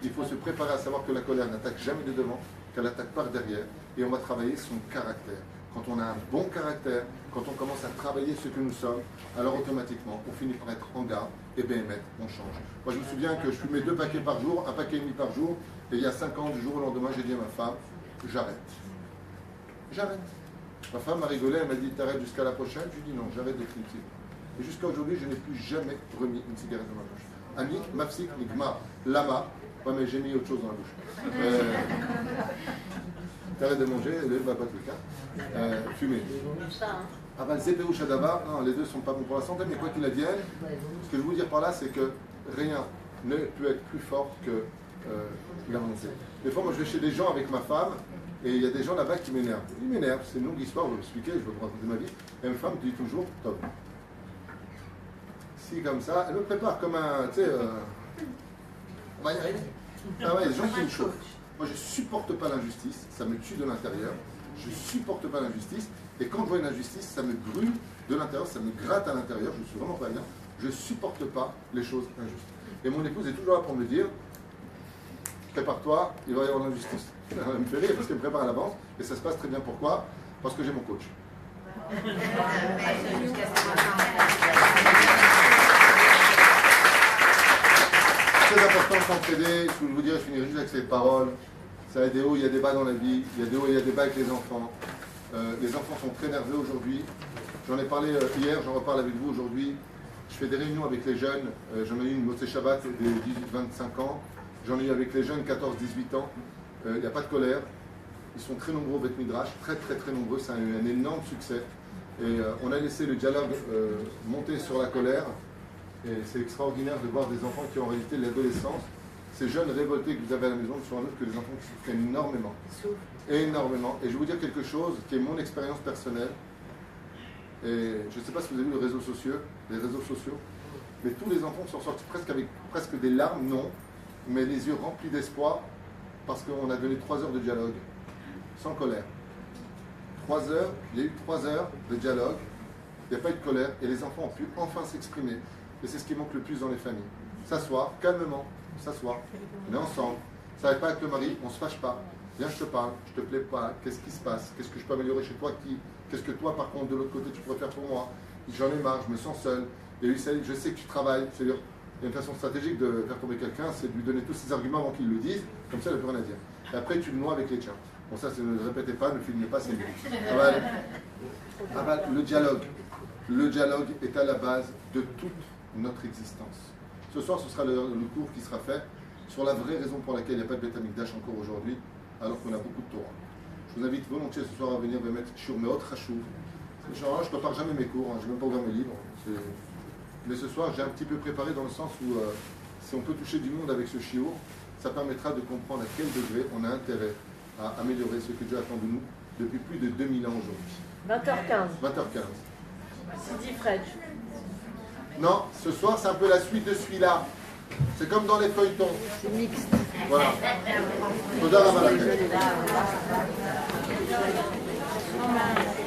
Il faut se préparer à savoir que la colère n'attaque jamais de devant, qu'elle attaque par derrière et on va travailler son caractère. quand on a un bon caractère, quand on commence à travailler ce que nous sommes, alors automatiquement, on finit par être en garde et BMF, on change. Moi, je me souviens que je fumais 2 paquets par jour, 1,5 paquet par jour, et il y a 5 ans, du jour au lendemain, j'ai dit à ma femme, j'arrête. J'arrête. Ma femme m'a rigolé, elle m'a dit, t'arrêtes jusqu'à la prochaine? Je lui ai dit non, j'arrête définitivement. Et jusqu'à aujourd'hui, je n'ai plus jamais remis une cigarette dans ma bouche. Anik, mafsik, nigma, lama. Ouais, mais j'ai mis autre chose dans la bouche. T'arrêtes de manger, le va pas tout le cas. Fumer. Ah bah, zébéou shadaba, non, les deux sont pas bons pour la santé, mais quoi qu'il advienne, ce que je veux vous dire par là, c'est que rien ne peut être plus fort que la volonté. Des fois, moi, je vais chez des gens avec ma femme, et il y a des gens là-bas qui m'énervent. Ils m'énervent, c'est une longue histoire, je vais vous expliquer, je vais vous raconter ma vie. Et ma femme dit toujours, top. Si, comme ça, elle me prépare comme un, tu sais, on va y arriver. Ah ouais, il y a des gens qui me chauffent. Moi, je ne supporte pas l'injustice, ça me tue de l'intérieur. Je ne supporte pas l'injustice. Et quand je vois une injustice, ça me brûle de l'intérieur, ça me gratte à l'intérieur, je ne suis vraiment pas bien. Je ne supporte pas les choses injustes. Et mon épouse est toujours là pour me dire, prépare-toi, il va y avoir l'injustice. Elle me fait rire parce qu'elle me prépare à l'avance. Et ça se passe très bien. Pourquoi? Parce que j'ai mon coach. Très important de s'entraider. Ce que je vous dirais, je finirai juste avec cette parole. Ça a des hauts, il y a des bas dans la vie. Il y a des hauts, il y a des bas avec les enfants. Les enfants sont très nerveux aujourd'hui. J'en ai parlé hier, j'en reparle avec vous aujourd'hui. Je fais des réunions avec les jeunes. J'en ai eu une Motsé Shabbat des 18-25 ans. J'en ai eu avec les jeunes 14-18 ans. Il n'y a pas de colère. Ils sont très nombreux au Bet Midrash, très nombreux. C'est un énorme succès. Et on a laissé le dialogue monter sur la colère. Et c'est extraordinaire de voir des enfants qui ont en réalité l'adolescence. Ces jeunes révoltés que vous avez à la maison ne sont un autre que des enfants qui souffrent énormément. Énormément. Et je vais vous dire quelque chose qui est mon expérience personnelle. Et je ne sais pas si vous avez vu les réseaux sociaux, mais tous les enfants sont sortis presque avec presque des larmes, non, mais les yeux remplis d'espoir parce qu'on a donné 3 heures de dialogue, sans colère. 3 heures, il y a eu 3 heures de dialogue, il n'y a pas eu de colère, et les enfants ont pu enfin s'exprimer. Et c'est ce qui manque le plus dans les familles. S'asseoir, calmement, s'asseoir, on est ensemble, ça ne va pas avec le mari, on ne se fâche pas. Viens, je te parle, je te plais pas, qu'est-ce qui se passe, qu'est-ce que je peux améliorer chez toi, qu'est-ce que toi, par contre, de l'autre côté, tu pourrais faire pour moi. J'en ai marre, je me sens seul. Et lui, je sais que tu travailles. C'est-à-dire, il y a une façon stratégique de faire tomber quelqu'un, c'est de lui donner tous ses arguments avant qu'il le dise, comme ça, il n'a plus rien à dire. Et après, tu le noies avec les tiens. Bon, ça, ne répétez pas, ne filmez pas, c'est mieux. Le dialogue. Le dialogue est à la base de toute notre existence. Ce soir, ce sera le cours qui sera fait sur la vraie raison pour laquelle il n'y a pas de Beth Amikdash encore aujourd'hui, alors qu'on a beaucoup de Torah. Je vous invite volontiers ce soir à venir me mettre sur mes autres rachouv. Je ne prépare jamais mes cours, je n'ai même pas ouvert mes livres. Mais ce soir, j'ai un petit peu préparé dans le sens où si on peut toucher du monde avec ce shiur, ça permettra de comprendre à quel degré on a intérêt à améliorer ce que Dieu attend de nous depuis plus de 2000 ans aujourd'hui. 20h15. 20h15. Sidi Fred. Non, ce soir, c'est un peu la suite de celui-là. C'est comme dans les feuilletons. C'est mixte. Voilà. Toda Rabba Laquette.